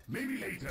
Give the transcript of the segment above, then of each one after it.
Maybe later.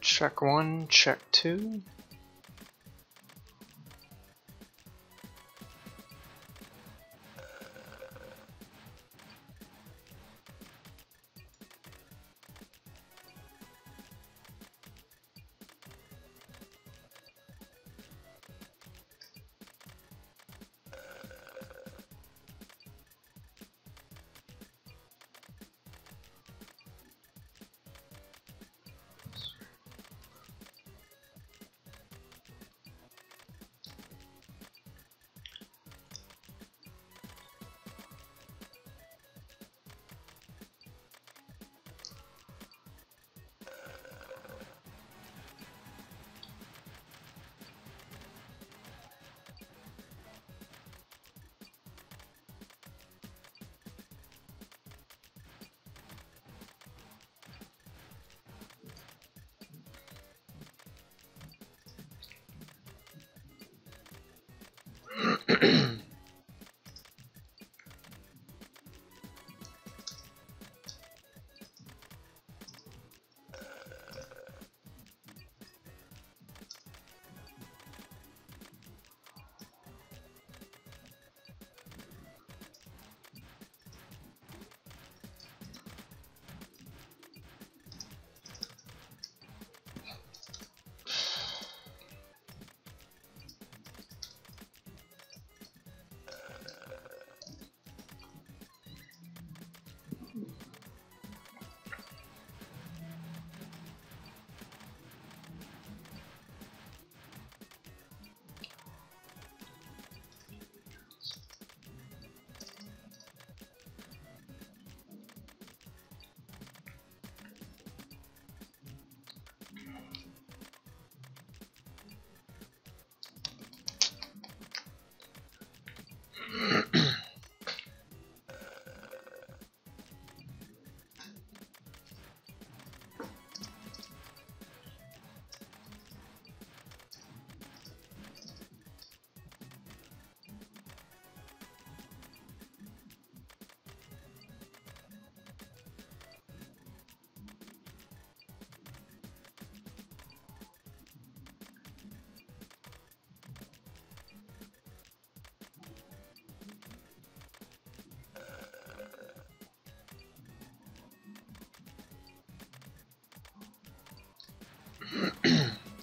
Check 1, check 2.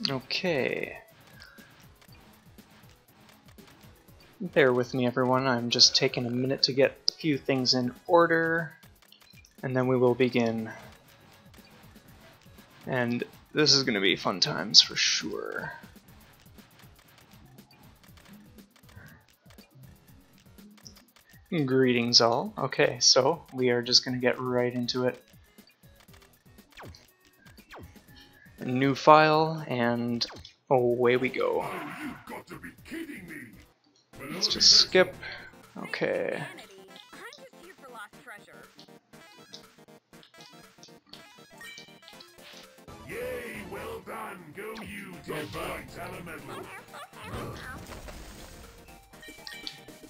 Okay. Bear with me, everyone. I'm just taking a minute to get a few things in order, and then we will begin. And this is going to be fun times for sure. Greetings all. Okay, so we are just going to get right into it. A new file, and away we go. Oh, you've got to be kidding me. Let's just skip. Okay. Yay, well done. Go you, dead by elemental.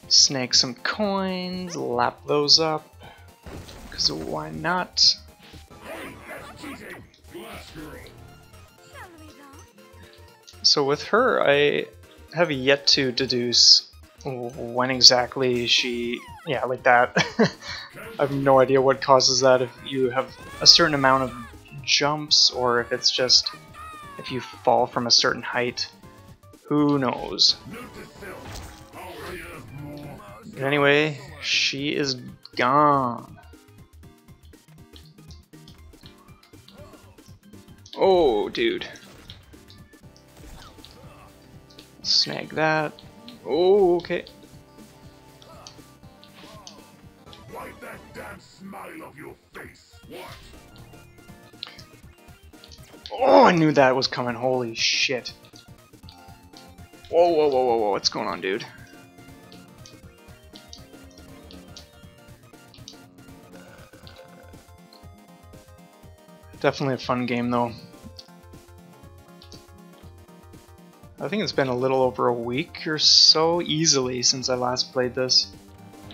Snag some coins, lap those up, because why not? Hey, that's cheating! Glass girl! So with her, I have yet to deduce when exactly she... yeah, like that. I have no idea what causes that, if you have a certain amount of jumps, or if it's just if you fall from a certain height. Who knows? Anyway, she is gone. Oh, dude. Snag that. Oh, okay. Wipe that damn smile off your face! What? Oh, I knew that was coming. Holy shit. Whoa, whoa, whoa, whoa, whoa. What's going on, dude? Definitely a fun game, though. I think it's been a little over a week or so easily since I last played this.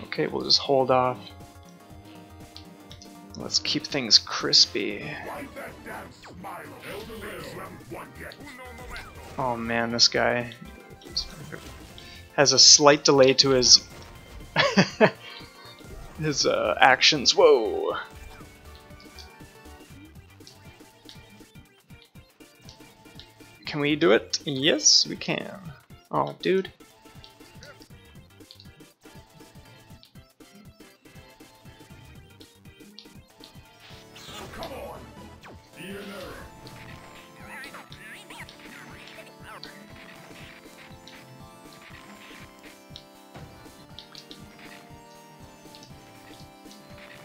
Okay, we'll just hold off. Let's keep things crispy. Oh man, this guy has a slight delay to his his actions. Whoa. Can we do it? Yes, we can. Oh, dude. Come on!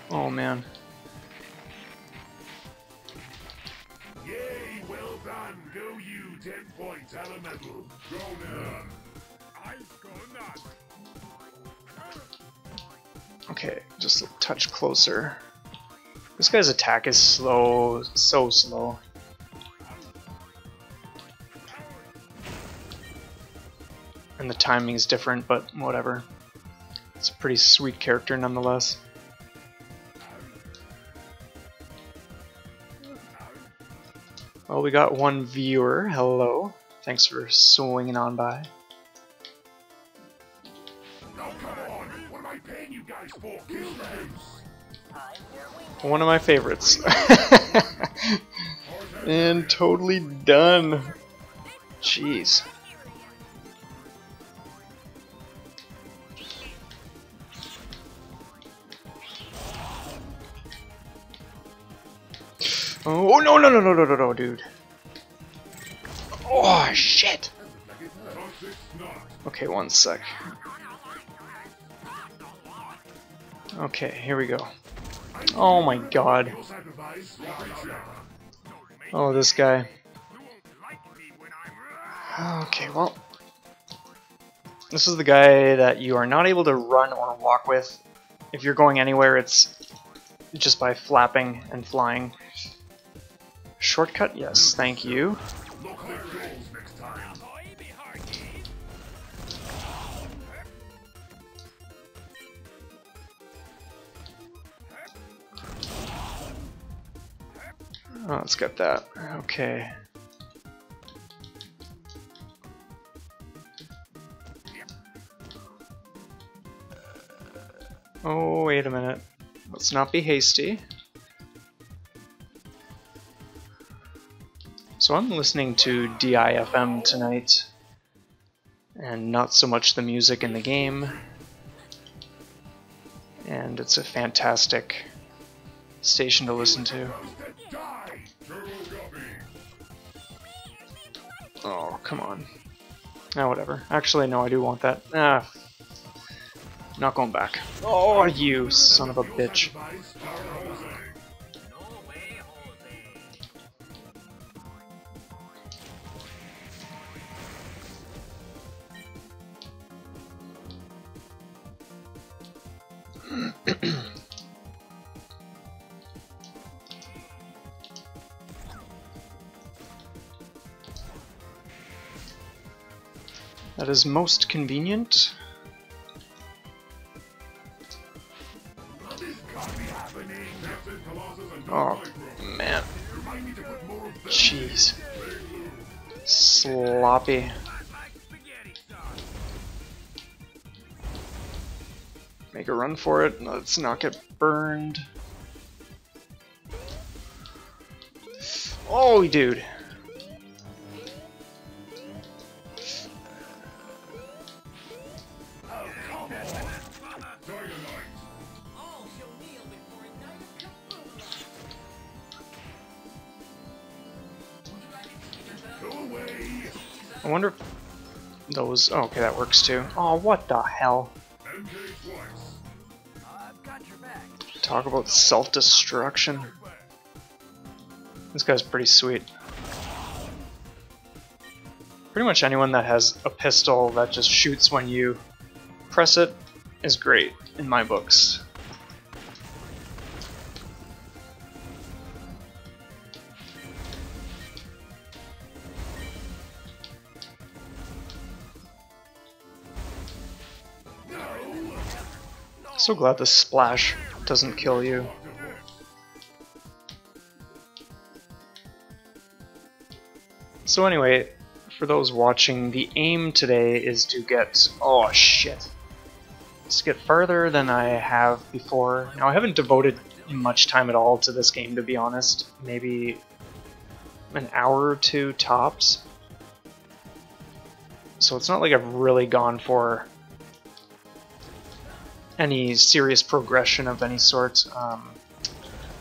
Oh man. Yay, well done! Go you, 10-point elemental! Go now! I go nuts! Okay, just a touch closer. This guy's attack is slow, so slow. And the timing is different, but whatever. It's a pretty sweet character nonetheless. Well, we got one viewer. Hello. Thanks for swinging on by. Now come on! What am I paying you guys for? Kill them! One of my favorites. And totally done. Jeez. Oh no no no no no no no, dude. Oh shit. Okay, one sec. Okay, here we go. Oh my god. Oh, this guy. Okay, well. This is the guy that you are not able to run or walk with. If you're going anywhere, it's just by flapping and flying. Shortcut? Yes, thank you. Oh, let's get that. Okay. Oh, wait a minute. Let's not be hasty. So I'm listening to DIFM tonight, and not so much the music in the game. And it's a fantastic station to listen to. Oh, come on. Ah, whatever. Actually, no, I do want that. Ah, not going back. Oh, you son of a bitch. That is most convenient. Oh, man. Jeez. Sloppy. Make a run for it. Let's not get burned. Oh, dude. I wonder if those... Oh, okay, that works too. Oh, what the hell? Talk about self-destruction. This guy's pretty sweet. Pretty much anyone that has a pistol that just shoots when you press it is great, in my books. So glad the splash doesn't kill you. So anyway, for those watching, the aim today is to get... Oh shit. Let's get farther than I have before. Now I haven't devoted much time at all to this game, to be honest. Maybe an hour or two tops. So it's not like I've really gone for any serious progression of any sort,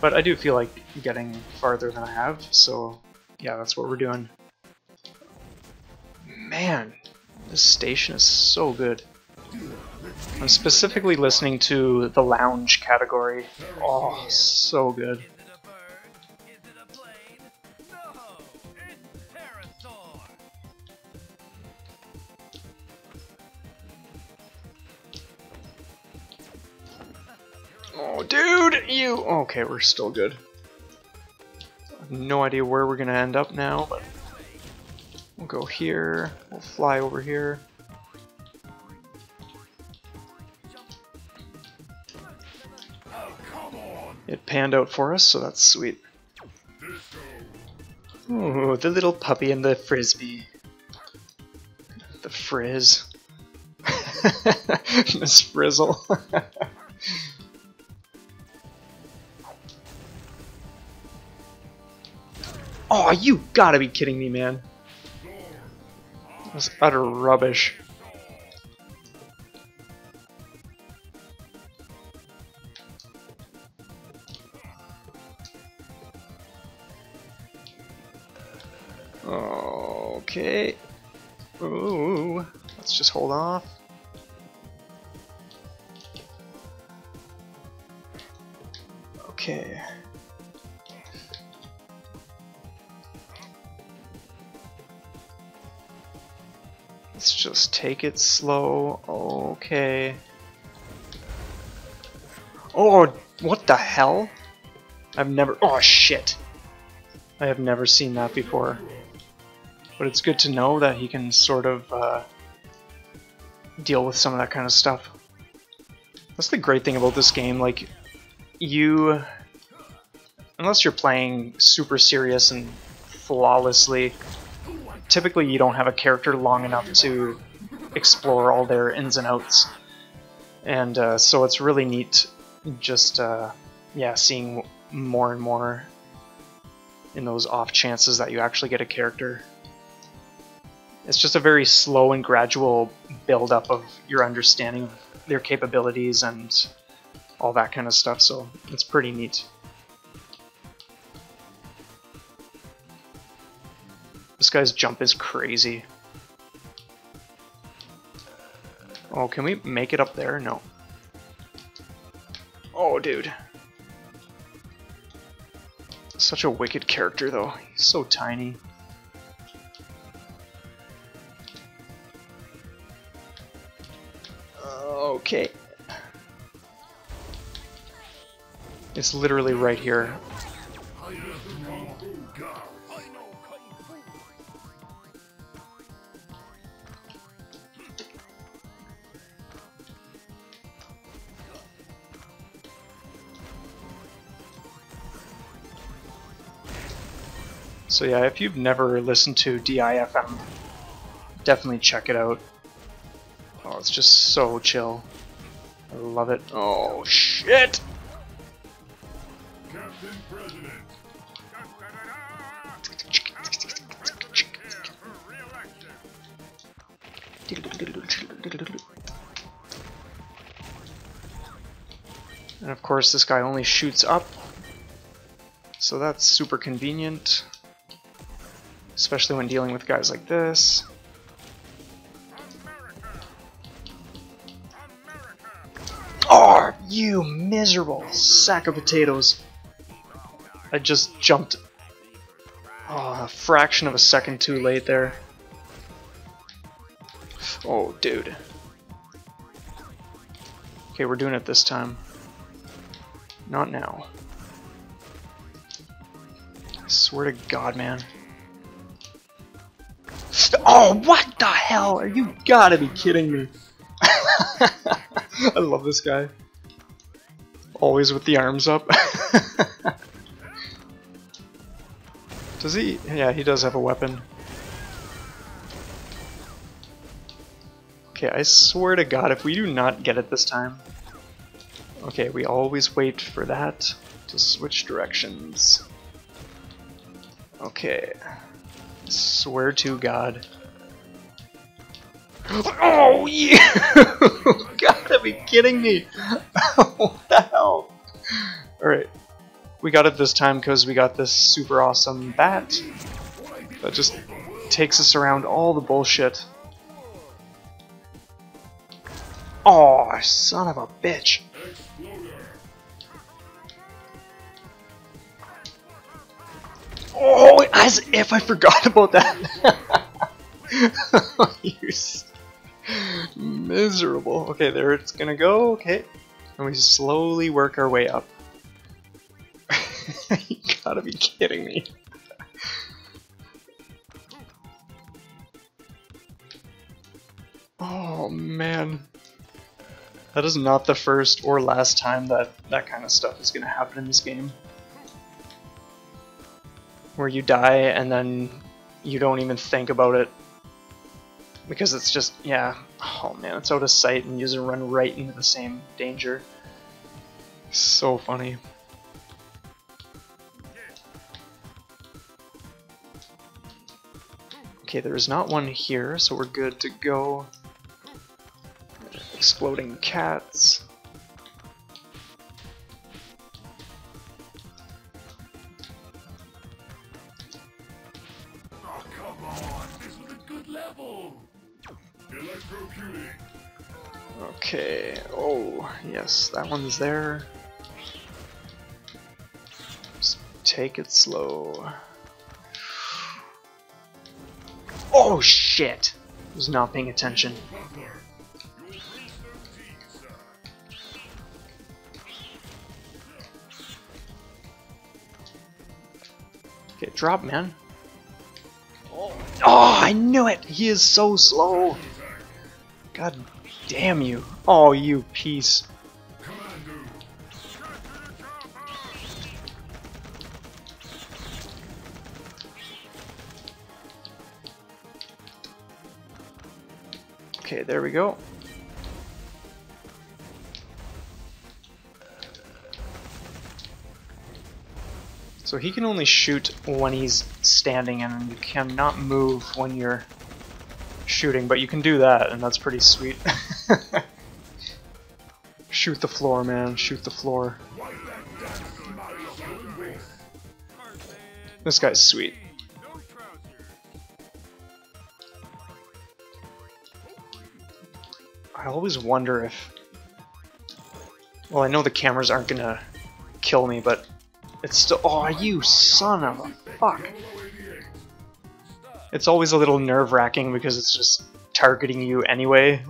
but I do feel like getting farther than I have, so yeah, that's what we're doing. Man, this station is so good. I'm specifically listening to the lounge category. Oh, so good. Oh, dude, you... Okay, we're still good. I have no idea where we're gonna end up now, but we'll go here. We'll fly over here. It panned out for us, so that's sweet. Ooh, the little puppy and the frisbee. The frizz. Miss Frizzle. Oh, you gotta be kidding me, man. That's utter rubbish. Okay. Ooh, let's just hold off. Okay. Let's just take it slow. Okay. Oh, what the hell? I've never... Oh, shit. I have never seen that before. But it's good to know that he can sort of deal with some of that kind of stuff. That's the great thing about this game. Like, you... Unless you're playing super serious and flawlessly, typically you don't have a character long enough to explore all their ins and outs. And so it's really neat just, yeah, seeing more and more in those off chances that you actually get a character. It's just a very slow and gradual build-up of your understanding of their capabilities and all that kind of stuff, so it's pretty neat. This guy's jump is crazy. Oh, can we make it up there? No. Oh, dude. Such a wicked character, though. He's so tiny. Okay. It's literally right here. So yeah, if you've never listened to DIFM, definitely check it out. Oh, it's just so chill. I love it. Oh shit! Captain President. And of course this guy only shoots up, so that's super convenient, especially when dealing with guys like this. Oh, you miserable sack of potatoes. I just jumped a fraction of a second too late there. Oh, dude. Okay, we're doing it this time. Not now. I swear to God, man. Oh, what the hell? Are you gotta be kidding me? I love this guy. Always with the arms up. Does he? Yeah, he does have a weapon. Okay, I swear to God, if we do not get it this time... Okay, we always wait for that to switch directions. Okay. Swear to God. Oh, you gotta be kidding me! What the hell? Alright. We got it this time because we got this super awesome bat that just takes us around all the bullshit. Oh, son of a bitch! Oh, as if I forgot about that! You miserable. Okay, there it's gonna go. Okay. And we slowly work our way up. You gotta be kidding me. Oh, man. That is not the first or last time that that kind of stuff is gonna happen in this game. Where you die and then you don't even think about it. Because it's just, yeah, oh man, it's out of sight and you just run right into the same danger. So funny. Okay, there's not one here, so we're good to go. Exploding cats. Oh, come on. This was a good level. Electrocuting. Okay, oh, yes, that one's there. Just take it slow. Oh shit! I was not paying attention. Okay, drop, man. Oh, I knew it! He is so slow! God damn you. Oh, you piece. Okay, there we go. So he can only shoot when he's standing and you cannot move when you're shooting, but you can do that and that's pretty sweet. Shoot the floor, man. Shoot the floor. This guy's sweet. I always wonder if... Well, I know the cameras aren't gonna kill me, but it's still... Oh, you son of a fuck! It's always a little nerve-wracking because it's just targeting you anyway.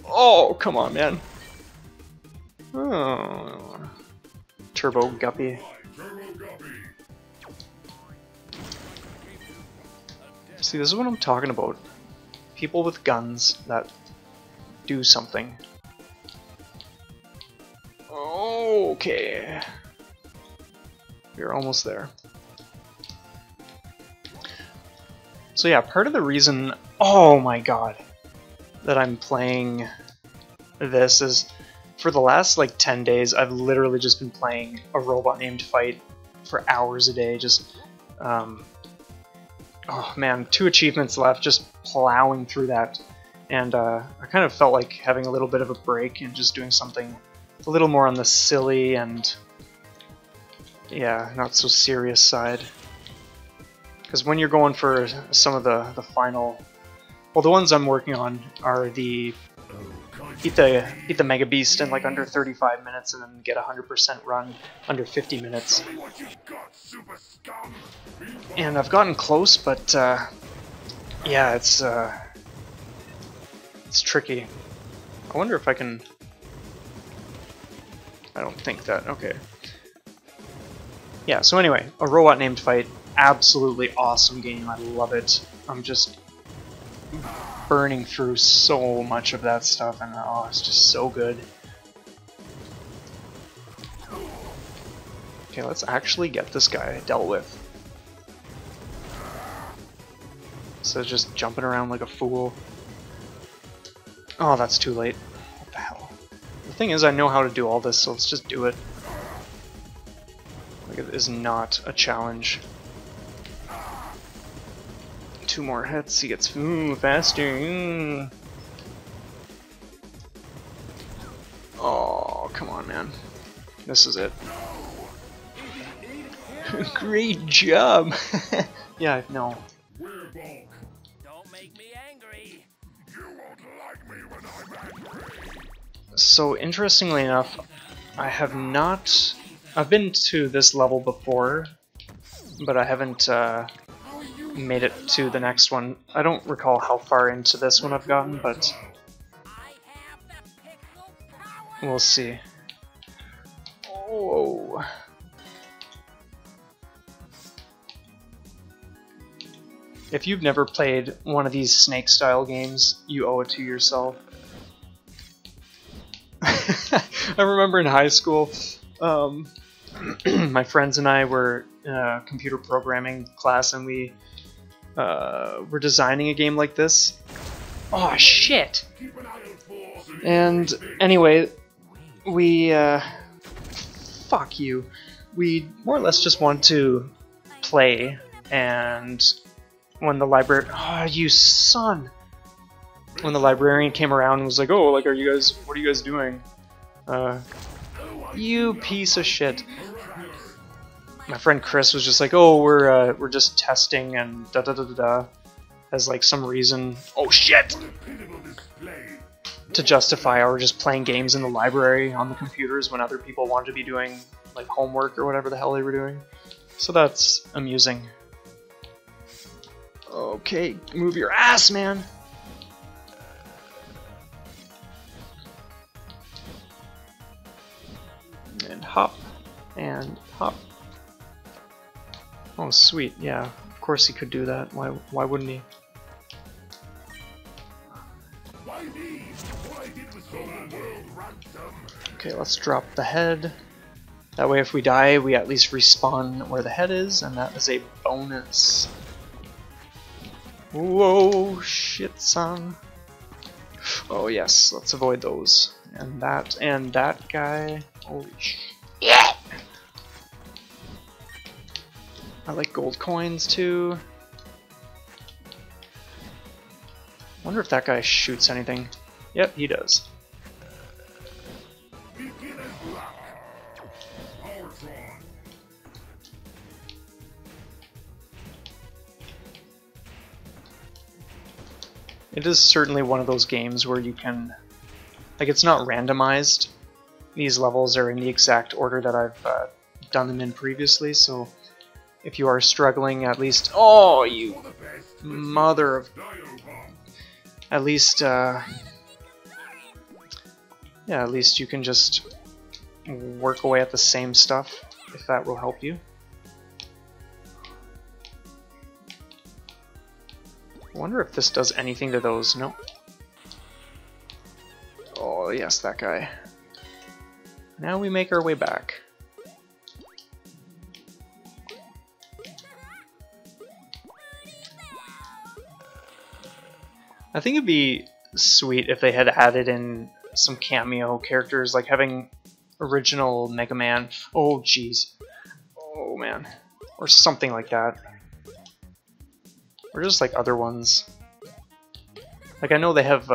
Oh, come on, man. Oh. Turbo Guppy. See, this is what I'm talking about. People with guns that do something. Oh. Okay. We're almost there. So yeah, part of the reason, oh my god, that I'm playing this is for the last like 10 days I've literally just been playing a robot named Fight for hours a day, just oh man, 2 achievements left, just plowing through that, and I kind of felt like having a little bit of a break and just doing something a little more on the silly and yeah, not so serious side. Because when you're going for some of the final, well, the ones I'm working on are the beat the Mega Beast in like under 35 minutes and then get 100% run under 50 minutes. And I've gotten close, but yeah, it's tricky. I wonder if I can. I don't think that. Okay. Yeah. So anyway, A Robot Named Fight. Absolutely awesome game. I love it. I'm just burning through so much of that stuff, and oh, it's just so good. Okay, let's actually get this guy dealt with. So just jumping around like a fool. Oh, that's too late. What the hell? The thing is, I know how to do all this, so let's just do it. Like, it is not a challenge. 2 more hits, he gets faster. Oh, come on, man. This is it. Great job! Yeah, I know. Don't make me angry. You won't like me when I'm angry. So, interestingly enough, I have not... I've been to this level before, but I haven't made it to the next one. I don't recall how far into this one I've gotten, but we'll see. Oh. If you've never played one of these snake-style games, you owe it to yourself. I remember in high school, my friends and I were in a computer programming class, and we were designing a game like this. Oh shit! And anyway, we fuck you. We more or less just want to play, and when the library, oh you son! When the librarian came around and was like, "Oh, like, what are you guys doing?" You piece of shit. My friend Chris was just like, "Oh, we're just testing and da da da da da," as like some reason. Oh shit! To justify our just playing games in the library on the computers when other people wanted to be doing like homework or whatever the hell they were doing. So that's amusing. Okay, move your ass, man. And hop, and hop. Oh, sweet, yeah. Of course he could do that. Why wouldn't he? Okay, let's drop the head. That way if we die, we at least respawn where the head is, and that is a bonus. Whoa, shit, son. Oh yes, let's avoid those. And that guy. Holy shit. Yeah! I like gold coins too. Wonder if that guy shoots anything. Yep, he does. It is certainly one of those games where you can, like, it's not randomized. These levels are in the exact order that I've done them in previously, so if you are struggling, at least, oh, you mother of, at least, yeah, at least you can just work away at the same stuff, if that will help you. I wonder if this does anything to those. Nope. Oh, yes, that guy. now we make our way back. I think it'd be sweet if they had added in some cameo characters, like having original Mega Man. Oh, jeez. Oh, man. Or something like that. Or just like other ones. Like, I know they have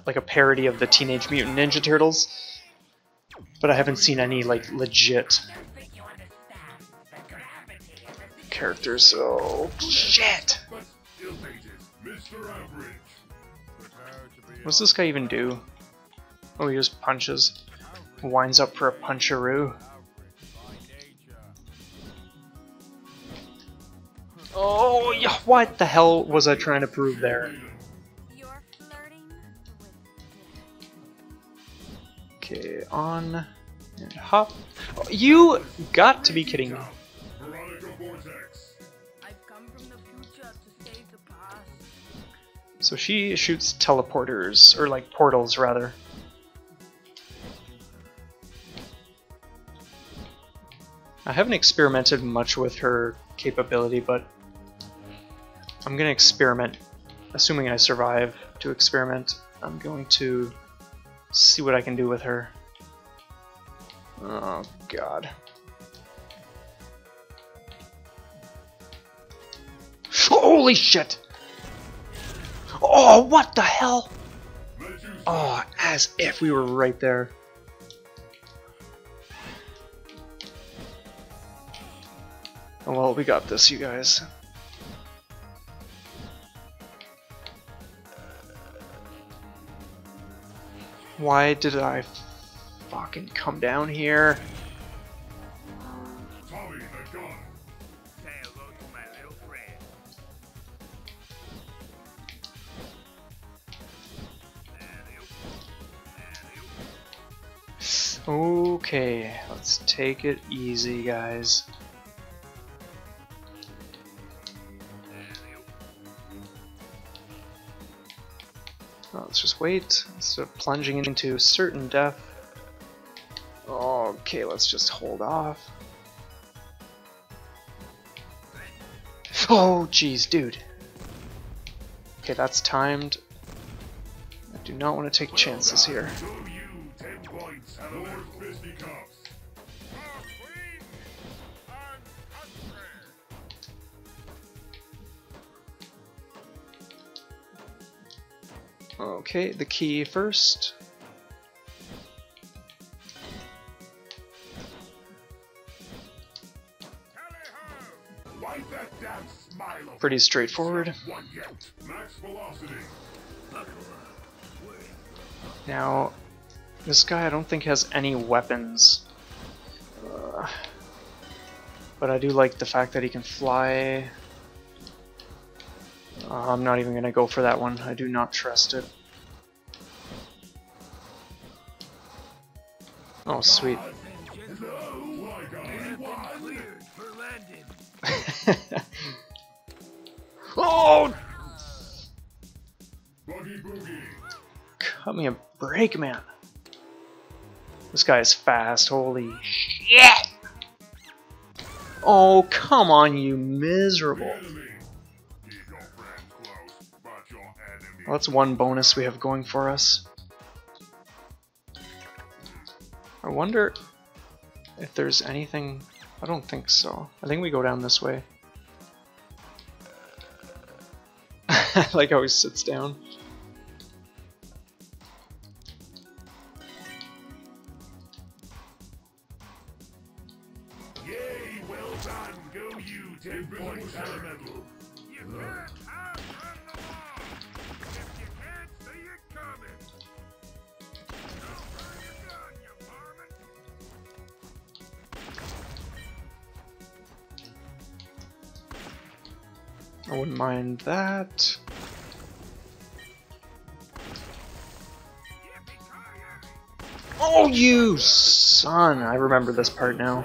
like a parody of the Teenage Mutant Ninja Turtles, but I haven't seen any like legit characters. Oh, shit! What's this guy even do? Oh, he just punches. Winds up for a puncharoo. Oh, yeah, what the hell was I trying to prove there? Okay, on and hop. Oh, you got to be kidding me. So she shoots teleporters, or like portals rather. I haven't experimented much with her capability, but I'm gonna experiment. Assuming I survive to experiment, I'm going to see what I can do with her. Oh god. Holy shit! Oh, what the hell? Oh, as if we were right there. Oh, well, we got this, you guys. Why did I fucking come down here? Okay, let's take it easy, guys. Let's just wait instead of plunging into certain death. Okay, let's just hold off. Oh, jeez, dude. Okay, that's timed. I do not want to take chances here. Okay, the key first. Pretty straightforward. Now, this guy I don't think has any weapons. But I do like the fact that he can fly. I'm not even gonna go for that one. I do not trust it. Oh, sweet. Oh! Cut me a break, man. This guy is fast. Holy shit! Oh, come on, you miserable. Well, that's one bonus we have going for us. I wonder if there's anything... I don't think so. I think we go down this way. I like how he sits down. Yay, well done, go you, 10 points elemental. You can't have the wall if you can't see it coming. Don't burn your gun, you varmint. I wouldn't mind that. Oh, you son! I remember this part now.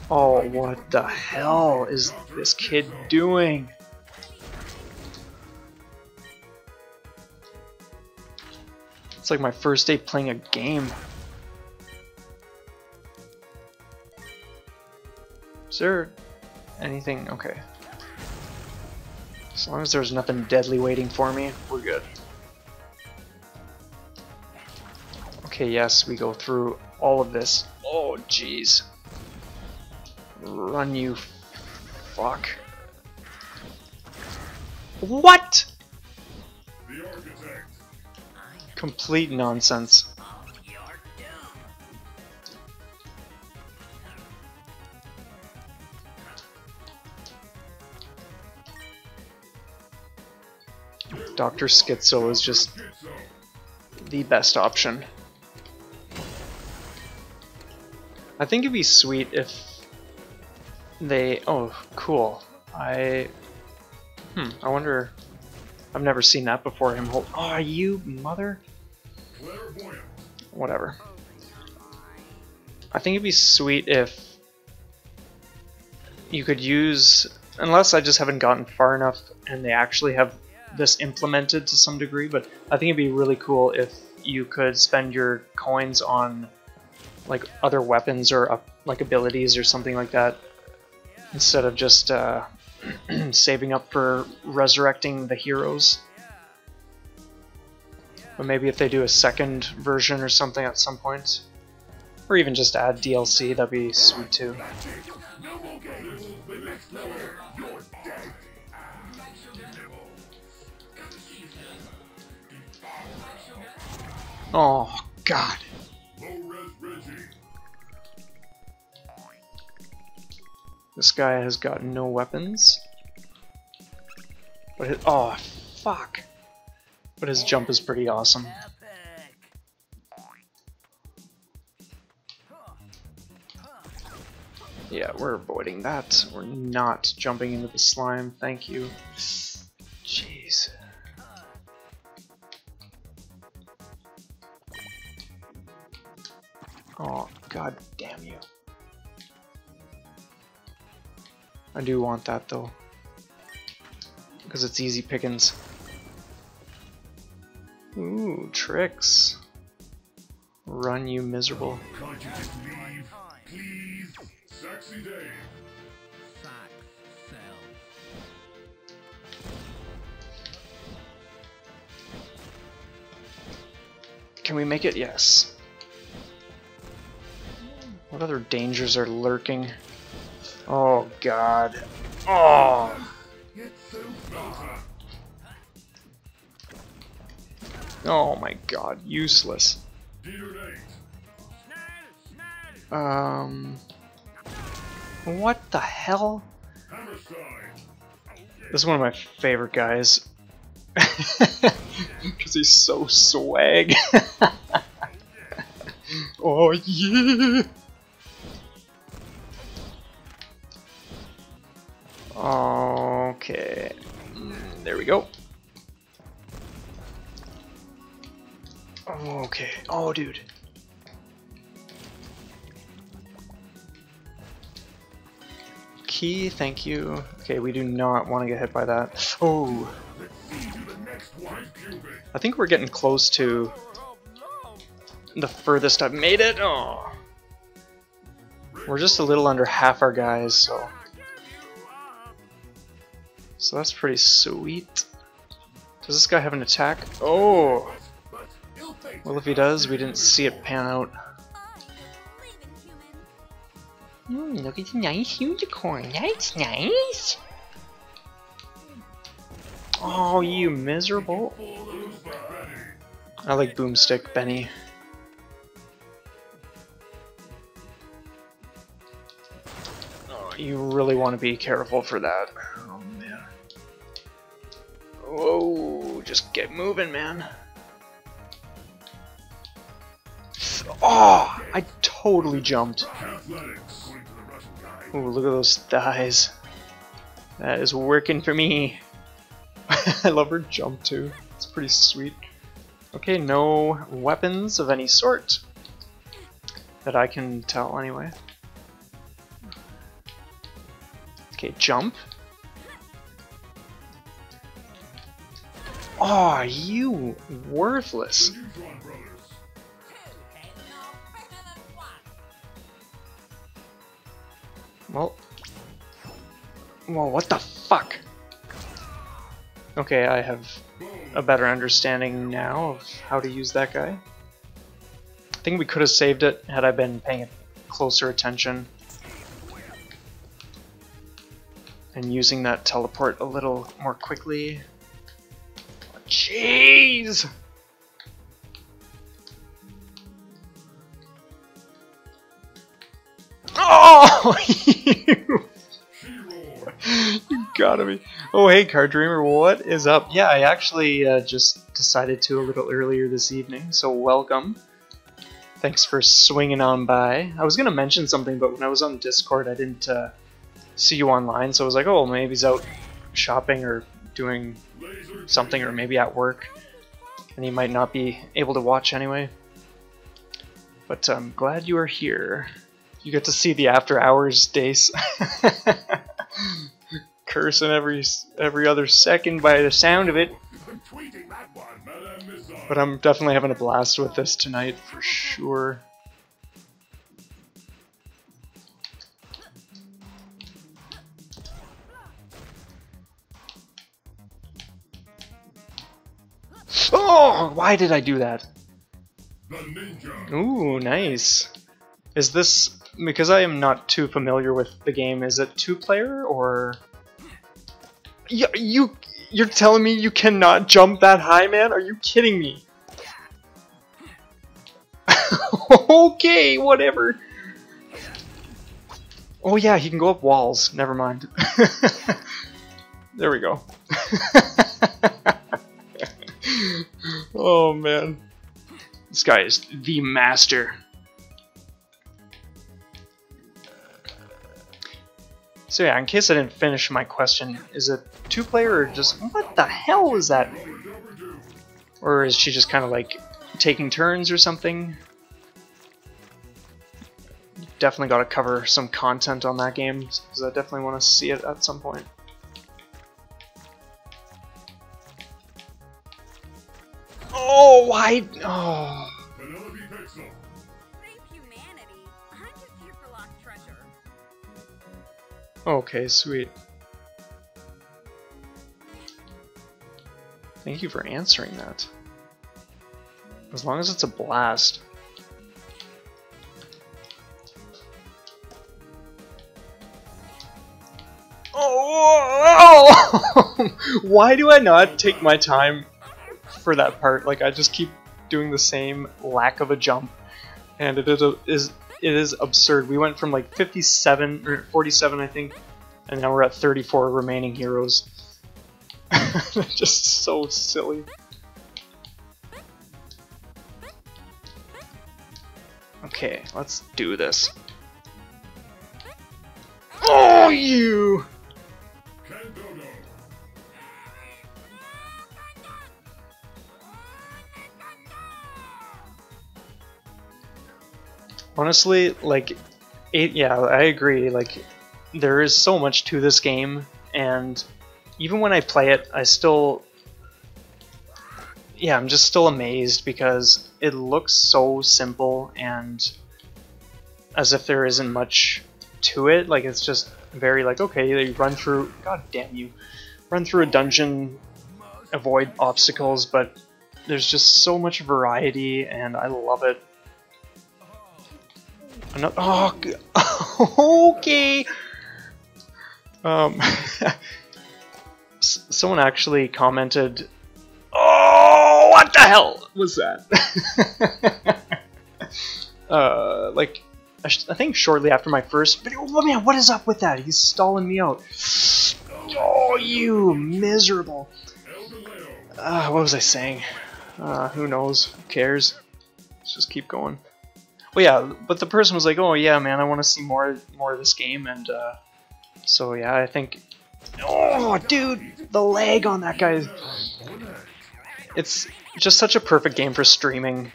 Oh, what the hell is this kid doing? It's like my first day playing a game. Is there anything? Okay. As long as there's nothing deadly waiting for me, we're good. Okay, yes, we go through all of this. Oh, jeez. Run, you fuck. What? The architect. Complete nonsense. Dr. Schizo is just the best option. I think it'd be sweet if they... Oh, cool. I wonder... I've never seen that before, him hold... Oh, you mother... Whatever. I think it'd be sweet if you could use... Unless I just haven't gotten far enough and they actually have this implemented to some degree, but I think it'd be really cool if you could spend your coins on like other weapons or like abilities or something like that instead of just saving up for resurrecting the heroes. But maybe if they do a second version or something at some point, or even just add DLC, that'd be sweet too. Oh, God. This guy has got no weapons. But oh, fuck. But his jump is pretty awesome. Yeah, we're avoiding that. We're not jumping into the slime. Thank you. Jeez. Oh, god damn you. I do want that though. Because it's easy pickings. Ooh, tricks. Run, you miserable. Can't you just leave, please? Sexy Dave. Can we make it? Yes. What other dangers are lurking? Oh god. Oh! Oh my god, useless. What the hell? This is one of my favorite guys. Because he's so swag. Oh yeah! Okay. There we go. Okay. Oh, dude. Key, thank you. Okay, we do not want to get hit by that. Oh. I think we're getting close to the furthest I've made it. Oh. We're just a little under half our guys, so that's pretty sweet. Does this guy have an attack? Oh! Well, if he does, we didn't see it pan out. Look at the nice unicorn. That's nice! Oh, you miserable. I like Boomstick Benny. Oh, you really want to be careful for that. Oh, man. Whoa, just get moving, man. Oh, I totally jumped. Ooh, look at those thighs. That is working for me. I love her jump too. It's pretty sweet. Okay, no weapons of any sort. That I can tell anyway. Okay, jump. Oh, you worthless. The Neutron Brothers. Well, what the fuck? Okay, I have a better understanding now of how to use that guy. I think we could have saved it had I been paying closer attention. And using that teleport a little more quickly. Jeez! Oh! You gotta be. Oh, hey, Card Dreamer, what is up? Yeah, I actually just decided to a little earlier this evening, so welcome. Thanks for swinging on by. I was gonna mention something, but when I was on Discord, I didn't see you online, so I was like, oh, maybe he's out shopping or doing something, or maybe at work, and he might not be able to watch anyway. But I'm glad you are here. You get to see the after hours, Dace. Cursing every other second by the sound of it. But I'm definitely having a blast with this tonight for sure. Oh, why did I do that? Ooh, nice. Is this, because I am not too familiar with the game, is it 2-player or? Yeah, you're telling me you cannot jump that high, man? Are you kidding me? Okay, whatever. Oh yeah, he can go up walls. Never mind. There we go. Oh man. This guy is the master. So yeah, in case I didn't finish my question, is it 2-player or just... What the hell was that? Or is she just kind of like taking turns or something? Definitely got to cover some content on that game, because I definitely want to see it at some point. Oh, why? Oh. Okay, sweet. Thank you for answering that. As long as it's a blast. Oh! Why do I not take my time for that part? Like, I just keep doing the same lack of a jump, and it is absurd. We went from like 57 or 47, I think, and now we're at 34 remaining heroes. Just so silly. Okay, let's do this. Oh, you! Honestly, like, yeah, I agree. Like, there is so much to this game, and even when I play it, I still, yeah, I'm just still amazed because it looks so simple and as if there isn't much to it. Like, it's just very like, okay, you run through, god damn you, run through a dungeon, avoid obstacles, but there's just so much variety and I love it. Oh, okay. Someone actually commented, "Oh, what the hell was that?" Like, I think shortly after my first video. Oh man, what is up with that? He's stalling me out. Oh, you miserable. What was I saying? Who knows? Who cares? Let's just keep going. Well, yeah, but the person was like, "Oh yeah, man, I want to see more of this game," and so yeah, I think. Oh, dude, the lag on that guy. It's just such a perfect game for streaming.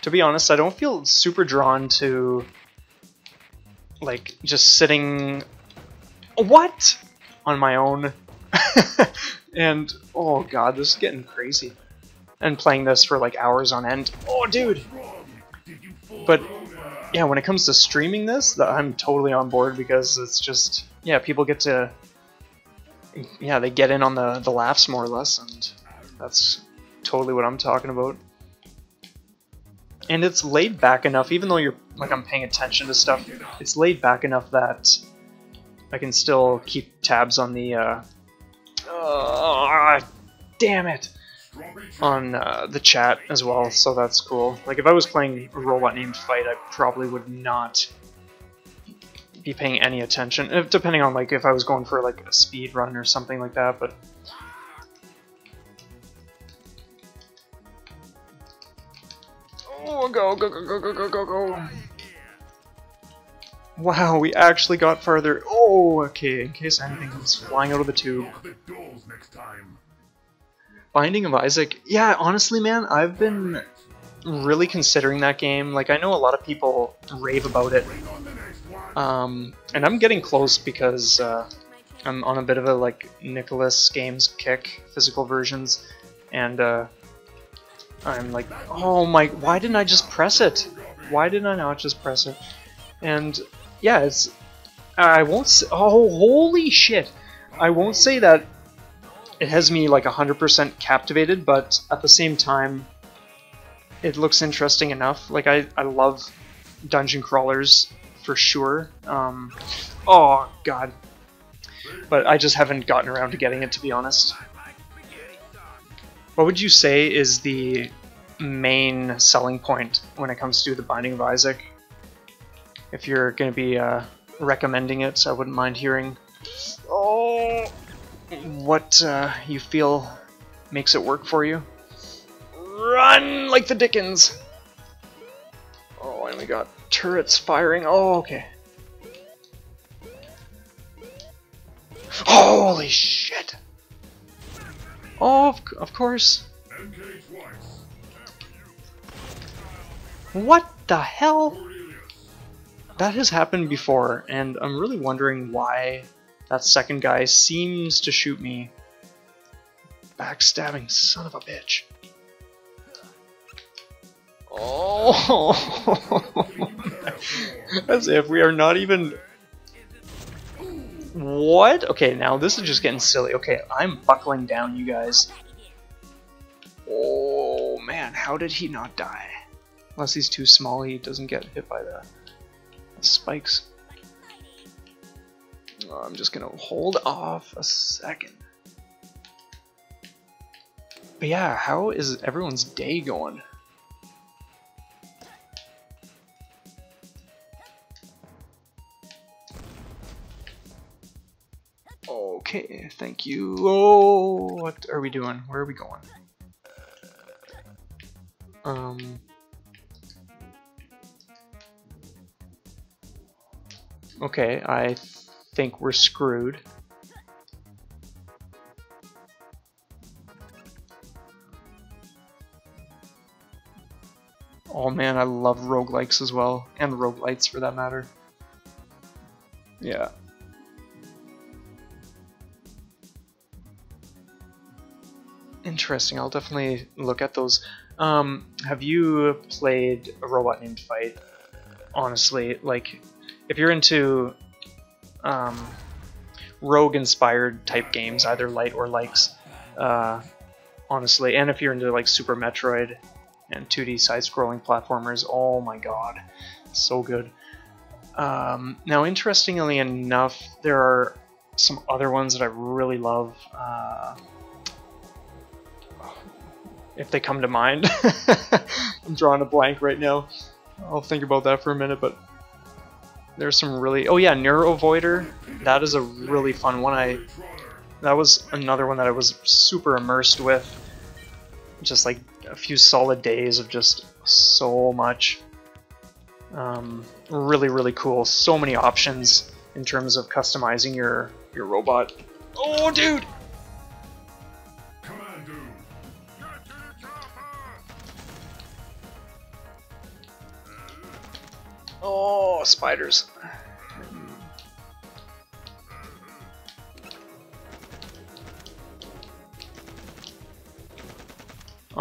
To be honest, I don't feel super drawn to like just sitting on my own And oh god, this is getting crazy. And playing this for like hours on end. Oh dude! But yeah, when it comes to streaming this, I'm totally on board because it's just, yeah, people get to, yeah, they get in on the laughs more or less, and that's totally what I'm talking about. And it's laid back enough, even though you're, like, I'm paying attention to stuff, it's laid back enough that I can still keep tabs on the, damn it! On the chat as well, so that's cool. Like, if I was playing a robot named Fight, I probably would not be paying any attention, depending on, like, if I was going for, like, a speed run or something like that, but... Oh, go, go, go, go, go, go, go, go! Wow, we actually got farther. Oh, okay, in case anything comes flying out of the tube. Binding of Isaac, yeah, honestly, man, I've been really considering that game. Like, I know a lot of people rave about it, and I'm getting close because I'm on a bit of a, like, Nicholas Games kick, physical versions, and I'm like, oh my, why didn't I just press it? Why did I not just press it? And yeah, it's, I won't say, oh, holy shit, I won't say that it has me like 100% captivated, but at the same time, it looks interesting enough. Like, I love dungeon crawlers for sure. Oh god, but I just haven't gotten around to getting it, to be honest. What would you say is the main selling point when it comes to the Binding of Isaac? If you're going to be recommending it, I wouldn't mind hearing what you feel makes it work for you. Run like the Dickens! Oh, and we got turrets firing. Oh, okay. Holy shit! Oh, of course. What the hell? That has happened before, and I'm really wondering why that second guy seems to shoot me. Backstabbing son of a bitch. Oh! As if we are not even... What? Okay, now this is just getting silly. Okay, I'm buckling down, you guys. Oh man, how did he not die? Unless he's too small, he doesn't get hit by the spikes. I'm just gonna hold off a second. But yeah, how is everyone's day going? Okay, thank you. Oh, what are we doing? Where are we going? Okay, I think we're screwed. Oh man, I love roguelikes as well, and roguelites for that matter. Yeah. Interesting, I'll definitely look at those. Have you played a robot named Fight? Honestly, like, if you're into rogue-inspired type games, either light or likes, honestly, and if you're into like Super Metroid and 2D side-scrolling platformers, oh my god, so good. Now, interestingly enough, there are some other ones that I really love. If they come to mind. I'm drawing a blank right now. I'll think about that for a minute, but there's some really... Oh yeah, Neurovoider. That is a really fun one. That was another one that I was super immersed with. Just like a few solid days of just so much. Really, really cool. So many options in terms of customizing your robot. Oh, dude! Oh, spiders.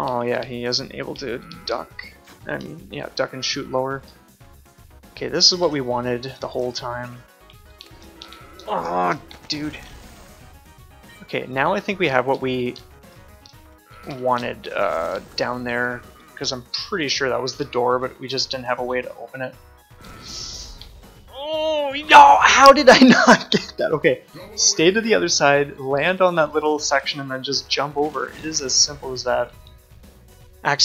Oh yeah, he isn't able to duck. And yeah, duck and shoot lower. Okay, this is what we wanted the whole time. Oh, dude. Okay, now I think we have what we wanted down there, because I'm pretty sure that was the door, but we just didn't have a way to open it. Oh, no! How did I not get that? Okay, stay to the other side, land on that little section, and then just jump over. It is as simple as that.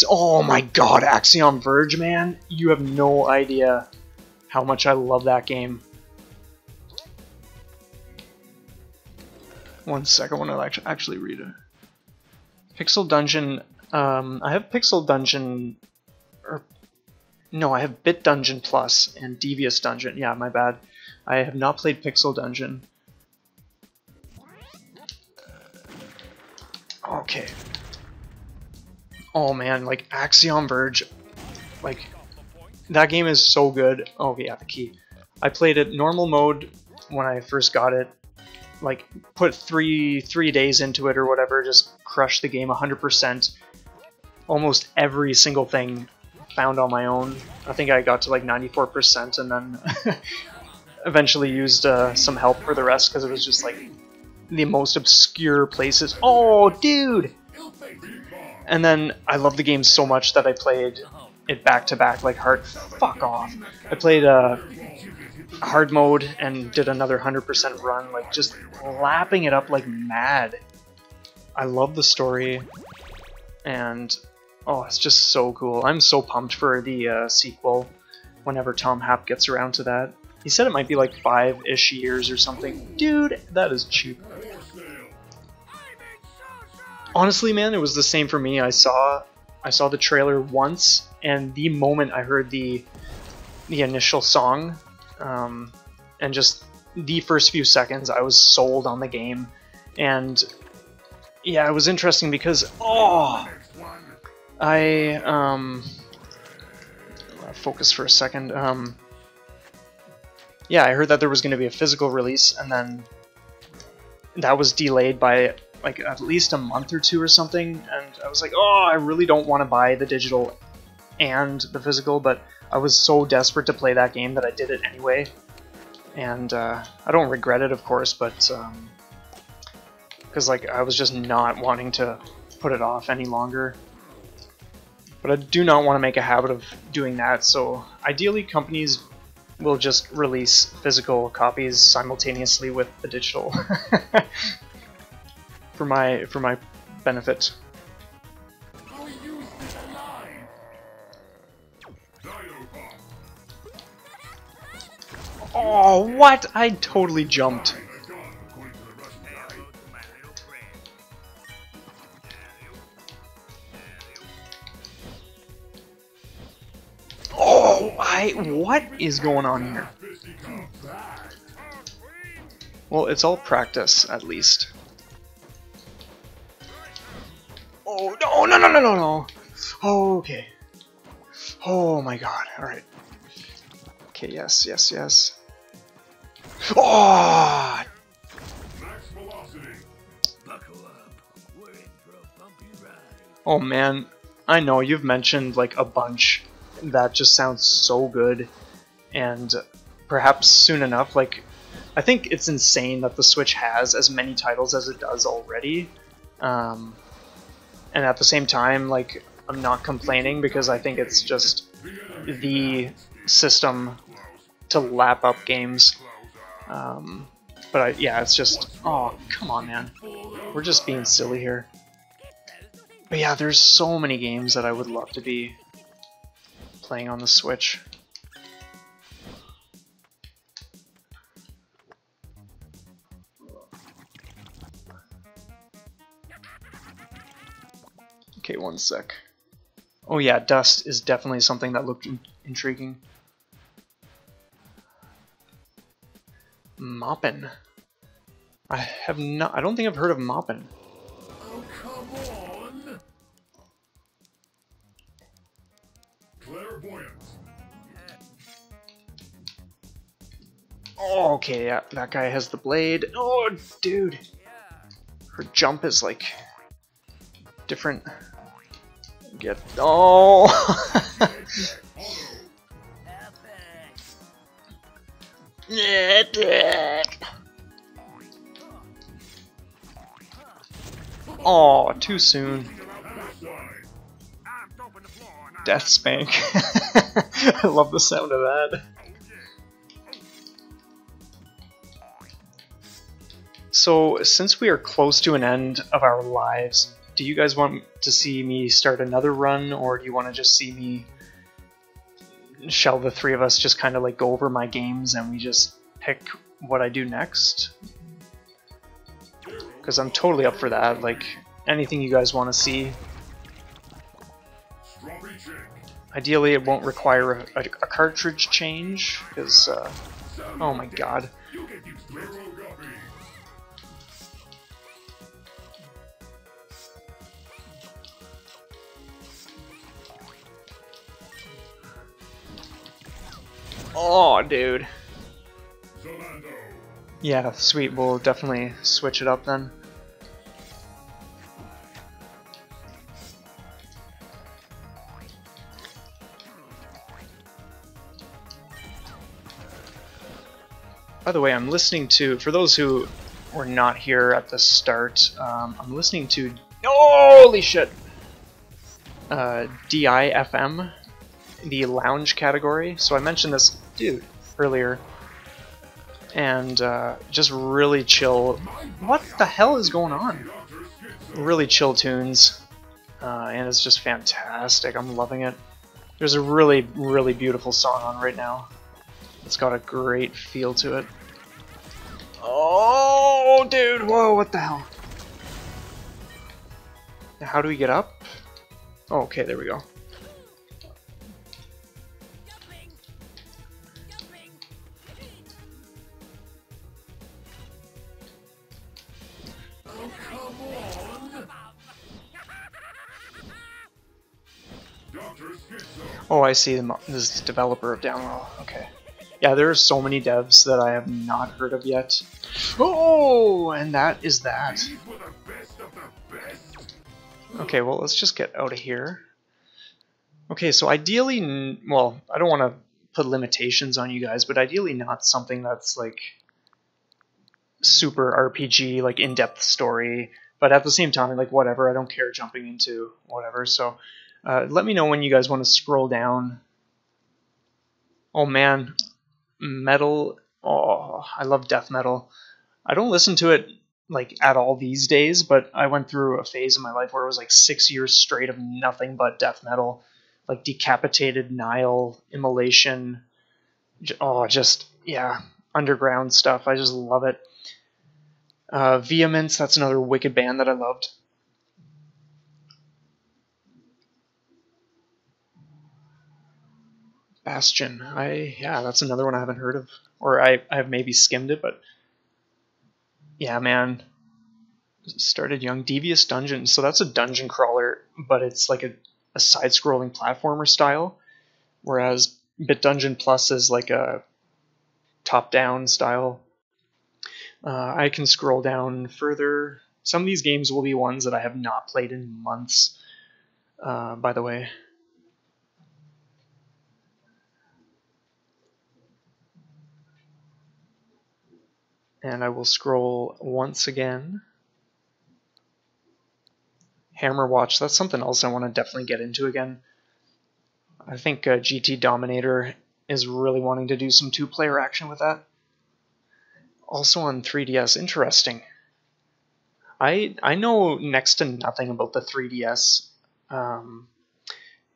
Oh my god, Axiom Verge, man! You have no idea how much I love that game. One second, I want to actually read it. Pixel Dungeon, I have Pixel Dungeon, or no, I have Bit Dungeon Plus and Devious Dungeon. Yeah, my bad. I have not played Pixel Dungeon. Okay. Oh man, like Axiom Verge, like that game is so good. Oh yeah, the key. I played it normal mode when I first got it. Like put three days into it or whatever, just crushed the game 100%. Almost every single thing found on my own. I think I got to like 94% and then eventually used some help for the rest because it was just like the most obscure places. Oh, dude! And then I love the game so much that I played it back to back, like hard. Fuck off! I played hard mode and did another 100% run, like just lapping it up like mad. I love the story, and oh, it's just so cool. I'm so pumped for the sequel whenever Tom Happ gets around to that. He said it might be like 5-ish years or something. Dude, that is cheap. Honestly, man, it was the same for me. I saw the trailer once, and the moment I heard the initial song, and just the first few seconds, I was sold on the game. And yeah, it was interesting because focus for a second. Yeah, I heard that there was going to be a physical release, and then that was delayed by like at least a month or two or something, and I was like, oh, I really don't want to buy the digital and the physical, but I was so desperate to play that game that I did it anyway. And I don't regret it, of course, but because like I was just not wanting to put it off any longer. But I do not want to make a habit of doing that, so ideally companies will just release physical copies simultaneously with the digital for my benefit. Oh, what? I totally jumped. Oh, what is going on here? Well, it's all practice, at least. Oh, no. Oh, okay. Oh my god, alright. Okay, yes. Oh! Oh man, I know you've mentioned like a bunch that just sounds so good, and perhaps soon enough, like I think it's insane that the Switch has as many titles as it does already, and at the same time, like I'm not complaining because I think it's just the system to lap up games. But yeah, it's just, oh, come on, man. We're just being silly here. But yeah, there's so many games that I would love to be playing on the Switch. Okay, one sec. Oh yeah, Dust is definitely something that looked intriguing. Moppin'. I don't think I've heard of Moppin'. Oh, come on! Clairvoyant. Oh, okay, yeah, that guy has the blade. Oh, dude. Her jump is like different. Get oh. Oh, too soon. Death spank. I love the sound of that. So, since we are close to an end of our lives, do you guys want to see me start another run, or do you want to just see me, shall the three of us just kind of like go over my games and we just pick what I do next? Because I'm totally up for that, like anything you guys want to see. Ideally it won't require a cartridge change, because, oh my god. Oh, dude. Yeah, sweet. We'll definitely switch it up then. By the way, I'm listening to, for those who were not here at the start, I'm listening to, holy shit, DIFM, the lounge category. So I mentioned this dude earlier, and just really chill. What the hell is going on? Really chill tunes, and it's just fantastic. I'm loving it. There's a really, really beautiful song on right now. It's got a great feel to it. Oh, dude! Whoa! What the hell? Now, how do we get up? Oh, okay, there we go. Oh, I see. This is the developer of Downwell. Okay. Yeah, there are so many devs that I have not heard of yet. Oh, and that is that. Okay, well, let's just get out of here. Okay, so ideally, well, I don't want to put limitations on you guys, but ideally not something that's like super RPG, like in-depth story, but at the same time, like whatever, I don't care jumping into whatever, so let me know when you guys want to scroll down. Oh man, metal, oh, I love death metal. I don't listen to it like at all these days, but I went through a phase in my life where it was like 6 years straight of nothing but death metal, like Decapitated, Nile, Immolation, oh, just, yeah, underground stuff. I just love it. Vehemence, that's another wicked band that I loved. Bastion, yeah, that's another one I haven't heard of, or I have maybe skimmed it, but yeah, man. Started young. Devious Dungeon, so that's a dungeon crawler, but it's like a side-scrolling platformer style, whereas Bit Dungeon Plus is like a top-down style. I can scroll down further. Some of these games will be ones that I have not played in months, by the way. And I will scroll once again. Hammer Watch, that's something else I want to definitely get into again. I think GT Dominator is really wanting to do some two-player action with that. Also on 3DS, interesting. I know next to nothing about the 3DS.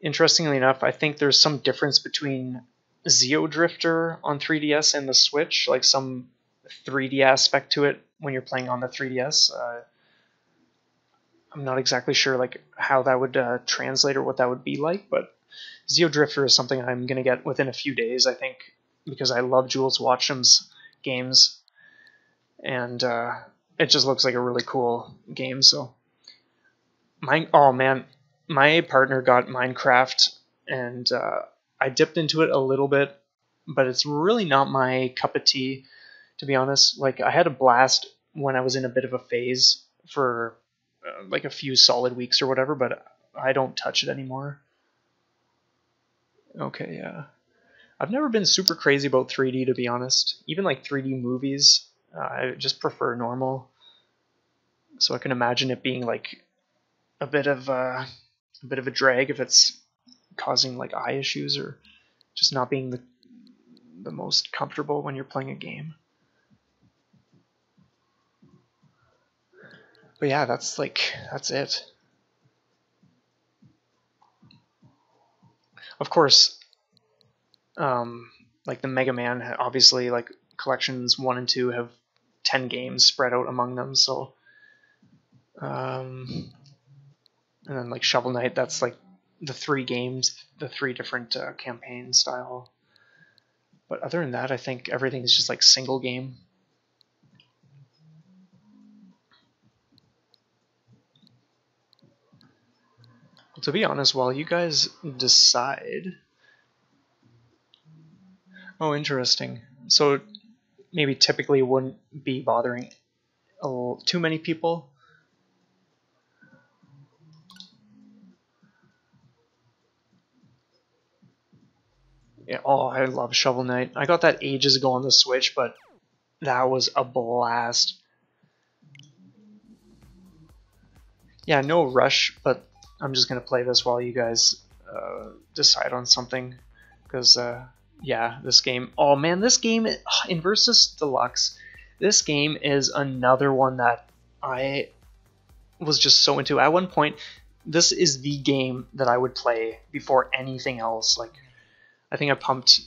Interestingly enough, I think there's some difference between Xeodrifter on 3DS and the Switch, like some 3D aspect to it when you're playing on the 3DS. I'm not exactly sure like how that would translate or what that would be like, but Xeodrifter is something I'm going to get within a few days, I think, because I love Jules Watcham's games, and it just looks like a really cool game. So, oh man, my partner got Minecraft, and I dipped into it a little bit, but it's really not my cup of tea, to be honest. Like, I had a blast when I was in a bit of a phase for like a few solid weeks or whatever, but I don't touch it anymore. Okay, yeah. I've never been super crazy about 3D, to be honest. Even like 3D movies, I just prefer normal. So I can imagine it being like a bit of a drag if it's causing like eye issues or just not being the most comfortable when you're playing a game. But yeah, that's it. Of course, like the Mega Man, obviously, like collections 1 and 2 have 10 games spread out among them. So, and then like Shovel Knight, that's like the 3 games, the 3 different campaign style. But other than that, I think everything is just like single game. Well, to be honest, while you guys decide... Oh, interesting. So maybe typically wouldn't be bothering too many people. Yeah, oh, I love Shovel Knight. I got that ages ago on the Switch, but that was a blast. Yeah, no rush, but I'm just gonna play this while you guys decide on something, because yeah, this game. Oh man, this game in Versus Deluxe, this game is another one that I was just so into. At one point, this is the game that I would play before anything else. Like, I think I pumped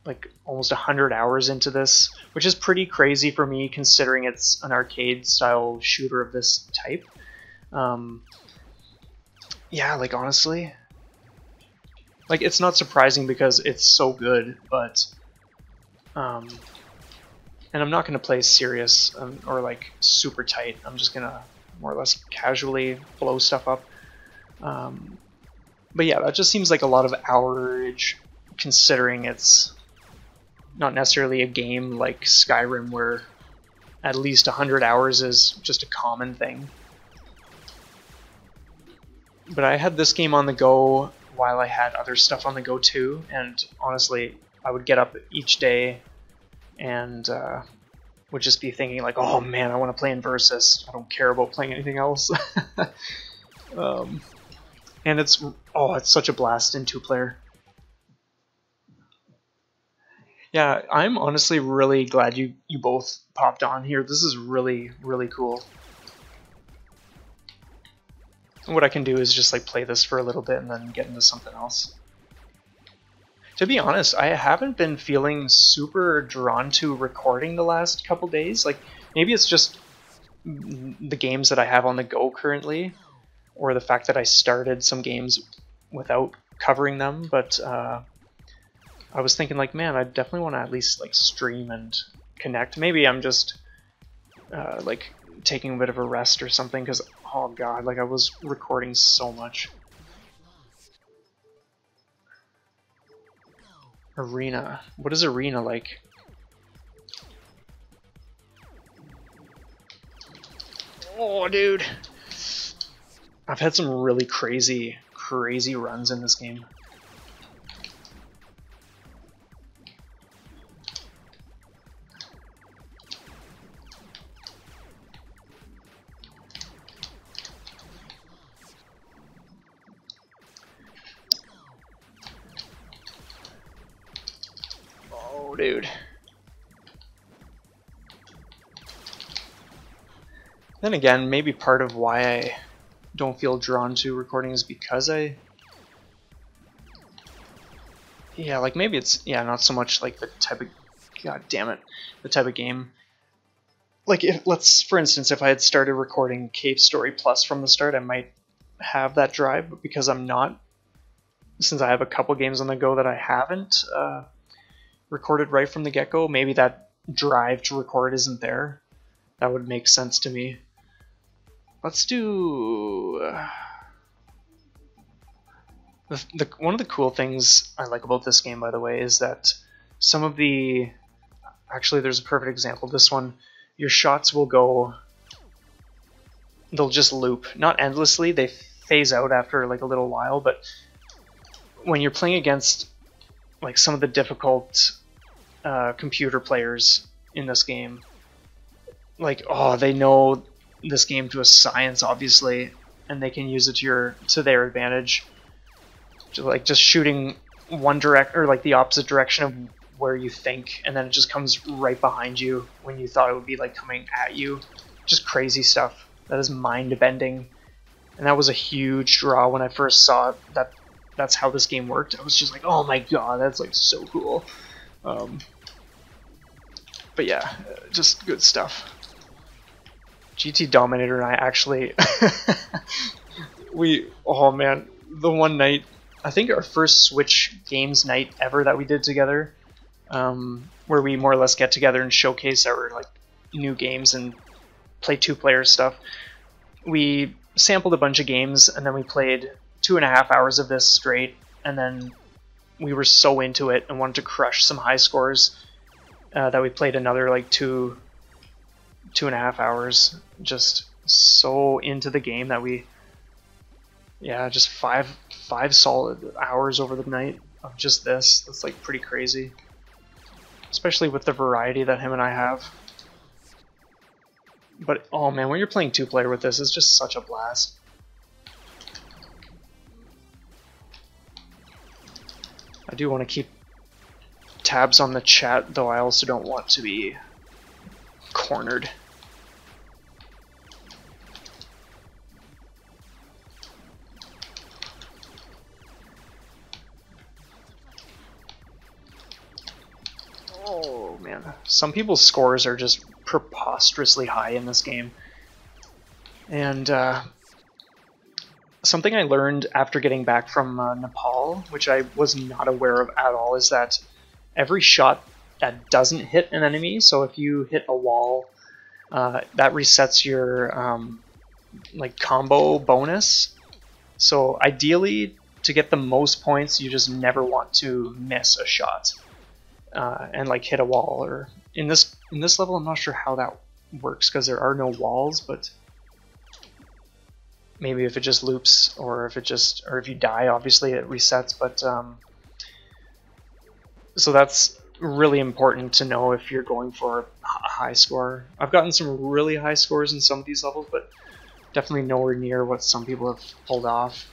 like almost 100 hours into this, which is pretty crazy for me considering it's an arcade style shooter of this type. Yeah, like honestly, like it's not surprising because it's so good, but and I'm not gonna play serious or like super tight. I'm just gonna more or less casually blow stuff up. But yeah, that just seems like a lot of hourage considering it's not necessarily a game like Skyrim where at least 100 hours is just a common thing. But I had this game on the go while I had other stuff on the go too, and honestly, I would get up each day and would just be thinking like, oh man, I want to play in Versus. I don't care about playing anything else. And it's such a blast in 2-player. Yeah, I'm honestly really glad you both popped on here. This is really, really cool. And what I can do is just like play this for a little bit and then get into something else. To be honest, I haven't been feeling super drawn to recording the last couple days. Like, maybe it's just the games that I have on the go currently, or the fact that I started some games without covering them, but I was thinking like, man, I definitely want to at least like stream and connect. Maybe I'm just like taking a bit of a rest or something, because oh god, like I was recording so much. Arena. What is Arena like? Oh, dude. I've had some really crazy runs in this game. Oh, dude. Then again, maybe part of why I don't feel drawn to recording is because yeah, like maybe it's, yeah, not so much like the type of, god damn it, the type of game. Like, for instance, if I had started recording Cave Story Plus from the start, I might have that drive, but because I'm not, since I have a couple games on the go that I haven't recorded right from the get-go, maybe that drive to record isn't there. That would make sense to me. Let's do... one of the cool things I like about this game, by the way, is that some of the... Actually, there's a perfect example. This one, your shots will go... They'll just loop. Not endlessly, they phase out after like a little while, but when you're playing against like some of the difficult computer players in this game, like, oh, they know this game to a science, obviously, and they can use it to their advantage. Like just shooting one direct or like the opposite direction of where you think, and then it just comes right behind you when you thought it would be like coming at you. Just crazy stuff. That is mind bending, and that was a huge draw when I first saw that. That's how this game worked. I was just like, oh my god, that's like so cool. But yeah, just good stuff. GT Dominator and I actually, oh man, the one night, I think our first Switch games night ever that we did together, where we more or less get together and showcase our like new games and play 2-player stuff. We sampled a bunch of games and then we played 2.5 hours of this straight, and then we were so into it and wanted to crush some high scores that we played another like 2.5 hours, just so into the game that we, yeah, just five solid hours over the night of just this. That's like pretty crazy, especially with the variety that him and I have. But oh man, when you're playing 2-player with this, it's just such a blast. I do want to keep tabs on the chat, though I also don't want to be cornered. Oh man, some people's scores are just preposterously high in this game. And something I learned after getting back from Nepal, which I was not aware of at all, is that every shot that doesn't hit an enemy, so if you hit a wall, that resets your like combo bonus. So ideally, to get the most points, you just never want to miss a shot and like hit a wall. Or in this level, I'm not sure how that works because there are no walls, but maybe if it just loops, or if you die, obviously it resets. But so that's really important to know if you're going for a high score. I've gotten some really high scores in some of these levels, but definitely nowhere near what some people have pulled off.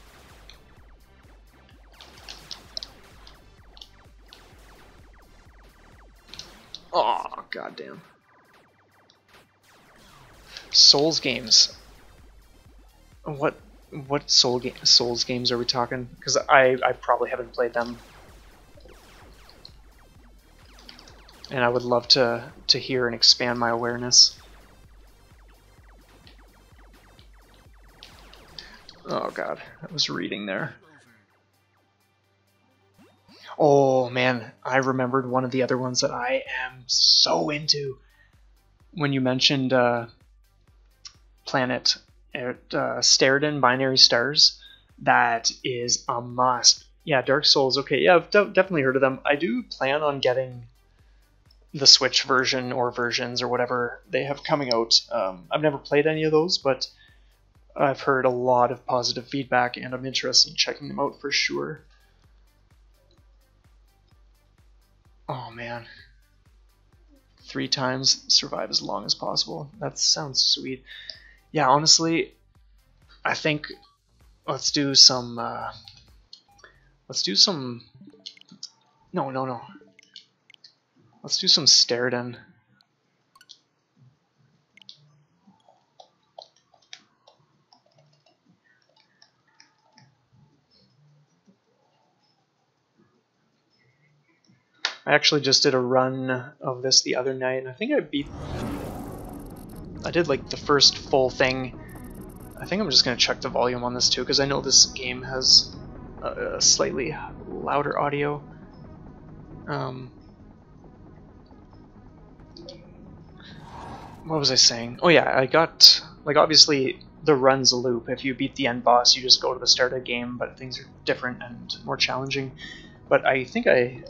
Oh, goddamn. Souls games. What Souls games are we talking? Because I probably haven't played them, and I would love to hear and expand my awareness. Oh god, I was reading there. Oh man, I remembered one of the other ones that I am so into. When you mentioned Planet Sterdan Binary Stars, that is a must. Yeah, Dark Souls, okay, yeah, I've definitely heard of them. I do plan on getting the Switch version or versions or whatever they have coming out. I've never played any of those, but I've heard a lot of positive feedback and I'm interested in checking them out for sure. Oh man. 3 times, survive as long as possible. That sounds sweet. Yeah, honestly, I think let's do some no. Let's do some Sterdan. I actually just did a run of this the other night, and I think I did like the first full thing. I think I'm just going to check the volume on this too, because I know this game has a slightly louder audio. What was I saying? Oh yeah, I got, like, obviously the run's a loop. If you beat the end boss, you just go to the start of the game, but things are different and more challenging. But I think I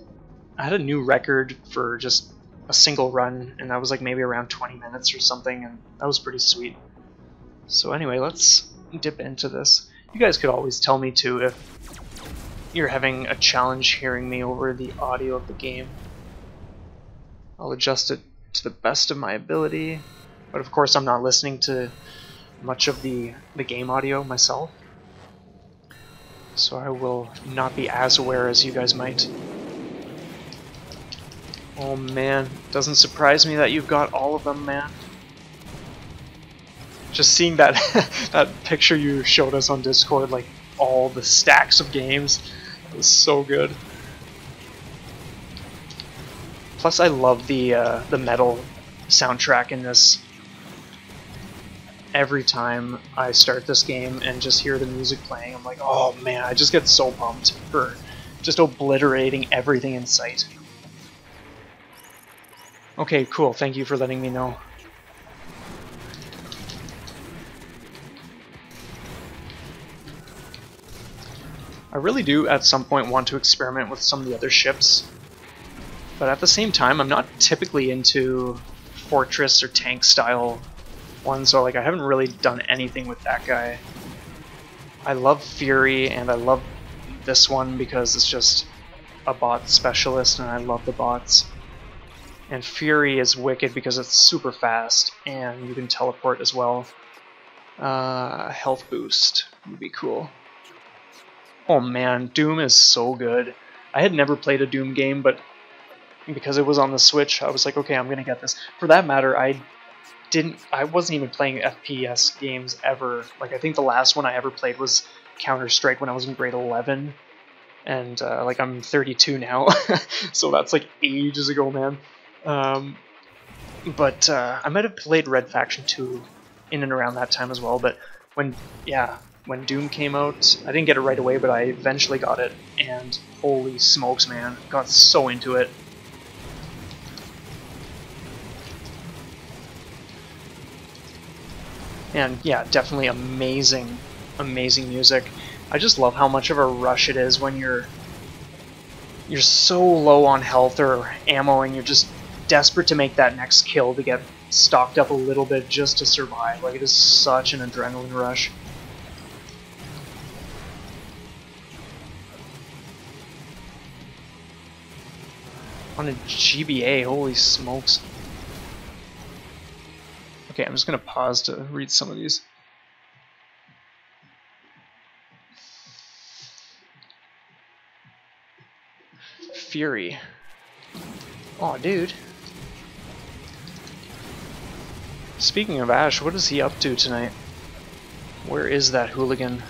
had a new record for just a single run, and that was like maybe around 20 minutes or something, and that was pretty sweet. So anyway, let's dip into this. You guys could always tell me too if you're having a challenge hearing me over the audio of the game. I'll adjust it to the best of my ability, but of course I'm not listening to much of the game audio myself, so I will not be as aware as you guys might. Oh man, doesn't surprise me that you've got all of them, man. Just seeing that that picture you showed us on Discord, like all the stacks of games, it was so good. Plus, I love the metal soundtrack in this. Every time I start this game and just hear the music playing, I'm like, oh man, I just get so pumped for just obliterating everything in sight. Okay, cool. Thank you for letting me know. I really do at some point want to experiment with some of the other ships, but at the same time I'm not typically into fortress or tank style ones, so like I haven't really done anything with that guy. I love Fury and I love this one because it's just a bot specialist and I love the bots. And Fury is wicked because it's super fast and you can teleport as well. Health boost would be cool. Oh man, Doom is so good. I had never played a Doom game, but because it was on the Switch, I was like, okay, I'm gonna get this. For that matter, I wasn't even playing FPS games ever. Like, I think the last one I ever played was Counter-Strike when I was in grade 11. And, like, I'm 32 now, so that's, like, ages ago, man. But I might have played Red Faction 2 in and around that time as well, but when Doom came out, I didn't get it right away, but I eventually got it, and holy smokes, man, got so into it. And yeah, definitely amazing, amazing music. I just love how much of a rush it is when you're so low on health or ammo and you're just desperate to make that next kill to get stocked up a little bit just to survive. Like, it is such an adrenaline rush. On a GBA, holy smokes. Okay, I'm just gonna pause to read some of these. Fury. Oh, dude. Speaking of Ash, what is he up to tonight? Where is that hooligan?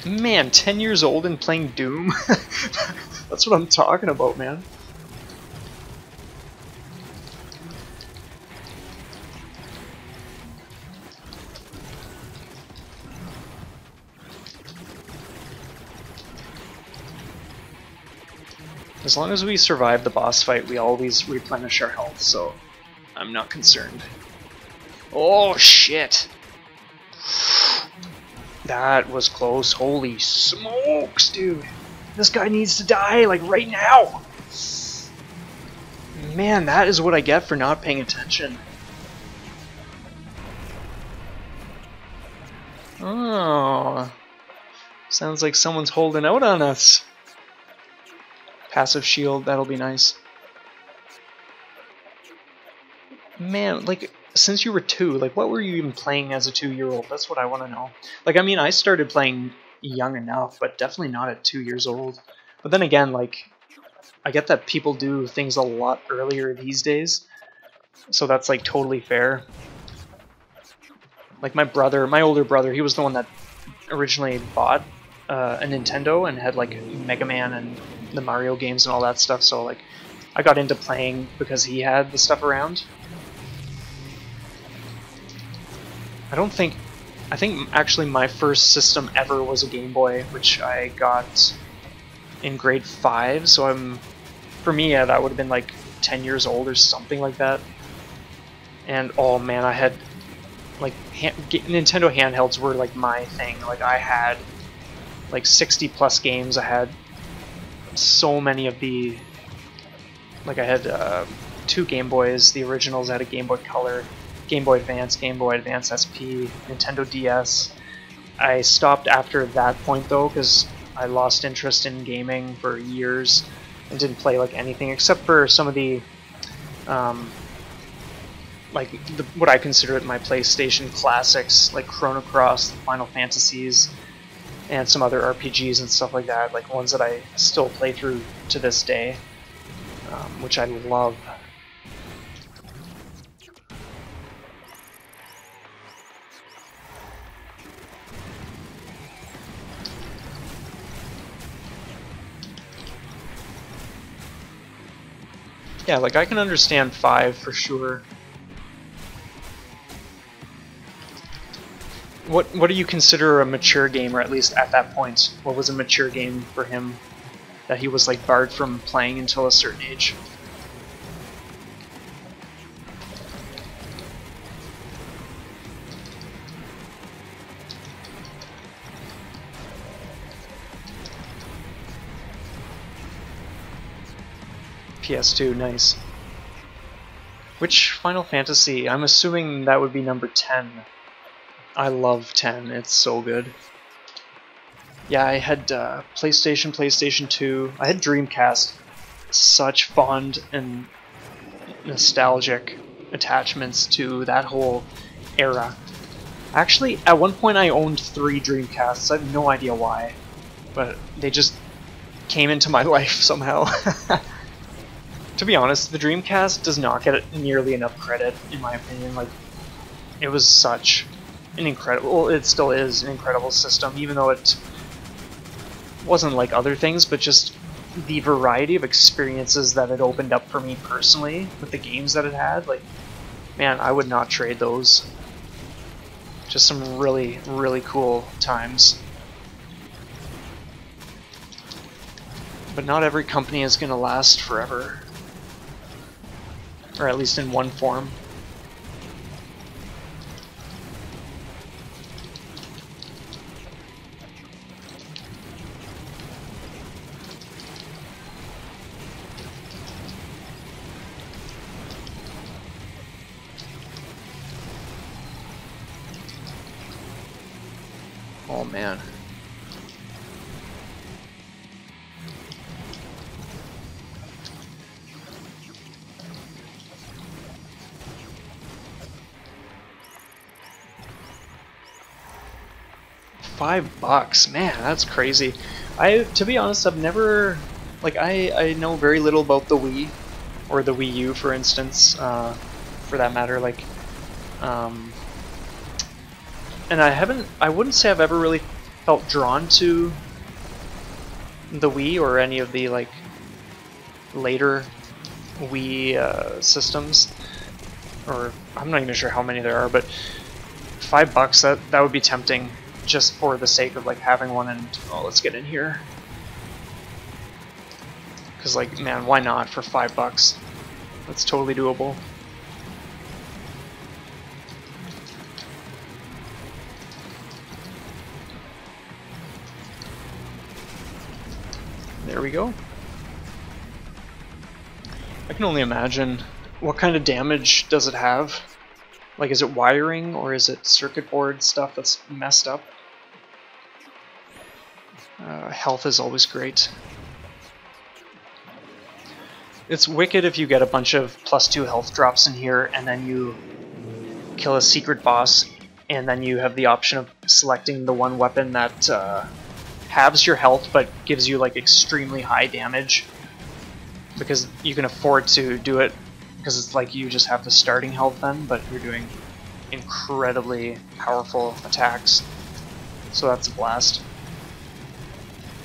Man, 10 years old and playing Doom? That's what I'm talking about, man. As long as we survive the boss fight, we always replenish our health, so I'm not concerned. Oh, shit! That was close. Holy smokes, dude. This guy needs to die, like, right now. Man, that is what I get for not paying attention. Oh. Sounds like someone's holding out on us. Passive shield, that'll be nice. Man, like, since you were 2, like, what were you even playing as a 2-year-old? That's what I want to know. Like, I mean, I started playing young enough, but definitely not at 2 years old. But then again, like, I get that people do things a lot earlier these days, so that's, like, totally fair. Like, my older brother, he was the one that originally bought a Nintendo and had, like, Mega Man and the Mario games and all that stuff, so, like, I got into playing because he had the stuff around. I think actually my first system ever was a Game Boy, which I got in grade 5, so for me, yeah, that would have been like 10 years old or something like that. And oh man, I had, like, Nintendo handhelds were like my thing. Like, I had like 60 plus games. I had so many of the Like I had 2 Game Boys, the originals. I had a Game Boy Color, Game Boy Advance, Game Boy Advance SP, Nintendo DS. I stopped after that point though, because I lost interest in gaming for years and didn't play like anything except for some of the what I consider my PlayStation classics, like Chrono Cross, the Final Fantasies, and some other RPGs and stuff like that, like ones that I still play through to this day, which I love. Yeah, like I can understand 5 for sure. What do you consider a mature game, or at least at that point, what was a mature game for him that he was like barred from playing until a certain age? PS2, nice. Which Final Fantasy? I'm assuming that would be number 10. I love 10, it's so good. Yeah, I had PlayStation, PlayStation 2, I had Dreamcast. Such fond and nostalgic attachments to that whole era. Actually, at one point I owned 3 Dreamcasts, I have no idea why. But they just came into my life somehow. To be honest, the Dreamcast does not get nearly enough credit, in my opinion. Like, it was such an incredible, well, it still is an incredible system, even though it wasn't like other things, but just the variety of experiences that it opened up for me personally with the games that it had. Like, man, I would not trade those. Just some really, really cool times. But not every company is going to last forever. Or at least in one form. Oh man. $5, man, that's crazy. To be honest, I've never, like, I know very little about the Wii, or the Wii U, for instance, for that matter, like, and I wouldn't say I've ever really felt drawn to the Wii or any of the, like, later Wii systems, or I'm not even sure how many there are, but $5, that would be tempting, just for the sake of like having one. And oh, let's get in here, because like, man, why not for $5? That's totally doable. There we go. I can only imagine, what kind of damage does it have? Like, is it wiring, or is it circuit board stuff that's messed up? Health is always great. It's wicked if you get a bunch of +2 health drops in here, and then you kill a secret boss, and then you have the option of selecting the one weapon that halves your health, but gives you like extremely high damage. Because you can afford to do it, because it's like you just have the starting health then, but you're doing incredibly powerful attacks. So that's a blast.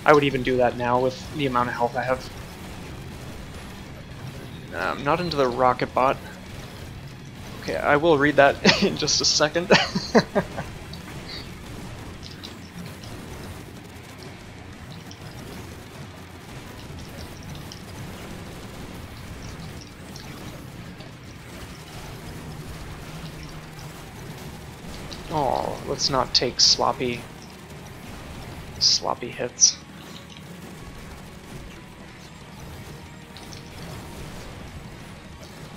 I would even do that now with the amount of health I have. Not into the rocket bot. Okay, I will read that in just a second. Oh, let's not take sloppy hits.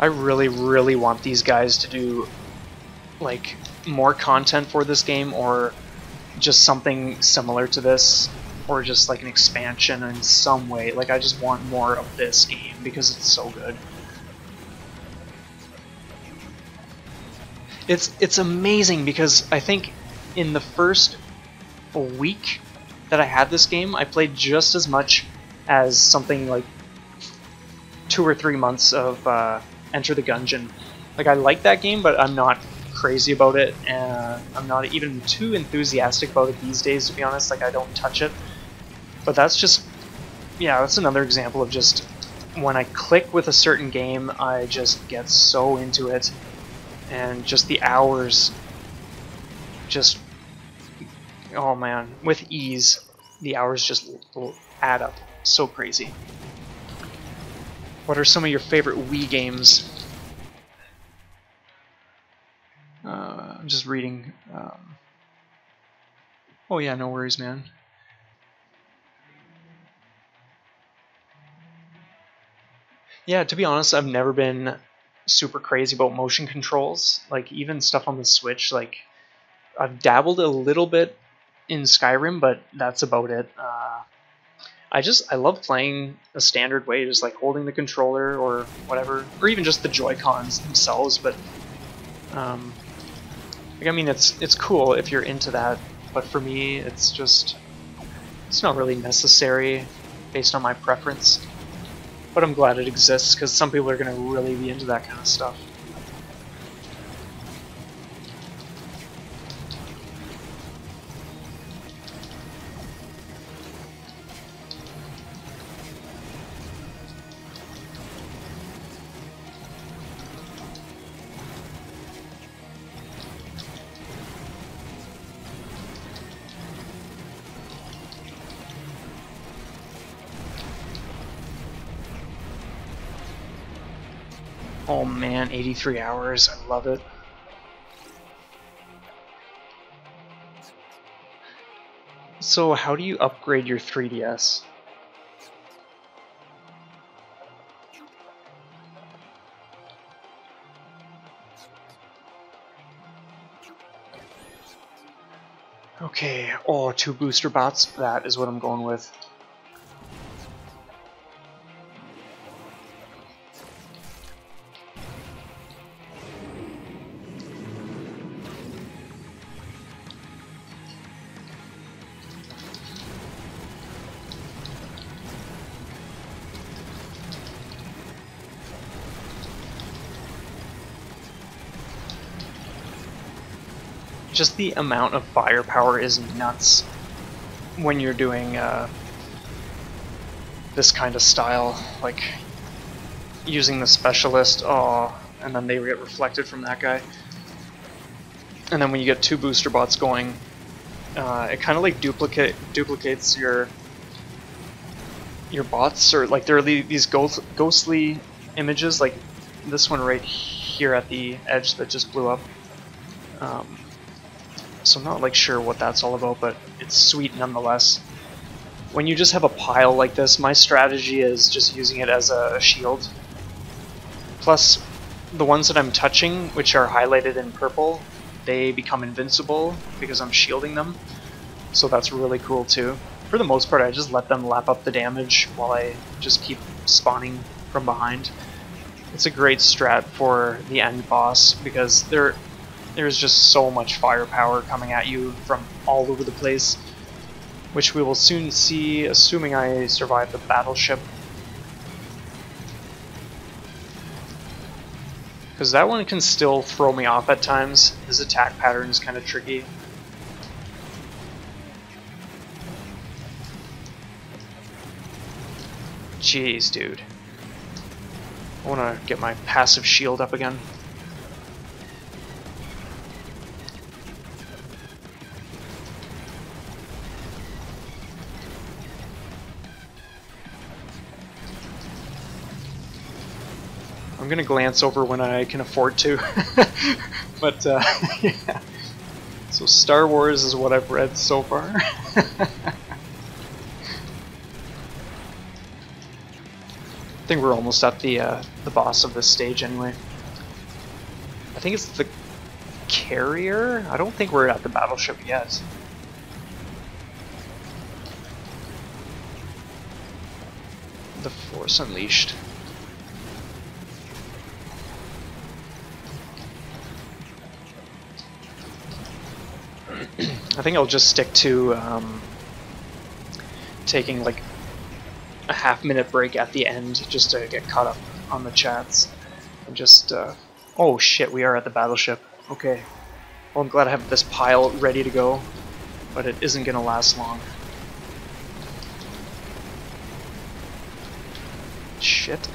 I really, really want these guys to do like more content for this game, or just something similar to this, or just like an expansion in some way. Like, I just want more of this game because it's so good. It's amazing because I think in the first week that I had this game, I played just as much as something like 2 or 3 months of Enter the Gungeon. Like, I like that game, but I'm not crazy about it, and I'm not even too enthusiastic about it these days, to be honest. Like, I don't touch it. But that's just, yeah, that's another example of just when I click with a certain game, I just get so into it, and just the hours just, oh man, with ease, the hours just add up so crazy. What are some of your favorite Wii games? I'm just reading. Oh yeah, no worries, man. Yeah, to be honest, I've never been super crazy about motion controls. Like, even stuff on the Switch, like, I've dabbled a little bit in Skyrim, but that's about it. I love playing a standard way, just like holding the controller or whatever, or even just the Joy-Cons themselves. But like, I mean, it's cool if you're into that, but for me, it's not really necessary based on my preference. But I'm glad it exists, because some people are going to really be into that kind of stuff. Oh man, 83 hours, I love it. So how do you upgrade your 3DS? Okay, oh, 2 booster bots, that is what I'm going with. Just the amount of firepower is nuts when you're doing this kind of style, like using the specialist, oh, and then they get reflected from that guy. And then when you get 2 booster bots going, it kind of like duplicates your bots, or like there are these ghostly images, like this one right here at the edge that just blew up. So I'm not like sure what that's all about, but it's sweet nonetheless. When you just have a pile like this, my strategy is just using it as a shield. Plus, the ones that I'm touching, which are highlighted in purple, they become invincible because I'm shielding them. So that's really cool too. For the most part, I just let them lap up the damage while I just keep spawning from behind. It's a great strat for the end boss because there's just so much firepower coming at you from all over the place, which we will soon see, assuming I survive the battleship. Because that one can still throw me off at times. His attack pattern is kind of tricky. Jeez, dude. I want to get my passive shield up again. I'm gonna glance over when I can afford to, but yeah. So Star Wars is what I've read so far. I think we're almost at the boss of this stage anyway. I think it's the carrier? I don't think we're at the battleship yet. The Force Unleashed. I think I'll just stick to taking like a half-minute break at the end just to get caught up on the chats. And just, oh shit, we are at the battleship. Okay. Well, I'm glad I have this pile ready to go, but it isn't gonna last long. Shit.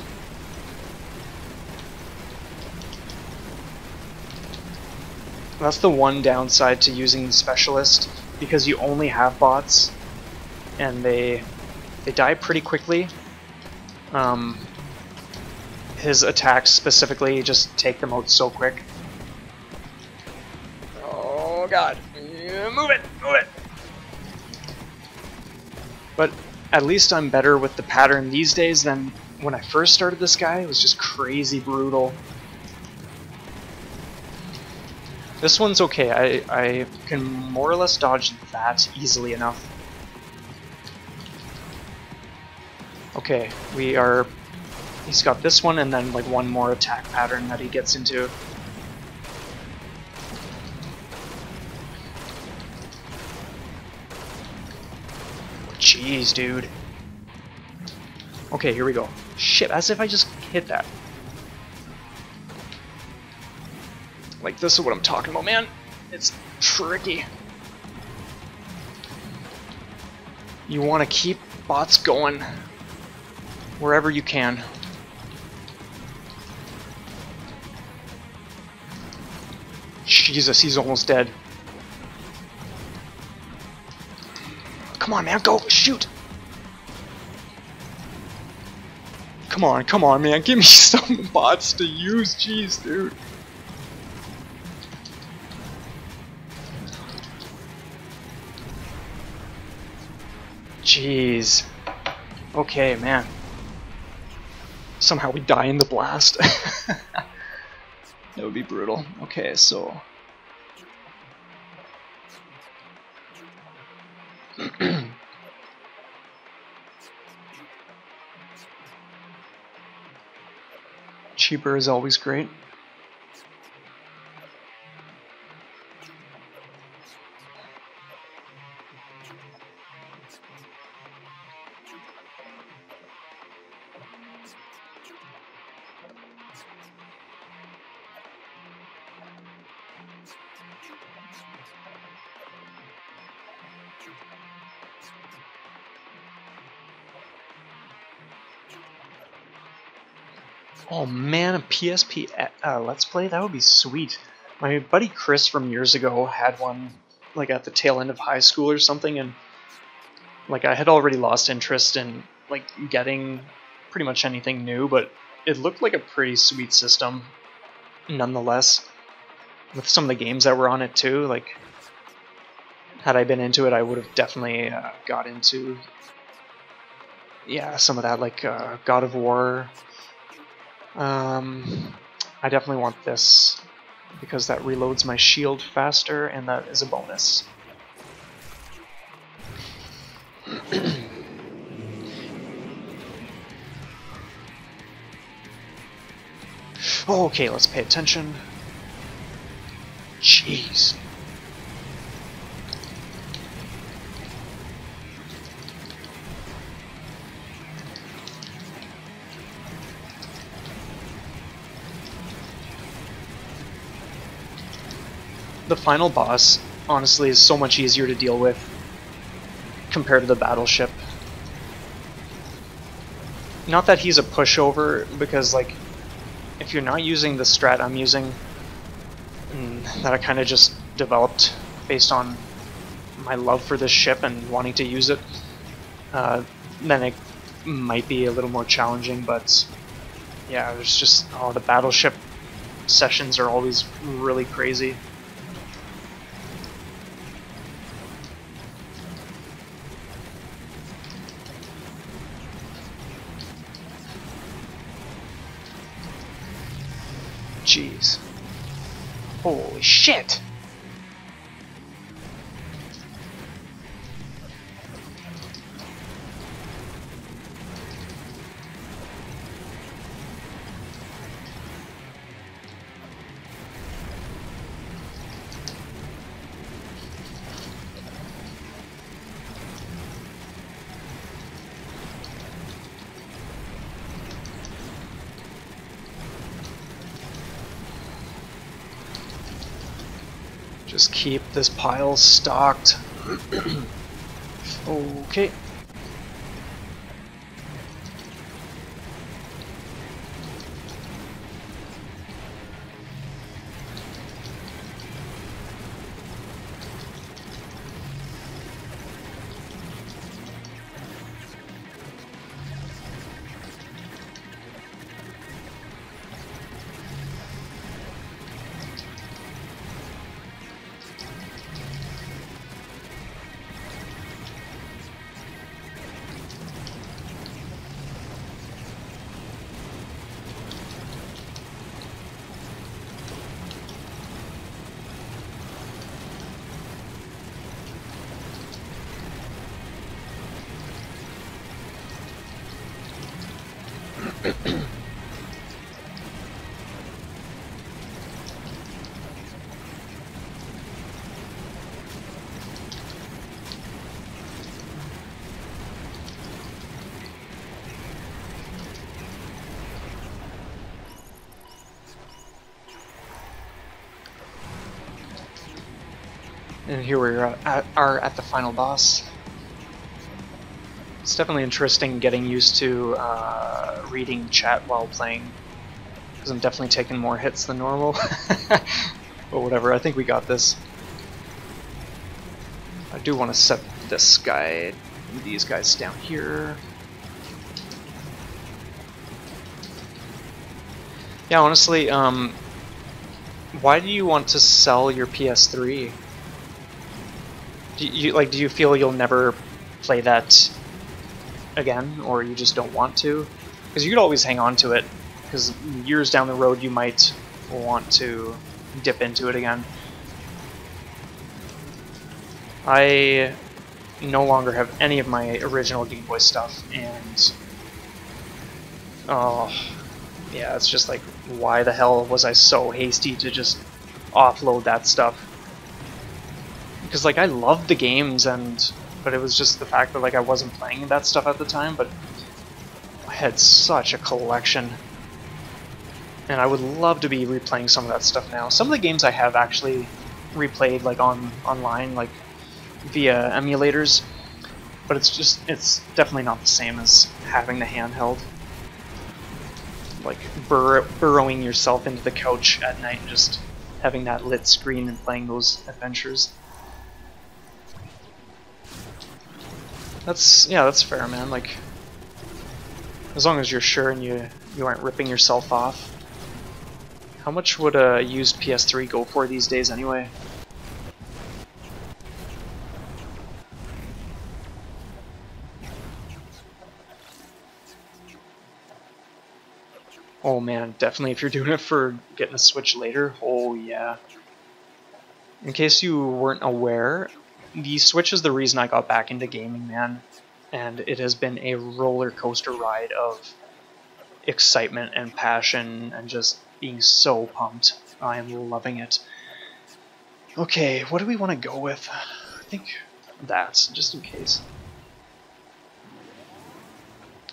That's the one downside to using Specialist, because you only have bots, and they die pretty quickly. His attacks specifically just take them out so quick. Oh god. Yeah, move it! Move it! But at least I'm better with the pattern these days than when I first started this guy. It was just crazy brutal. This one's okay. I can more or less dodge that easily enough. Okay, we are... He's got this one and then like one more attack pattern that he gets into. Jeez, dude. Okay, here we go. Shit, as if I just hit that. Like, this is what I'm talking about, man. It's tricky. You want to keep bots going wherever you can. Jesus, he's almost dead. Come on, man, go! Shoot! Come on, man, give me some bots to use. Jeez, dude. Jeez. Okay, man. Somehow we die in the blast. That would be brutal. Okay, so... Cheaper is always great. Oh man, a PSP Let's Play? That would be sweet. My buddy Chris from years ago had one, like at the tail end of high school or something, and like I had already lost interest in like getting pretty much anything new, but it looked like a pretty sweet system nonetheless. With some of the games that were on it too, like had I been into it, I would have definitely got into some of that, like God of War. I definitely want this because that reloads my shield faster and that is a bonus. Okay, let's pay attention. Jeez. The final boss, honestly, is so much easier to deal with compared to the battleship. Not that he's a pushover, because like, if you're not using the strat I'm using, that I kind of just developed based on my love for this ship and wanting to use it, then it might be a little more challenging, but yeah, there's just, oh, the battleship sessions are always really crazy. Jeez. Holy shit! Just keep this pile stocked. Okay. And here we are at the final boss. It's definitely interesting getting used to reading chat while playing, because I'm definitely taking more hits than normal. But whatever, I think we got this. I do want to set this guy, these guys down here. Yeah, honestly, why do you want to sell your PS3? Do you feel you'll never play that again, or you just don't want to? Because you could always hang on to it, because years down the road you might want to dip into it again. I no longer have any of my original Game Boy stuff, and oh yeah, it's just like, why the hell was I so hasty to just offload that stuff? Because like I loved the games, but it was just the fact that like I wasn't playing that stuff at the time. But I had such a collection, and I would love to be replaying some of that stuff now. Some of the games I have actually replayed like online, like via emulators, but it's definitely not the same as having the handheld. Like burrowing yourself into the couch at night and just having that lit screen and playing those adventures. That's fair, man. Like, as long as you're sure and you aren't ripping yourself off. How much would a used PS3 go for these days anyway? Oh man, definitely if you're doing it for getting a Switch later, oh yeah. In case you weren't aware, the Switch is the reason I got back into gaming, man. And it has been a roller coaster ride of excitement and passion and just being so pumped. I am loving it. Okay, what do we want to go with? I think that, just in case.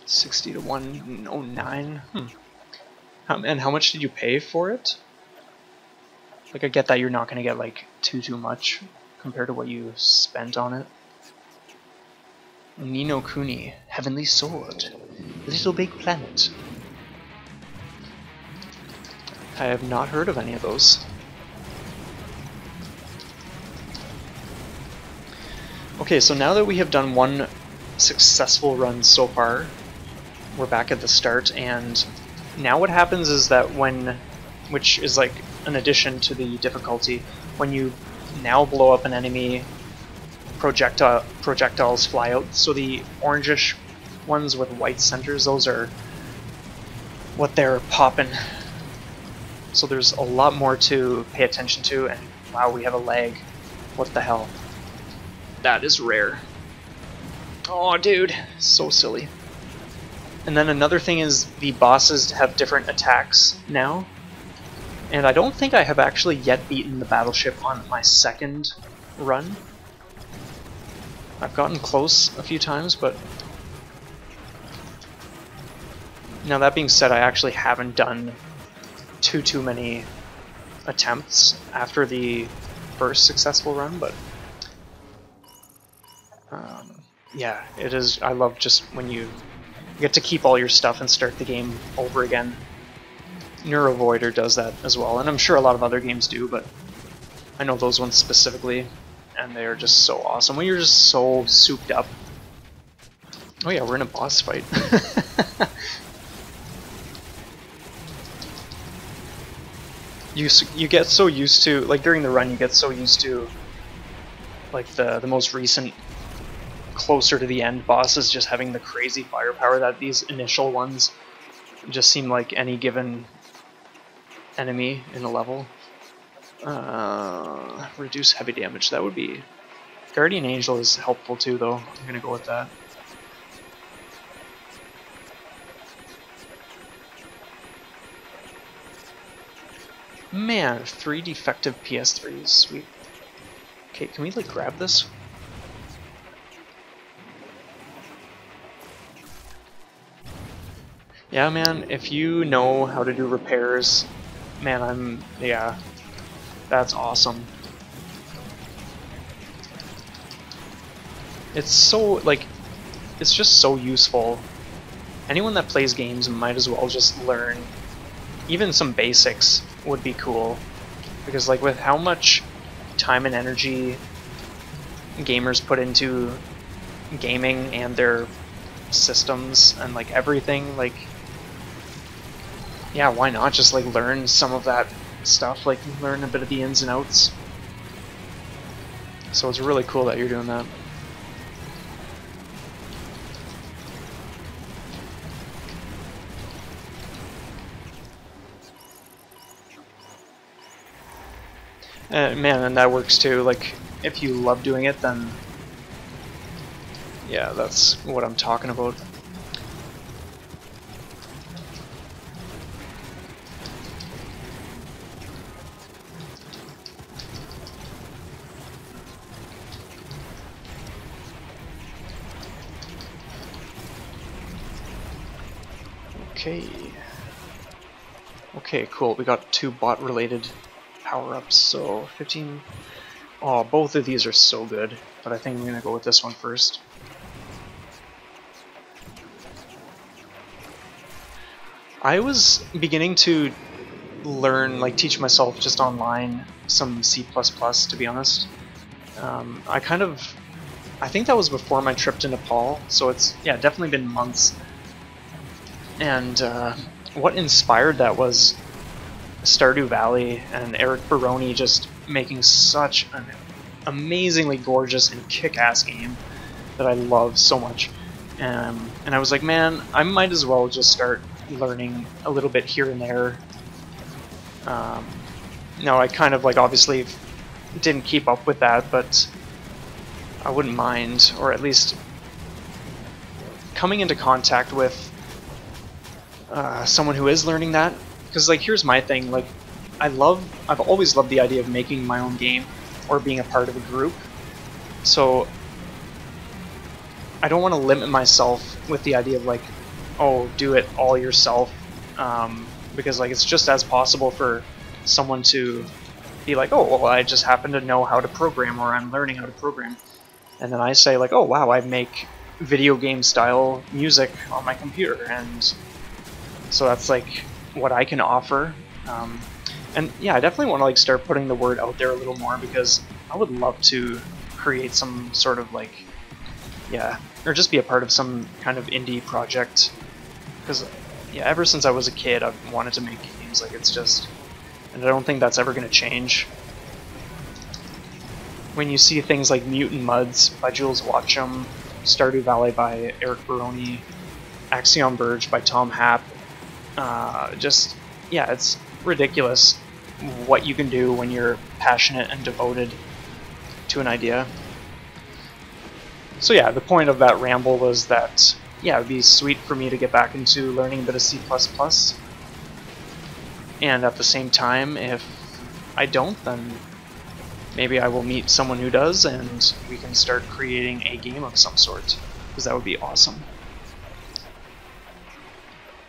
60 to 109. And how much did you pay for it? Like, I get that you're not going to get like too much compared to what you spent on it. Ni no Kuni, Heavenly Sword, Little Big Planet. I have not heard of any of those. Okay, so now that we have done one successful run so far, we're back at the start, and now what happens is that which is like an addition to the difficulty, when you now blow up an enemy, projectiles fly out. So the orangish ones with white centers, those are what they're popping. So there's a lot more to pay attention to, and wow, we have a lag. What the hell? That is rare. Oh, dude, so silly. And then another thing is the bosses have different attacks now. And I don't think I have actually yet beaten the battleship on my second run. I've gotten close a few times, but... Now that being said, I actually haven't done too many attempts after the first successful run, but... yeah, it is. I love just when you get to keep all your stuff and start the game over again. Neurovoider does that as well, and I'm sure a lot of other games do, but I know those ones specifically, and they are just so awesome. When you're just so souped up. Oh yeah, we're in a boss fight. You get so used to, like during the run, you get so used to like the most recent, closer to the end bosses just having the crazy firepower that these initial ones just seem like any given enemy in a level. Reduce heavy damage, that would be... Guardian Angel is helpful too though, I'm gonna go with that. Man, 3 defective PS3s, sweet. Okay, can we like grab this? Yeah, man, if you know how to do repairs, man, yeah, that's awesome. It's so, like, it's just so useful. Anyone that plays games might as well just learn. Even some basics would be cool. Because, like, with how much time and energy gamers put into gaming and their systems and, like, everything, like, yeah, why not just like learn some of that stuff, like learn a bit of the ins and outs. So it's really cool that you're doing that. Man, and that works too, like if you love doing it, then yeah, that's what I'm talking about. Okay, cool. We got 2 bot-related power-ups, so 15... Oh, both of these are so good, but I think I'm gonna go with this one first. I was beginning to learn, like teach myself just online some C++, to be honest. I think that was before my trip to Nepal, so it's, yeah, definitely been months. And what inspired that was Stardew Valley and Eric Baroni just making such an amazingly gorgeous and kick-ass game that I love so much. And I was like, man, I might as well just start learning a little bit here and there. No, I kind of like obviously didn't keep up with that, but I wouldn't mind, or at least coming into contact with someone who is learning that. Because like here's my thing, like I've always loved the idea of making my own game or being a part of a group. So I don't want to limit myself with the idea of like, oh, do it all yourself, because like it's just as possible for someone to be like, oh, well, I just happen to know how to program, or I'm learning how to program, and then I say like, oh wow, I make video game style music on my computer, and so that's like what I can offer. And yeah, I definitely want to like start putting the word out there a little more, because I would love to create some sort of like, yeah, or just be a part of some kind of indie project. Because yeah, ever since I was a kid, I've wanted to make games. Like it's just, and I don't think that's ever going to change. When you see things like Mutant Muds by Jules Watcham, Stardew Valley by Eric Baroni, Axiom Verge by Tom Happ, just yeah, ridiculous what you can do when you're passionate and devoted to an idea. So yeah, the point of that ramble was that, yeah, it'd be sweet for me to get back into learning a bit of C++. And at the same time, if I don't, then maybe I will meet someone who does, and we can start creating a game of some sort, because that would be awesome.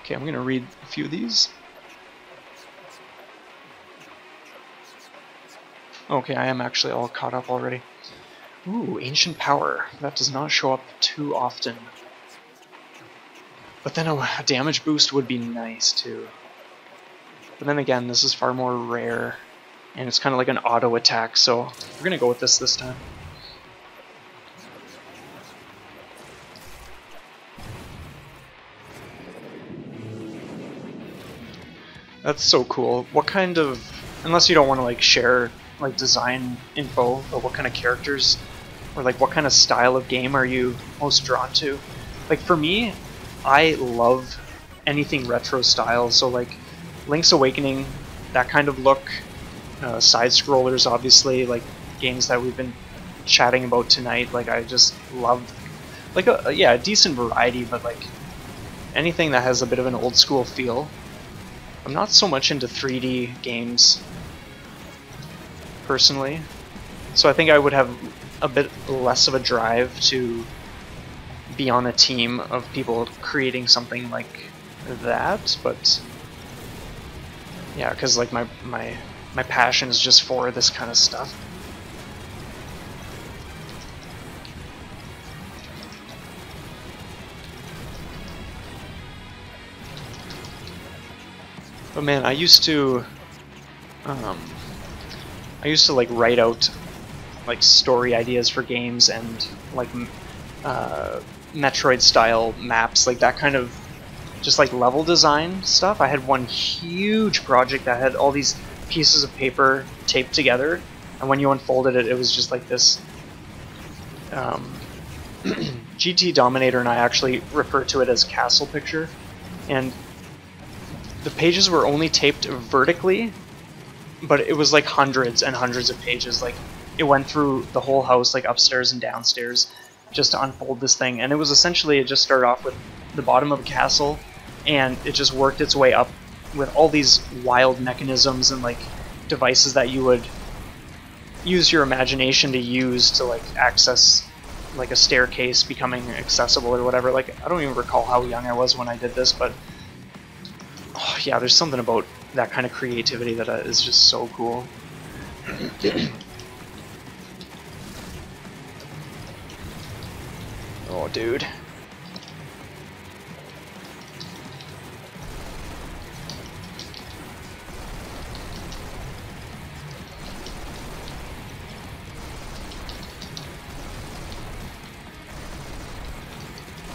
Okay, I'm going to read a few of these. Okay, I am actually all caught up already. Ooh, Ancient Power. That does not show up too often. But then a damage boost would be nice too. But then again, this is far more rare, and it's kind of like an auto attack, so we're going to go with this time. That's so cool. What kind of, unless you don't want to like share like design info, but what kind of characters or like what kind of style of game are you most drawn to? Like for me, I love anything retro style, so like Link's Awakening, that kind of look, side scrollers obviously, like games that we've been chatting about tonight, like I just love like a decent variety, but like anything that has a bit of an old school feel. I'm not so much into 3D games personally, so I think I would have a bit less of a drive to be on a team of people creating something like that, but yeah, because like my passion is just for this kind of stuff. But man, I used to like write out like story ideas for games and like Metroid style maps, like that kind of just like level design stuff. I had one huge project that had all these pieces of paper taped together, and when you unfolded it, it was just like this. GT Dominator and I actually refer to it as castle picture, and the pages were only taped vertically, but it was like hundreds and hundreds of pages. Like it went through the whole house, like upstairs and downstairs, just to unfold this thing. And it was essentially, it just started off with the bottom of a castle, and it just worked its way up with all these wild mechanisms and like devices that you would use your imagination to use to like access like a staircase becoming accessible or whatever. Like I don't even recall how young I was when I did this, but oh, yeah, there's something about that kind of creativity that is just so cool. Oh, dude.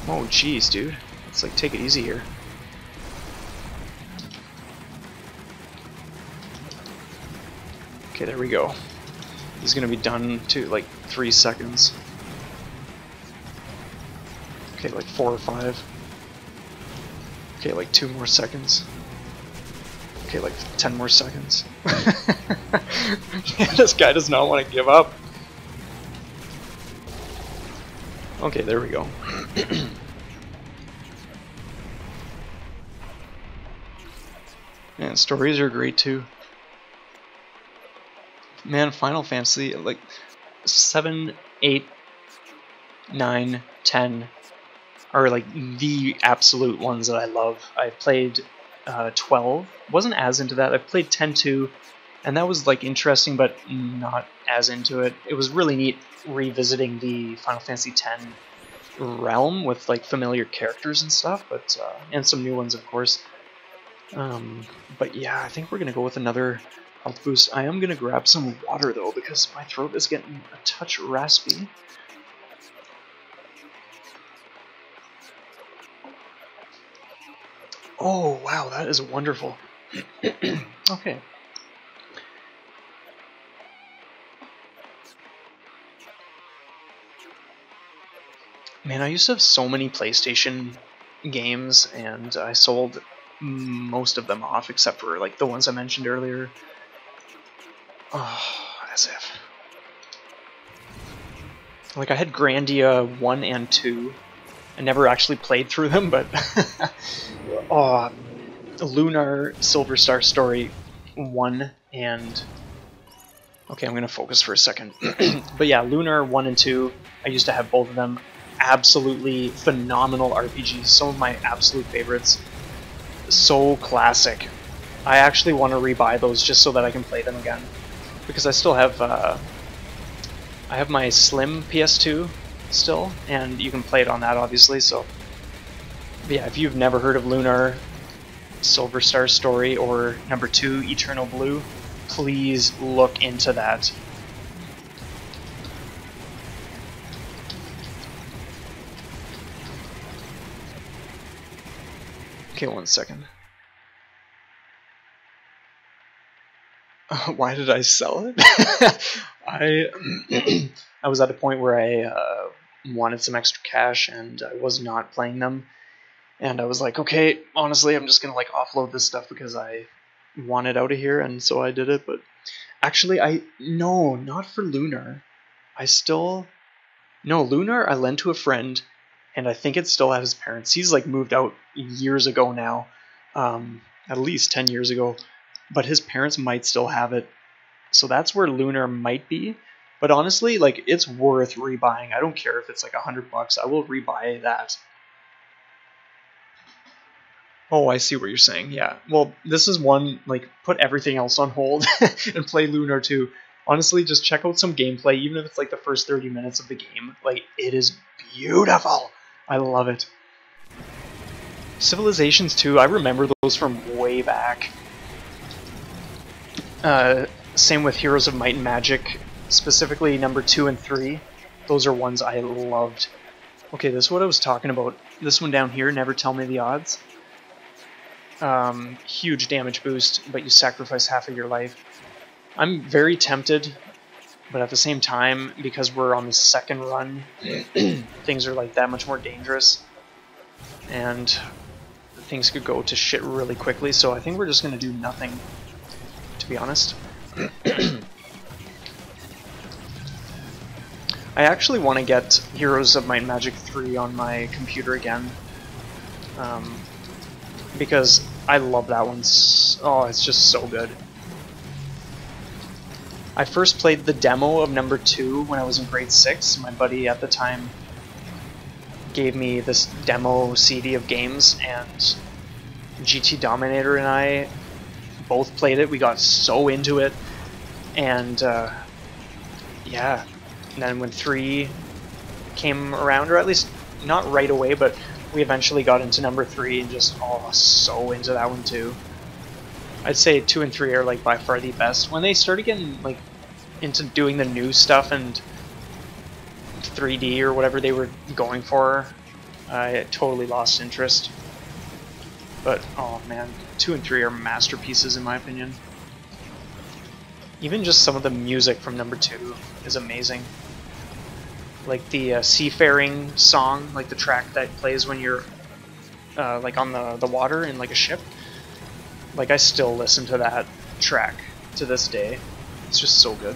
Oh, jeez, dude. Let's like take it easy here. Okay, there we go. He's gonna be done to like 3 seconds. Okay, like 4 or 5. Okay, like 2 more seconds. Okay, like 10 more seconds. Yeah, this guy does not want to give up. Okay, there we go. Man, stories are great too. Man, Final Fantasy, like 7, 8, 9, 10 are like the absolute ones that I love. I played 12, wasn't as into that. I played 10 too, and that was like interesting, but not as into it. It was really neat revisiting the Final Fantasy X realm with like familiar characters and stuff, but and some new ones, of course. But yeah, I think we're gonna go with another health boost. I am gonna grab some water though, because my throat is getting a touch raspy. Oh wow, that is wonderful. Okay. Man, I used to have so many PlayStation games, and I sold most of them off, except for like the ones I mentioned earlier. Oh, as if. Like I had Grandia 1 and 2. I never actually played through them, but oh, Lunar Silver Star Story 1 and... Okay, I'm going to focus for a second. But yeah, Lunar 1 and 2, I used to have both of them. Absolutely phenomenal RPGs, some of my absolute favorites. So classic. I actually want to rebuy those just so that I can play them again. Because I still have, I have my Slim PS2 still, and you can play it on that obviously, so... But yeah, if you've never heard of Lunar Silver Star Story or number 2, Eternal Blue, please look into that. Okay, 1 second. Why did I sell it? I was at a point where I wanted some extra cash and I was not playing them. And I was like, okay, honestly, I'm just gonna like offload this stuff because I want it out of here, and so I did it. But actually, no, not for Lunar. Lunar I lent to a friend, and I think it's still at his parents'. He's like moved out years ago now, at least 10 years ago, but his parents might still have it. So that's where Lunar might be. But honestly, like, it's worth rebuying. I don't care if it's like $100. I will rebuy that. Oh, I see what you're saying. Yeah. Well, this is one, like, put everything else on hold and play Lunar 2. Honestly, just check out some gameplay, even if it's like the first 30 minutes of the game. Like, it is beautiful. I love it. Civilizations 2, I remember those from way back. Same with Heroes of Might and Magic, specifically number 2 and 3. Those are ones I loved. Okay, this is what I was talking about. This one down here, Never Tell Me the Odds. Huge damage boost, but you sacrifice half of your life. I'm very tempted, but at the same time, because we're on the second run, things are like that much more dangerous, and things could go to shit really quickly, so I think we're just going to do nothing, to be honest. I actually want to get Heroes of Might and Magic 3 on my computer again, because I love that one. Oh, it's just so good. I first played the demo of number 2 when I was in grade 6. My buddy at the time gave me this demo CD of games, and GT Dominator and I both played it. We got so into it, and yeah. And then when 3 came around, or at least not right away, but we eventually got into number 3 and just, oh, so into that one too. I'd say 2 and 3 are like by far the best. When they started getting like into doing the new stuff and 3D or whatever they were going for, I totally lost interest. But oh man, 2 and 3 are masterpieces in my opinion. Even just some of the music from number 2 is amazing. Like the seafaring song, like the track that plays when you're like on the water in like a ship. Like, I still listen to that track to this day. It's just so good.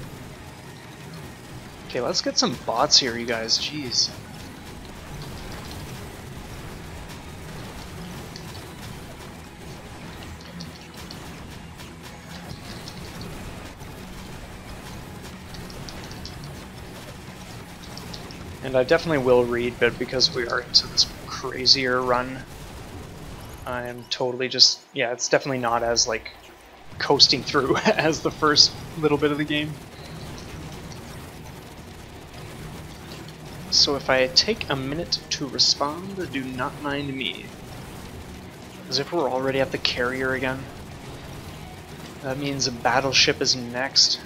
Okay, let's get some bots here, you guys. Jeez. And I definitely will read, but because we are into this crazier run, I'm totally just, yeah, it's definitely not as, like, coasting through as the first little bit of the game. So if I take a minute to respond, do not mind me. As if we're already at the carrier again. That means a battleship is next.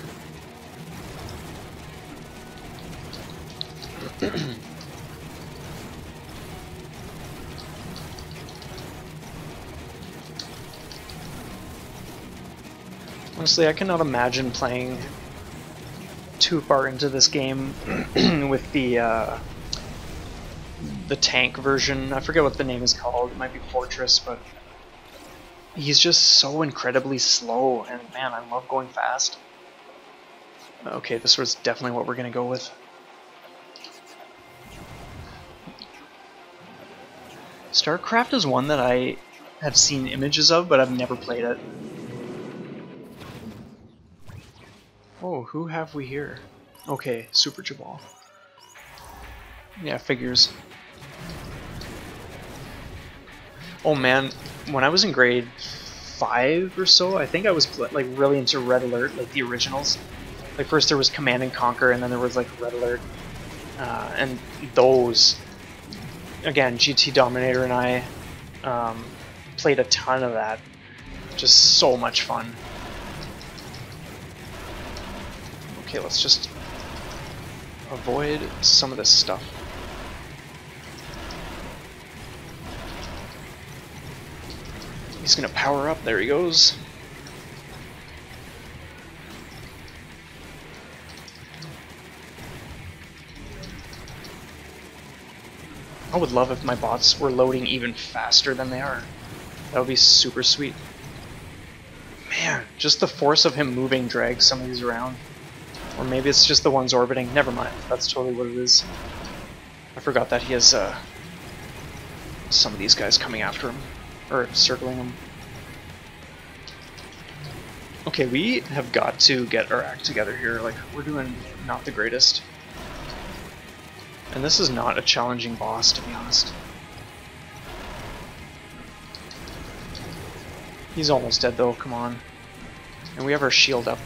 Honestly, I cannot imagine playing too far into this game with the tank version. I forget what the name is called. It might be Fortress, but he's just so incredibly slow, and man, I love going fast. Okay, this was definitely what we're gonna go with. StarCraft is one that I have seen images of, but I've never played it. Oh, who have we here? Okay, Super Jabal. Yeah, figures. Oh man, when I was in grade 5 or so, I think I was like really into Red Alert, like the originals. Like first there was Command and Conquer, and then there was like Red Alert, and those. Again, GT Dominator and I played a ton of that. Just so much fun. Okay, let's just avoid some of this stuff. He's gonna power up, there he goes. I would love if my bots were loading even faster than they are. That would be super sweet. Man, just the force of him moving drags some of these around. Or maybe it's just the ones orbiting. Never mind, that's totally what it is. I forgot that he has some of these guys coming after him. Or circling him. Okay, we have got to get our act together here. Like, we're doing not the greatest. And this is not a challenging boss, to be honest. He's almost dead though, come on. And we have our shield up.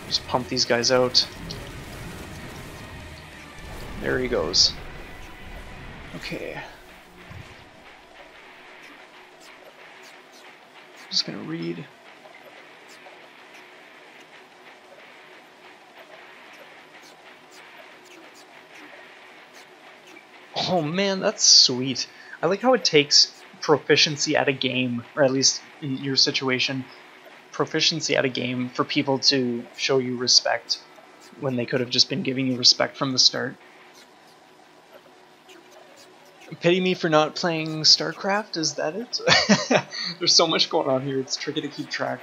Just pump these guys out. There he goes. Okay. Just gonna read. Oh man, that's sweet. I like how it takes proficiency at a game, or at least in your situation, proficiency at a game for people to show you respect when they could have just been giving you respect from the start. Pity me for not playing StarCraft, is that it? There's so much going on here, it's tricky to keep track.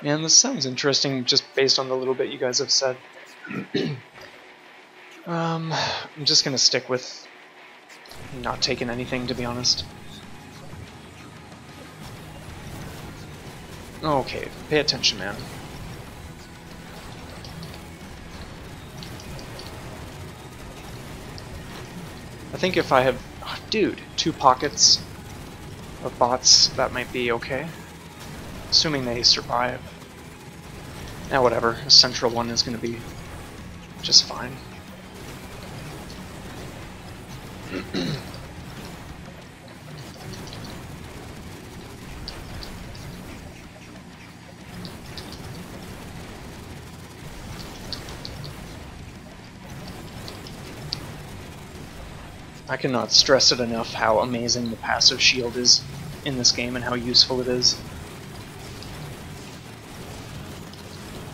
Man, this sounds interesting just based on the little bit you guys have said. I'm just gonna stick with not taking anything, to be honest. Okay, pay attention, man. I think if I have... Oh, dude, 2 pockets of bots, that might be okay. Assuming they survive. Now whatever, a central one is going to be just fine. I cannot stress it enough how amazing the passive shield is in this game and how useful it is.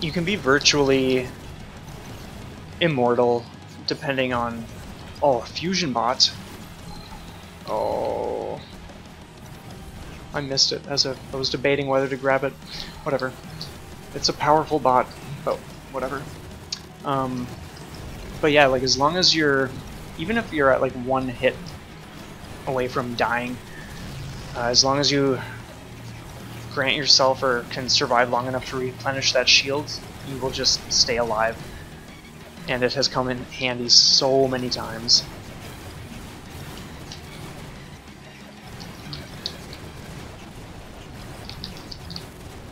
You can be virtually immortal depending on... Oh, fusion bot. Oh. I missed it as I was debating whether to grab it. Whatever. It's a powerful bot. Oh, whatever. But yeah, like as long as you're... Even if you're at like 1 hit away from dying, as long as you grant yourself or can survive long enough to replenish that shield, you will just stay alive. And it has come in handy so many times.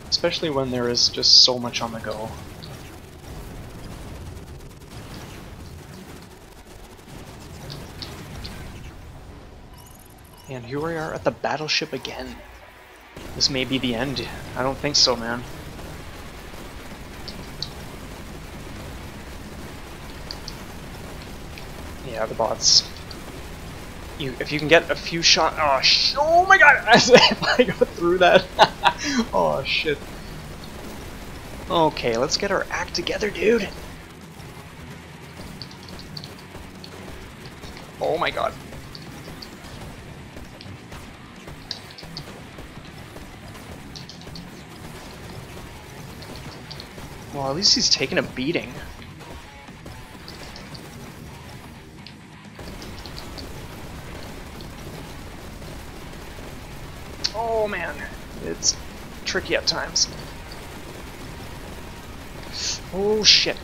Especially when there is just so much on the go. And here we are at the battleship again. This may be the end. I don't think so, man. Yeah, the bots. If you can get a few shots... Oh my god! If I go through that... Oh shit. Okay, let's get our act together, dude. Oh my god. Well, at least he's taking a beating. Oh man, it's tricky at times. Oh shit.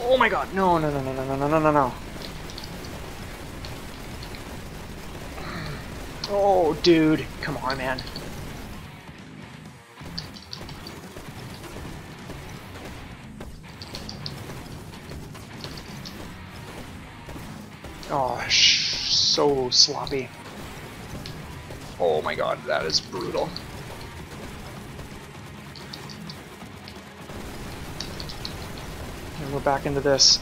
Oh my god, no, no, no, no, no, no, no, no, no. Oh, dude, come on, man. Oh, so sloppy. Oh my god, that is brutal. And we're back into this.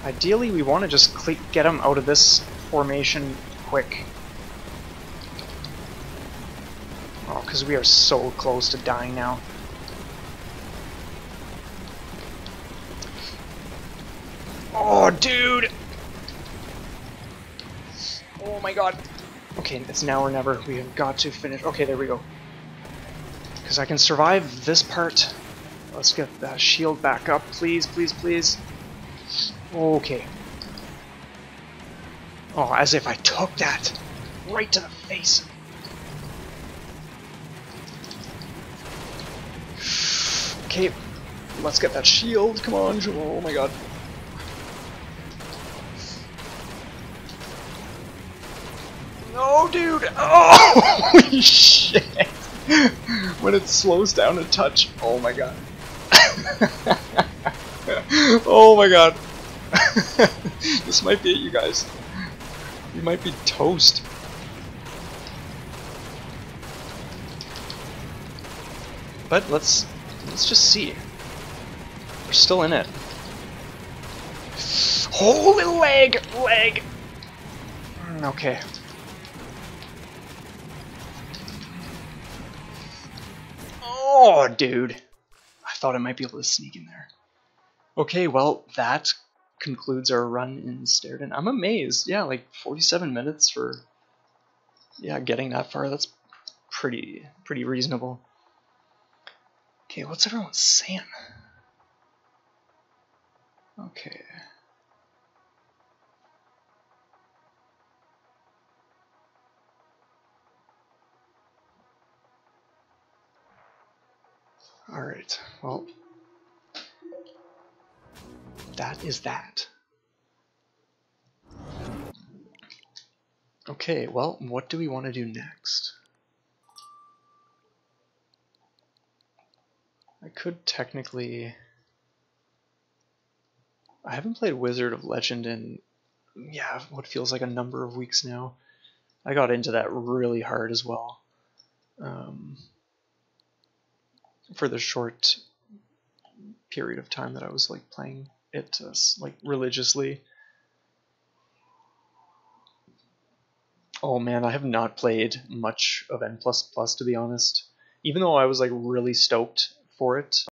Ideally, we want to just get him out of this formation quick. Oh, because we are so close to dying now. Oh, dude! Oh my god. Okay, it's now or never. We have got to finish. Okay, there we go. Because I can survive this part. Let's get that shield back up, please, please, please. Okay. Oh, as if I took that right to the face. Okay, let's get that shield. Come on, oh my god. No, dude! Oh, holy shit! When it slows down a touch, oh my god. Oh my god. This might be it, you guys. You might be toast. But let's just see. We're still in it. Holy leg! Okay. Oh, dude. I thought I might be able to sneak in there. Okay, well, that concludes our run in Sterden. I'm amazed. Yeah, like 47 minutes for getting that far. That's pretty reasonable. Okay, what's everyone saying? Okay. Alright, well, that is that. Okay, well, what do we want to do next? I could technically... I haven't played Wizard of Legend in, what feels like a number of weeks now. I got into that really hard as well. For the short period of time that I was like playing it like religiously. Oh man, I have not played much of N++ to be honest. Even though I was like really stoked for it,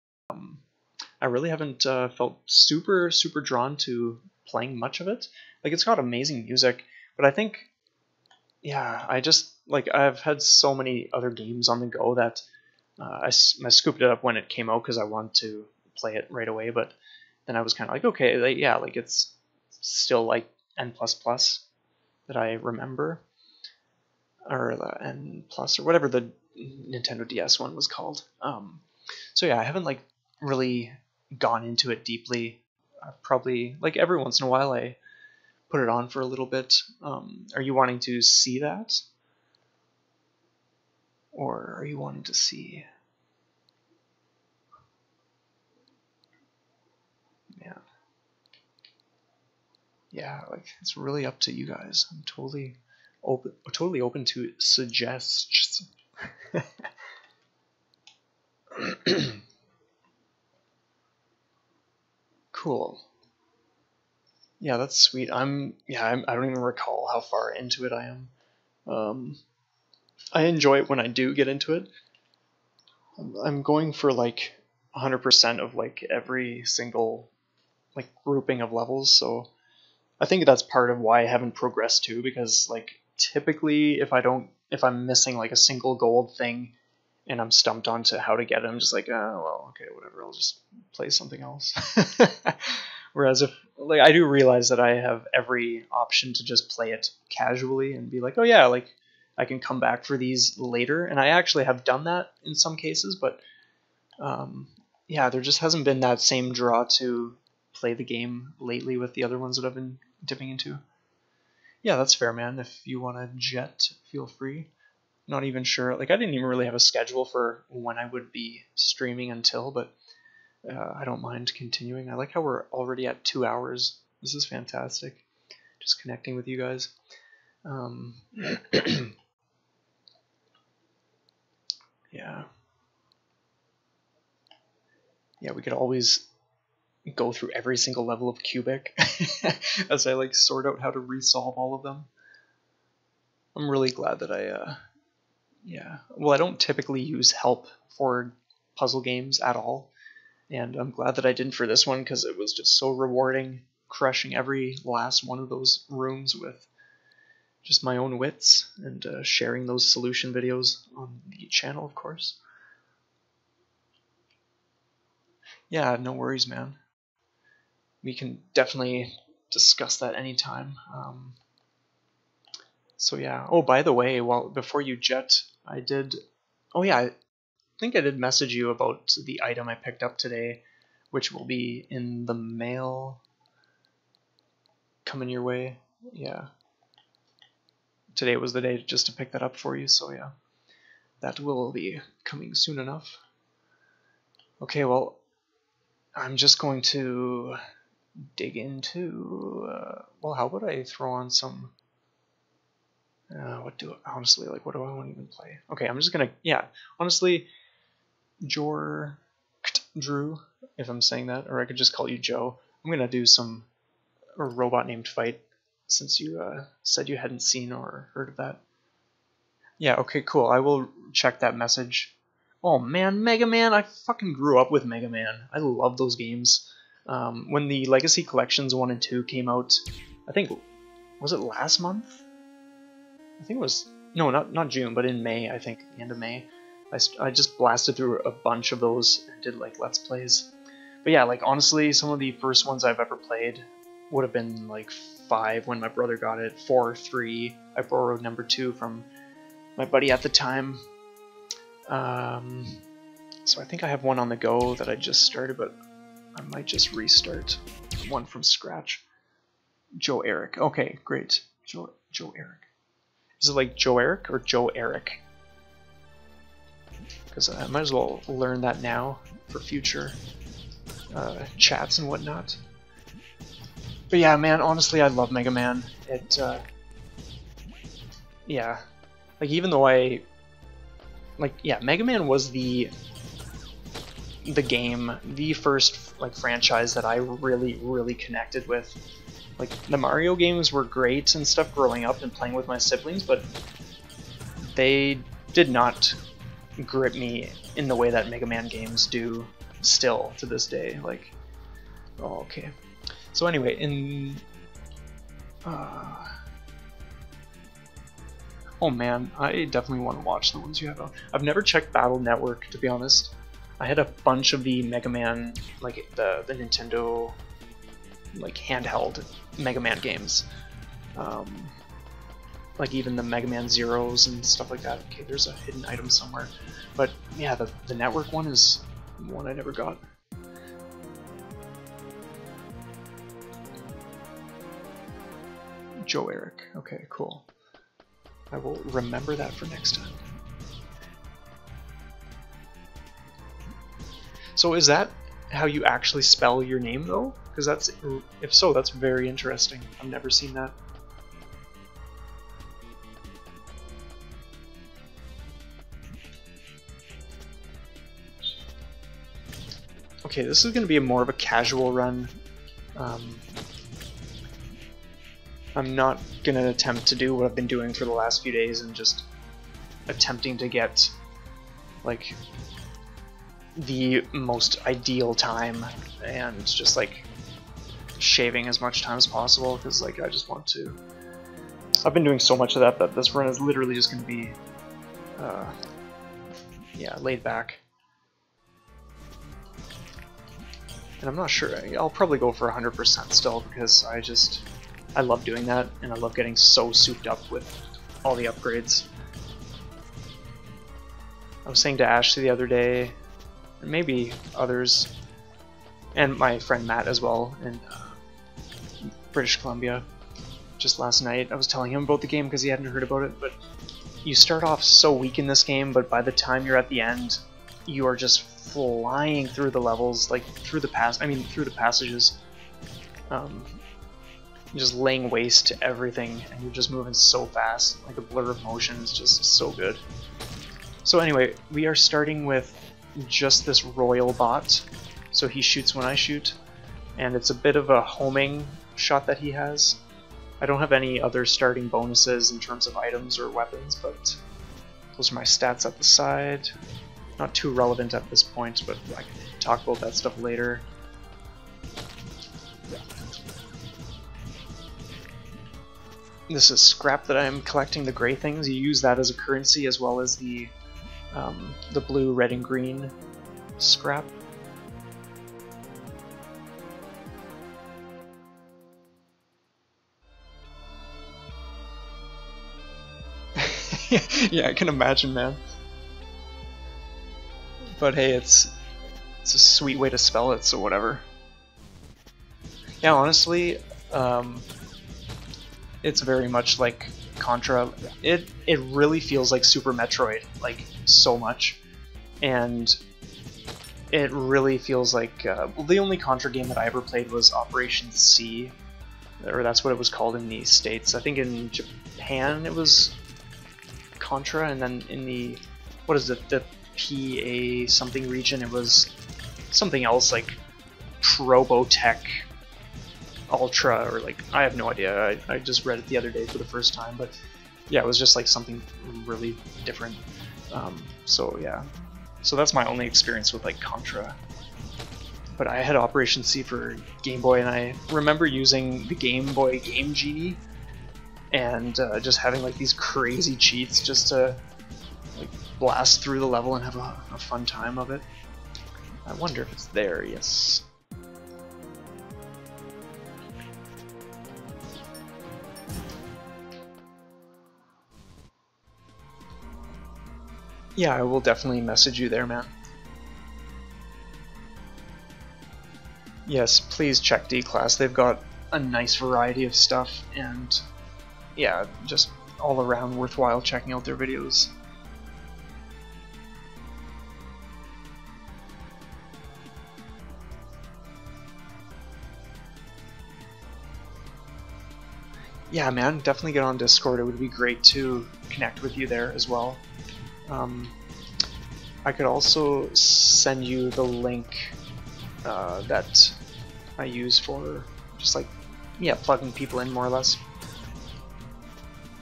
I really haven't felt super drawn to playing much of it. Like it's got amazing music, but I think I just like I've had so many other games on the go that I scooped it up when it came out because I wanted to play it right away, but then I was kind of like, okay, like it's still like N++ that I remember, or the N plus or whatever the Nintendo DS one was called. So yeah, I haven't like really gone into it deeply. Probably like every once in a while I put it on for a little bit. Are you wanting to see that? Or are you wanting to see... Yeah, like it's really up to you guys. I'm totally open to suggestions. Cool. Yeah, that's sweet. I don't even recall how far into it I am. I enjoy it when I do get into it. I'm going for like 100% of like every single like grouping of levels, so I think that's part of why I haven't progressed too, because like typically if I'm missing like a single gold thing and I'm stumped onto how to get it, I'm just like, oh well, okay, whatever, I'll just play something else. Whereas if like I do realize that I have every option to just play it casually and be like, oh yeah, like I can come back for these later, and I actually have done that in some cases, but yeah, there just hasn't been that same draw to play the game lately with the other ones that I've been dipping into. Yeah, that's fair, man. If you want to jet, feel free. Not even sure. Like, I didn't even really have a schedule for when I would be streaming until, but I don't mind continuing. I like how we're already at 2 hours. This is fantastic. Just connecting with you guys. Yeah. Yeah, we could always go through every single level of Cubic as I like sort out how to resolve all of them. I'm really glad that yeah. Well, I don't typically use help for puzzle games at all, and I'm glad that I didn't for this one because it was just so rewarding crushing every last one of those rooms with just my own wits and sharing those solution videos on the channel, of course. Yeah, no worries, man. We can definitely discuss that anytime. So yeah. Oh, by the way, well, before you jet, I did... Oh yeah, I think I did message you about the item I picked up today, which will be in the mail coming your way. Yeah. Today was the day just to pick that up for you, so yeah. That will be coming soon enough. Okay, well, I'm just going to dig into... well, how about I throw on some... honestly, like, what do I want to even play? Okay, I'm just gonna, yeah, honestly, Drew, if I'm saying that, or I could just call you Joe. I'm gonna do some robot named Fight, since you said you hadn't seen or heard of that. Yeah, okay, cool. I will check that message. Oh man, Mega Man! I fucking grew up with Mega Man. I love those games. When the Legacy Collections 1 and 2 came out, I think, was it last month? I think it was, no, not June, but in May, I think, the end of May. I just blasted through a bunch of those and did like Let's Plays. But yeah, like honestly, some of the first ones I've ever played would have been like 5 when my brother got it, 4, 3. I borrowed number 2 from my buddy at the time. So I think I have one on the go that I just started, but I might just restart one from scratch. Joe Eric. Okay, great. Joe Eric. Is it like Joe Eric or Joe Eric? Because I might as well learn that now for future chats and whatnot. But yeah, man, honestly, I love Mega Man. It, yeah, like even though yeah, Mega Man was the game, the first like franchise that I really connected with. Like, the Mario games were great and stuff growing up and playing with my siblings, but they did not grip me in the way that Mega Man games do still to this day. Like, oh, okay. So anyway, in... oh man, I definitely want to watch the ones you have on. I've never checked Battle Network, to be honest. I had a bunch of the Mega Man, like the Nintendo, like handheld Mega Man games. Like even the Mega Man Zeros and stuff like that. Okay, there's a hidden item somewhere. But yeah, the network one is one I never got. Joe Eric. Okay, cool. I will remember that for next time. So is that how you actually spell your name though? Because that's, if so, that's very interesting. I've never seen that. Okay, this is going to be more of a casual run. I'm not going to attempt to do what I've been doing for the last few days and just attempting to get, like, the most ideal time, and just like shaving as much time as possible, because like I just want to. I've been doing so much of that this run is literally just going to be, yeah, laid back. And I'm not sure. I'll probably go for 100% still, because I love doing that, and I love getting so souped up with all the upgrades. I was saying to Ashley the other day, and maybe others, and my friend Matt as well in British Columbia, just last night, I was telling him about the game because he hadn't heard about it, but you start off so weak in this game, but by the time you're at the end, you are just flying through the levels, like through the passages, just laying waste to everything, and you're just moving so fast, like a blur of motion is just so good. So anyway, we are starting with just this royal bot, so he shoots when I shoot, and it's a bit of a homing shot that he has. I don't have any other starting bonuses in terms of items or weapons, but those are my stats at the side. Not too relevant at this point, but I can talk about that stuff later. This is scrap that I'm collecting, the gray things. You use that as a currency, as well as the blue, red, and green scrap. Yeah, I can imagine, man. But hey, it's a sweet way to spell it, so whatever. Yeah, honestly, it's very much like Contra. It really feels like Super Metroid, like so much, and it really feels like well, the only Contra game that I ever played was Operation C, or that's what it was called in the States. I think in Japan it was Contra, and then in the, what is it, the PA something region, it was something else like Probotech Ultra, or like, I have no idea. I just read it the other day for the first time, but yeah, it was just like something really different. So yeah, so that's my only experience with like Contra. But I had Operation C for Game Boy, and I remember using the Game Boy Game Genie and just having like these crazy cheats just to like blast through the level and have a fun time of it. I wonder if it's there. Yes. Yeah, I will definitely message you there, man. Yes, please check D-Class. They've got a nice variety of stuff, and yeah, just all around worthwhile checking out their videos. Yeah, man, definitely get on Discord. It would be great to connect with you there as well. I could also send you the link that I use for just like, yeah, plugging people in more or less.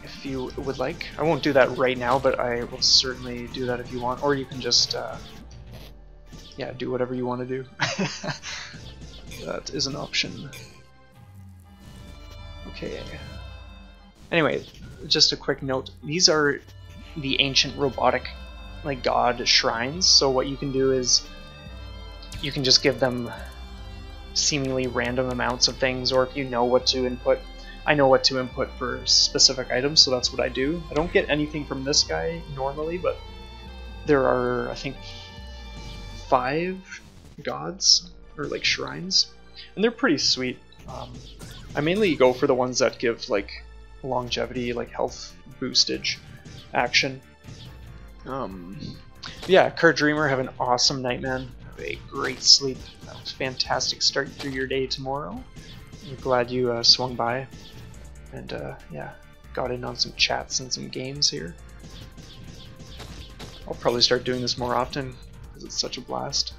If you would like. I won't do that right now, but I will certainly do that if you want. Or you can just, yeah, do whatever you want to do. That is an option. Okay. Anyway, just a quick note. These are the ancient robotic, like, god shrines. So what you can do is you can just give them seemingly random amounts of things, or if you know what to input. I know what to input for specific items, so that's what I do. I don't get anything from this guy normally, but there are, I think, 5 gods, or like shrines, and they're pretty sweet. I mainly go for the ones that give like longevity, like health boostage action. Yeah, Kurt Dreamer, have an awesome night, man. Have a great sleep. Fantastic start through your day tomorrow. I'm glad you swung by, and yeah, got in on some chats and some games here. I'll probably start doing this more often because it's such a blast.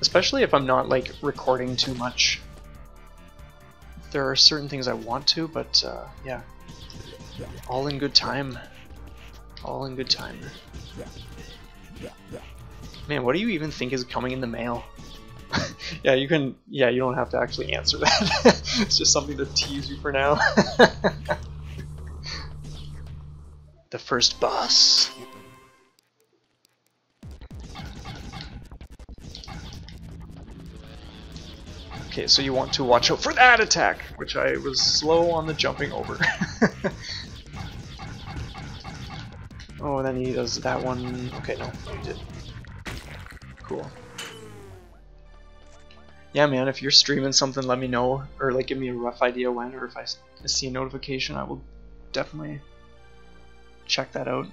Especially if I'm not like recording too much. There are certain things I want to, but yeah, all in good time. All in good time. Man, what do you even think is coming in the mail? Yeah, you can. Yeah, you don't have to actually answer that. It's just something to tease you for now. The first boss. Okay, so you want to watch out for that attack, which I was slow on the jumping over. Oh, then he does that one. Okay, no, he did. Cool. Yeah, man, if you're streaming something, let me know, or like give me a rough idea when, or if I see a notification, I will definitely check that out.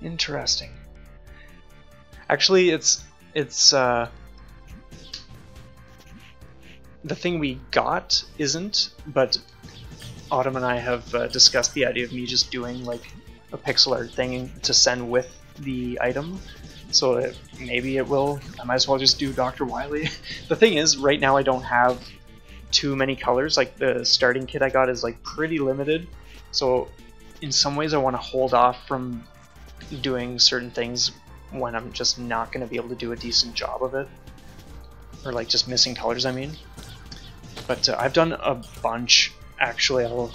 Interesting. Actually, it's the thing we got isn't, but Autumn and I have discussed the idea of me just doing like a pixel art thing to send with the item. So maybe it will. I might as well just do Dr. Wily. The thing is, right now I don't have too many colors. Like the starting kit I got is like pretty limited. So in some ways I want to hold off from doing certain things when I'm just not going to be able to do a decent job of it. Or like just missing colors, I mean. But I've done a bunch. Actually, I'll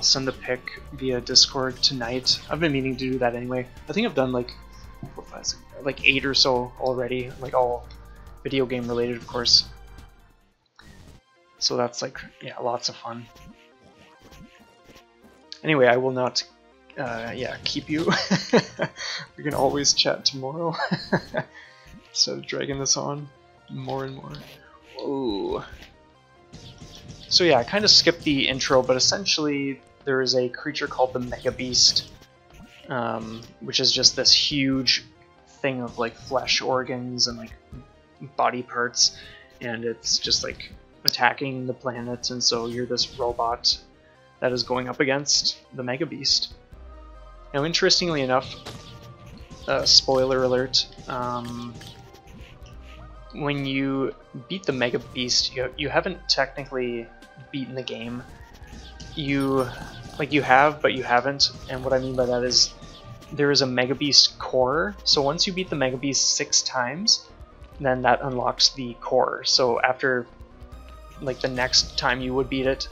send a pic via Discord tonight. I've been meaning to do that anyway. I think I've done like 8 or so already, like all video game related, of course. So that's like, yeah, lots of fun. Anyway, I will not, keep you. We can always chat tomorrow. Instead of dragging this on more and more. Whoa. So yeah, I kind of skipped the intro, but essentially there is a creature called the Mega Beast, which is just this huge thing of like flesh organs and like body parts, and it's just like attacking the planet, and so you're this robot that is going up against the Mega Beast. Now, interestingly enough, spoiler alert, when you beat the Mega Beast, you haven't technically beaten the game. You have, but you haven't, and what I mean by that is there is a Mega Beast core, so once you beat the Mega Beast 6 times, then that unlocks the core. So after like the next time you would beat it,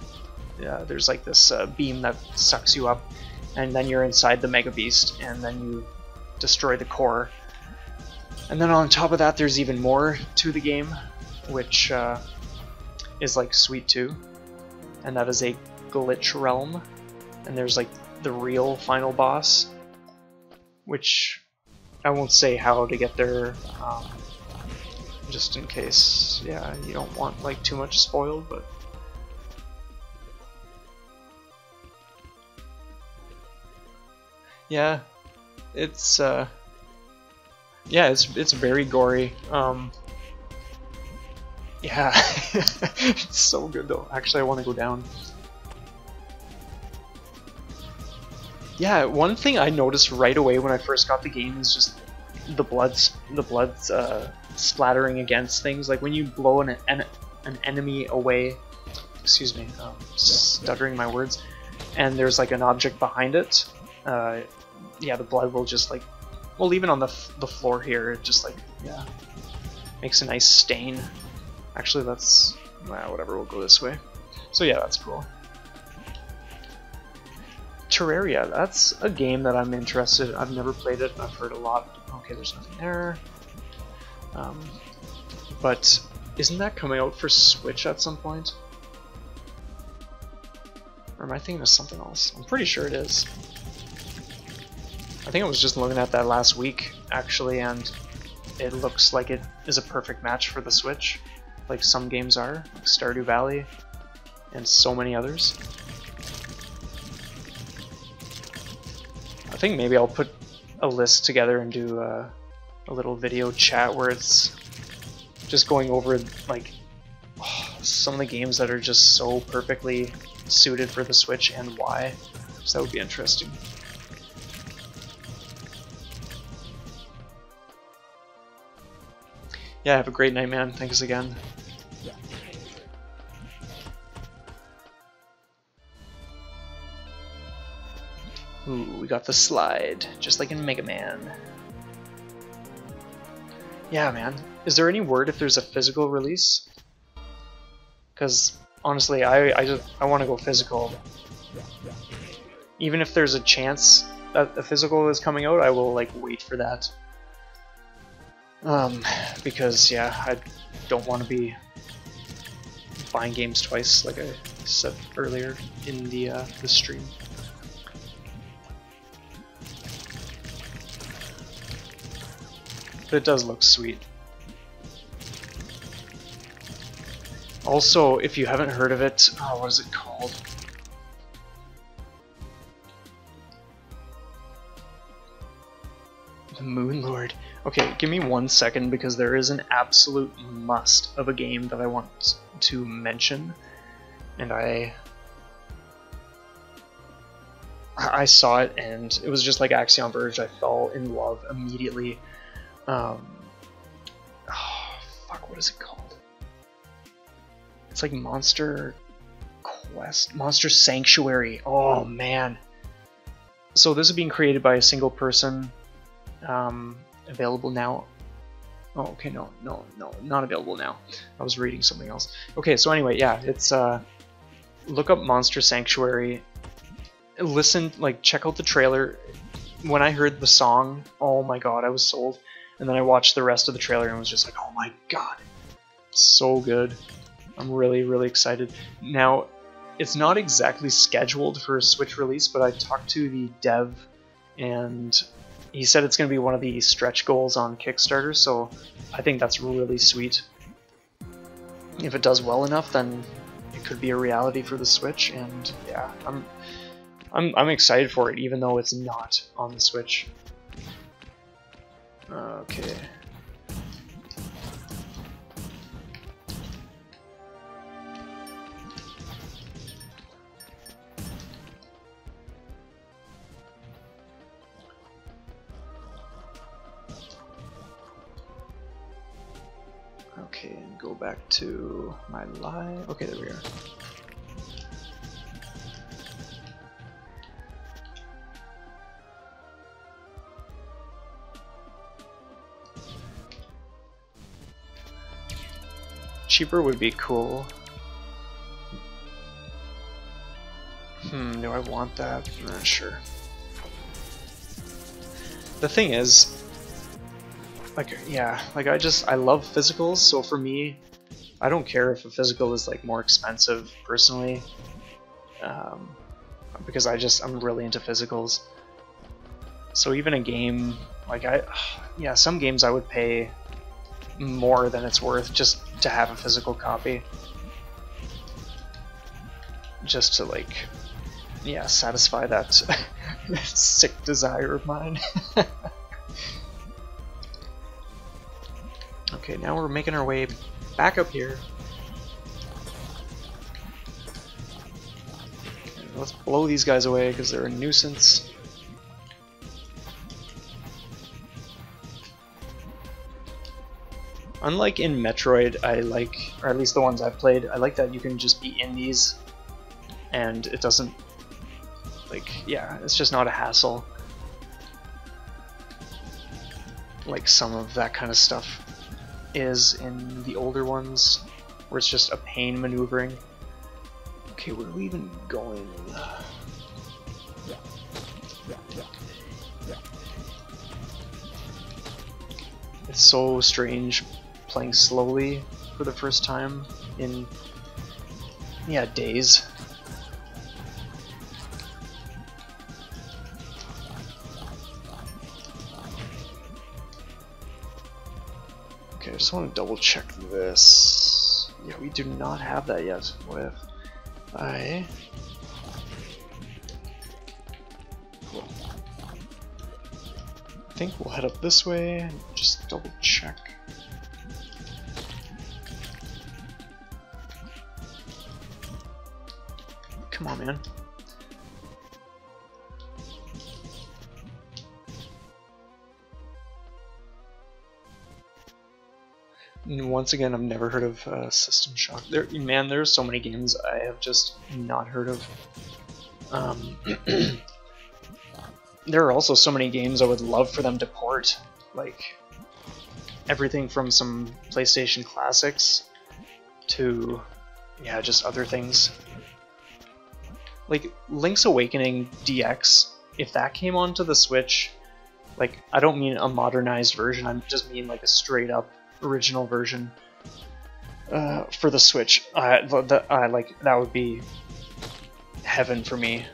there's like this beam that sucks you up, and then you're inside the Mega Beast, and then you destroy the core. And then on top of that, there's even more to the game, which is like sweet too, and that is a glitch realm, and there's like the real final boss, which I won't say how to get there, just in case, yeah, you don't want like too much spoiled, but yeah, it's it's very gory. Yeah, it's so good though. Actually, I want to go down. Yeah, one thing I noticed right away when I first got the game is just the blood splattering against things. Like when you blow an enemy away, excuse me, stuttering my words, and there's like an object behind it. Yeah, the blood will just like, well, even on the floor here, it just like, yeah, makes a nice stain. Actually, that's, well, whatever, we'll go this way. So yeah, that's cool. Terraria, that's a game that I'm interested in. I've never played it, I've heard a lot. Okay, there's nothing there. But isn't that coming out for Switch at some point? Or am I thinking of something else? I'm pretty sure it is. I think I was just looking at that last week, actually, and it looks like it is a perfect match for the Switch, like some games are, like Stardew Valley, and so many others. I think maybe I'll put a list together and do a little video chat where it's just going over like some of the games that are just so perfectly suited for the Switch and why. So that would be interesting. Yeah, have a great night, man. Thanks again. Ooh, we got the slide, just like in Mega Man. Yeah, man. Is there any word if there's a physical release? Because honestly, I want to go physical. Even if there's a chance that a physical is coming out, I will like wait for that. Because yeah, I don't want to be buying games twice, like I said earlier in the stream. But it does look sweet. Also, if you haven't heard of it, oh, what is it called? The Moon Lord. Okay, give me 1 second because there is an absolute must of a game that I want to mention, and I saw it and it was just like Axiom Verge. I fell in love immediately. Oh, fuck, what is it called? It's like Monster Quest, Monster Sanctuary. Oh man. So this is being created by a single person. Available now. Oh, okay, no, not available now. I was reading something else. Okay, so anyway, yeah, it's look up Monster Sanctuary. Listen, like, check out the trailer. When I heard the song, oh my god, I was sold. And then I watched the rest of the trailer and was just like, oh my god, so good. I'm really, really excited. Now, it's not exactly scheduled for a Switch release, but I talked to the dev and he said it's going to be one of the stretch goals on Kickstarter, so I think that's really sweet. If it does well enough, then it could be a reality for the Switch, and yeah, I'm excited for it, even though it's not on the Switch. Okay. Okay, and go back to my live. Okay, there we are. Cheaper would be cool. Do I want that? Sure. The thing is, like, yeah, like I love physicals, so for me, I don't care if a physical is like more expensive personally, because I'm really into physicals. So even a game, like yeah, some games I would pay more than it's worth just to have a physical copy, just to, like, yeah, satisfy that sick desire of mine. Okay, now we're making our way back up here. Let's blow these guys away because they're a nuisance. Unlike in Metroid, I like, or at least the ones I've played, I like that you can just be in these and it doesn't, like, yeah, it's just not a hassle. Like some of that kind of stuff is in the older ones, where it's just a pain maneuvering. Okay, where are we even going? It's so strange playing slowly for the first time in, yeah, days. Okay, I just want to double check this. Yeah, we do not have that yet. What if I think we'll head up this way and just double check. Come on, man. And once again, I've never heard of System Shock. Man, there's so many games I have just not heard of. there are also so many games I would love for them to port, like everything from some PlayStation classics to, yeah, just other things. Like Link's Awakening DX, if that came onto the Switch, like, I don't mean a modernized version, I just mean like a straight up original version for the Switch. Like, that would be heaven for me.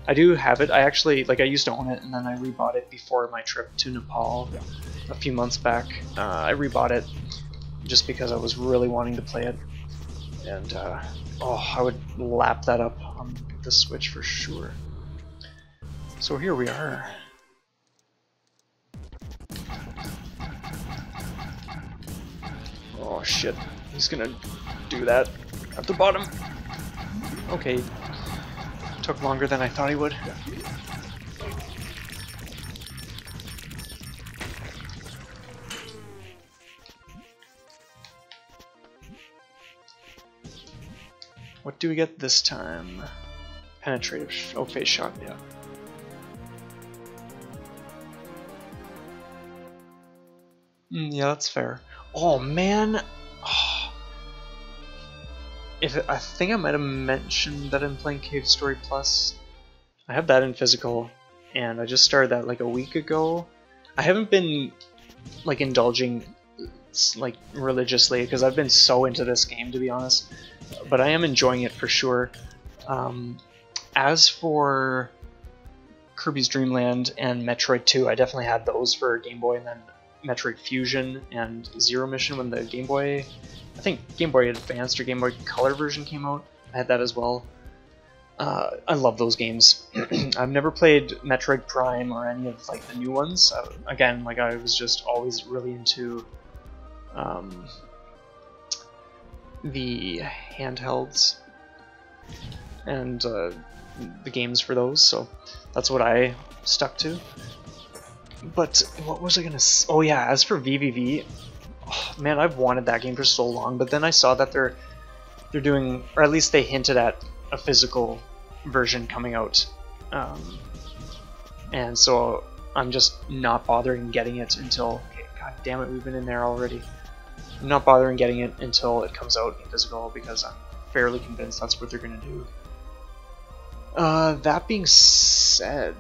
I do have it. I actually, like, I used to own it, and then I rebought it before my trip to Nepal a few months back. I rebought it just because I was really wanting to play it, and oh, I would lap that up on the Switch for sure. So here we are. Oh shit, he's gonna do that at the bottom. Okay. Took longer than I thought he would. What do we get this time? Penetrative, oh, face shot, yeah. Yeah, that's fair. Oh man! Oh. I think I might have mentioned that I'm playing Cave Story Plus. I have that in physical, and I just started that like a week ago. I haven't been like indulging like religiously because I've been so into this game, to be honest, but I am enjoying it for sure. As for Kirby's Dream Land and Metroid 2, I definitely had those for Game Boy, and then Metroid Fusion and Zero Mission when the Game Boy, I think Game Boy Advanced or Game Boy Color version came out. I had that as well. I love those games. I've never played Metroid Prime or any of like the new ones. Again, like I was just always really into the handhelds and the games for those, so that's what I stuck to. But what was I gonna say? Oh yeah, as for VVV, oh, man, I've wanted that game for so long, but then I saw that they're doing, or at least they hinted at a physical version coming out, and so I'm just not bothering getting it until, okay, god damn it, we've been in there already. I'm not bothering getting it until it comes out in physical because I'm fairly convinced that's what they're gonna do. That being said,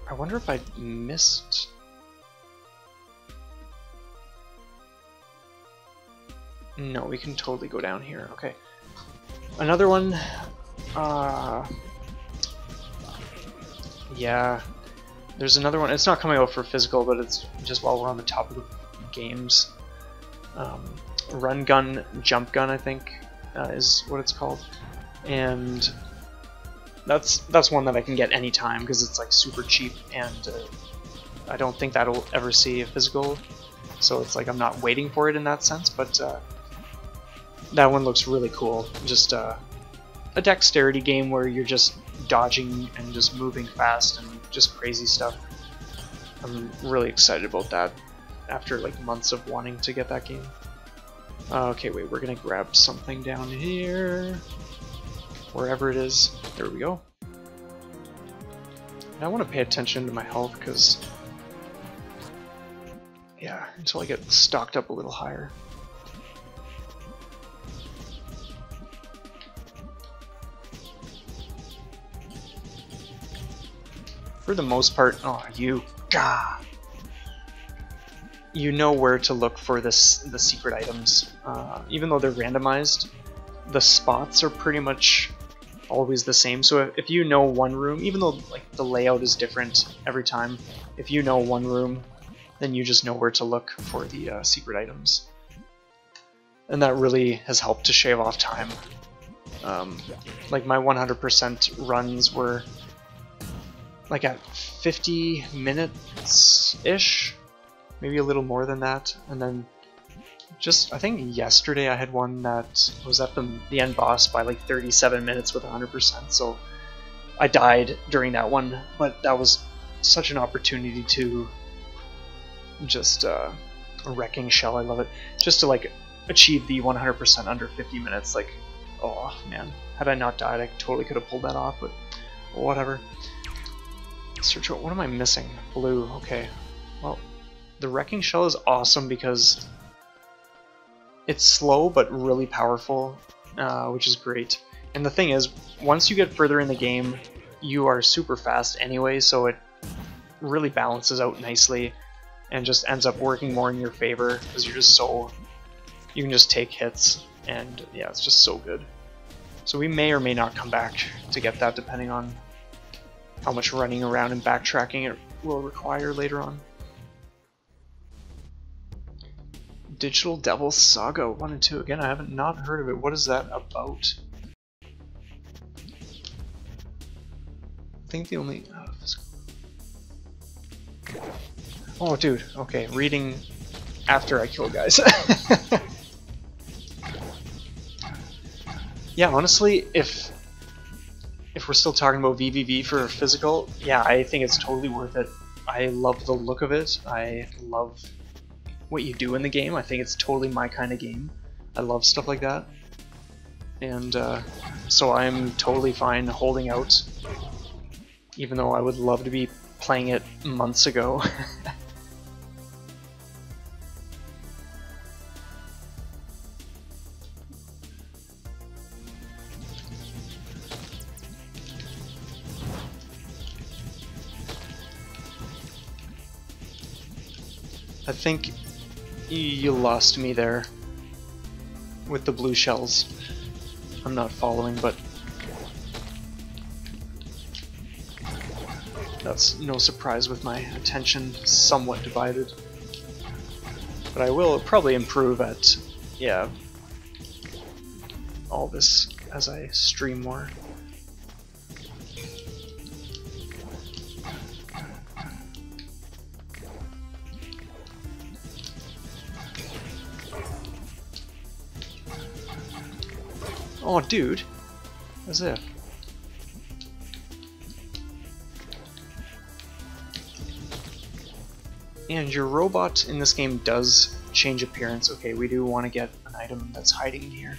I wonder if I missed... No, we can totally go down here. Okay. Another one. Yeah. There's another one. It's not coming out for physical, but it's just while we're on the top of the games. Run Gun, Jump Gun, I think, is what it's called. And that's one that I can get anytime because it's like super cheap, and I don't think that'll ever see a physical, so it's like I'm not waiting for it in that sense, but that one looks really cool. Just a dexterity game where you're just dodging and just moving fast and just crazy stuff. I'm really excited about that after like months of wanting to get that game. Okay, wait, we're gonna grab something down here. Wherever it is. There we go. And I want to pay attention to my health because, yeah, until I get stocked up a little higher. For the most part, oh, you know where to look for the secret items. Even though they're randomized, the spots are pretty much always the same. So if you know one room, even though like the layout is different every time, if you know one room, then you just know where to look for the secret items. And that really has helped to shave off time. Like my 100% runs were like at 50 minutes-ish, maybe a little more than that, and then just, I think yesterday I had one that was at the end boss by like 37 minutes with 100%, so I died during that one, but that was such an opportunity to just, a wrecking shell, I love it, just to like achieve the 100% under 50 minutes, like, oh man, had I not died I totally could have pulled that off, but whatever. Search, what am I missing? Blue, okay. Well, the Wrecking Shell is awesome because it's slow but really powerful, which is great. And the thing is, once you get further in the game, you are super fast anyway, so it really balances out nicely and just ends up working more in your favor because you're just so... you can just take hits, and yeah, it's just so good. So we may or may not come back to get that depending on how much running around and backtracking it will require later on. Digital Devil Saga 1 and 2. Again, I haven't not heard of it. What is that about? I think the only... oh, dude. Okay, reading after I kill guys. Yeah, honestly, if we're still talking about VVV for physical, yeah, I think it's totally worth it. I love the look of it. I love what you do in the game. I think it's totally my kind of game. I love stuff like that. And so I'm totally fine holding out, even though I would love to be playing it months ago. I think you lost me there with the blue shells. I'm not following, but that's no surprise with my attention somewhat divided. But I will probably improve at, yeah, all this as I stream more. Oh, dude. As if. And your robot in this game does change appearance. Okay, we do want to get an item that's hiding in here.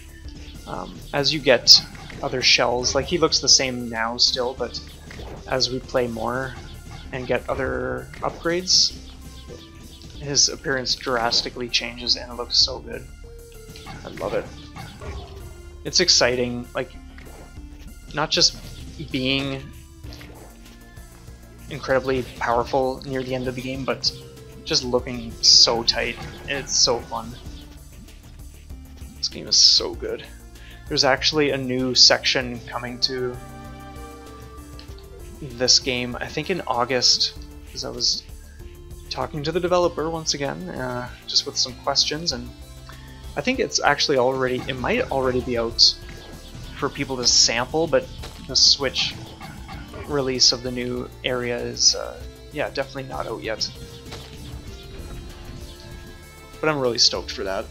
As you get other shells, like he looks the same now still, but as we play more and get other upgrades, his appearance drastically changes and it looks so good. I love it. It's exciting, like, not just being incredibly powerful near the end of the game, but just looking so tight, and it's so fun. This game is so good. There's actually a new section coming to this game, I think in August, because I was talking to the developer once again, just with some questions, and I think it's actually already, it might already be out for people to sample, but the Switch release of the new area is, yeah, definitely not out yet. But I'm really stoked for that.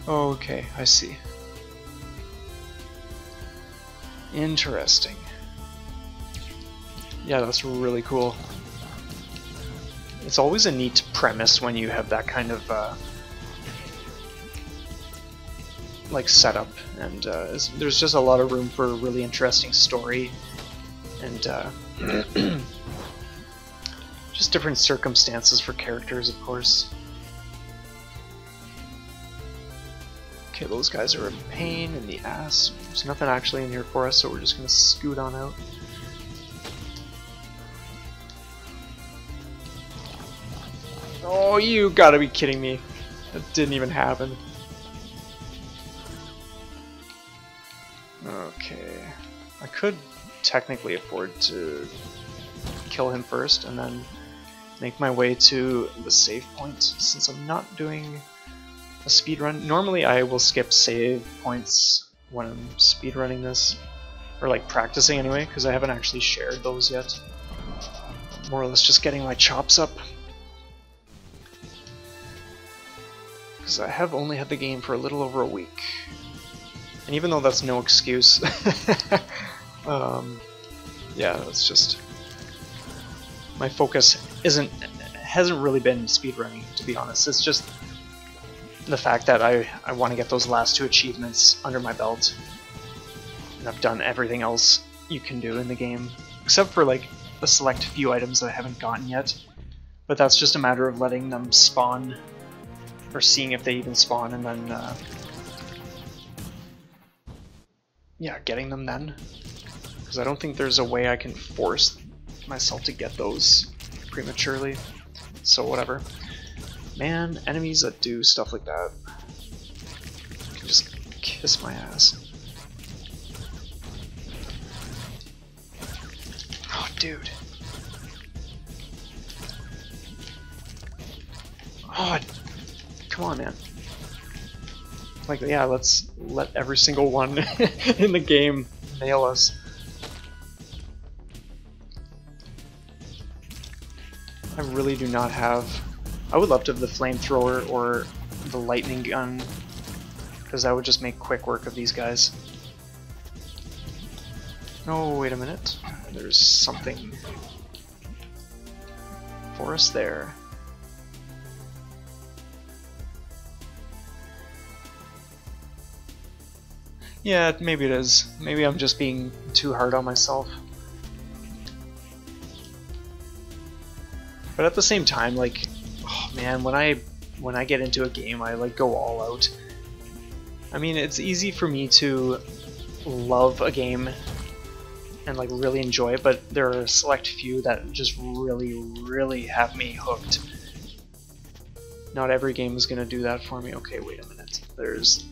Okay, I see. Interesting. Yeah, that's really cool. It's always a neat premise when you have that kind of like setup, and there's just a lot of room for a really interesting story, and just different circumstances for characters, of course. Okay, those guys are a pain in the ass. There's nothing actually in here for us, so we're just gonna scoot on out. Oh, you gotta be kidding me. That didn't even happen. Okay. I could technically afford to kill him first and then make my way to the save point, since I'm not doing a speedrun. Normally I will skip save points when I'm speedrunning this, or like practicing anyway, because I haven't actually shared those yet. More or less just getting my chops up. Because I have only had the game for a little over a week. And even though that's no excuse, yeah, that's just... my focus hasn't really been speedrunning, to be honest. It's just the fact that I want to get those last 2 achievements under my belt. And I've done everything else you can do in the game, except for like a select few items that I haven't gotten yet. But that's just a matter of letting them spawn, or seeing if they even spawn, and then yeah, getting them then. Because I don't think there's a way I can force myself to get those prematurely. So whatever. Man, enemies that do stuff like that can just kiss my ass. Oh, dude. Oh, come on, man. Like, yeah, let's let every single one in the game nail us. I really do not have... I would love to have the flamethrower or the lightning gun, because that would just make quick work of these guys. Oh, wait a minute. There's something for us there. Yeah, maybe it is. Maybe I'm just being too hard on myself. But at the same time, like, oh man, when I get into a game, I like go all out. I mean, it's easy for me to love a game and like really enjoy it, but there are a select few that just really have me hooked. Not every game is gonna do that for me. Okay, wait a minute. There's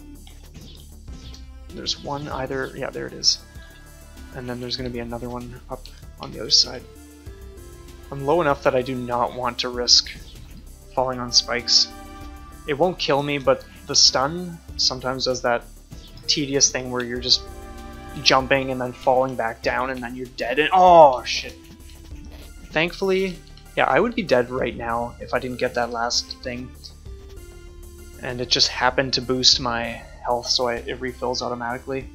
one either, yeah, there it is. And then there's gonna be another one up on the other side. I'm low enough that I do not want to risk falling on spikes. It won't kill me, but the stun sometimes does that tedious thing where you're just jumping and then falling back down and then you're dead and oh shit. Thankfully, yeah, I would be dead right now if I didn't get that last thing. And it just happened to boost my health, so it refills automatically.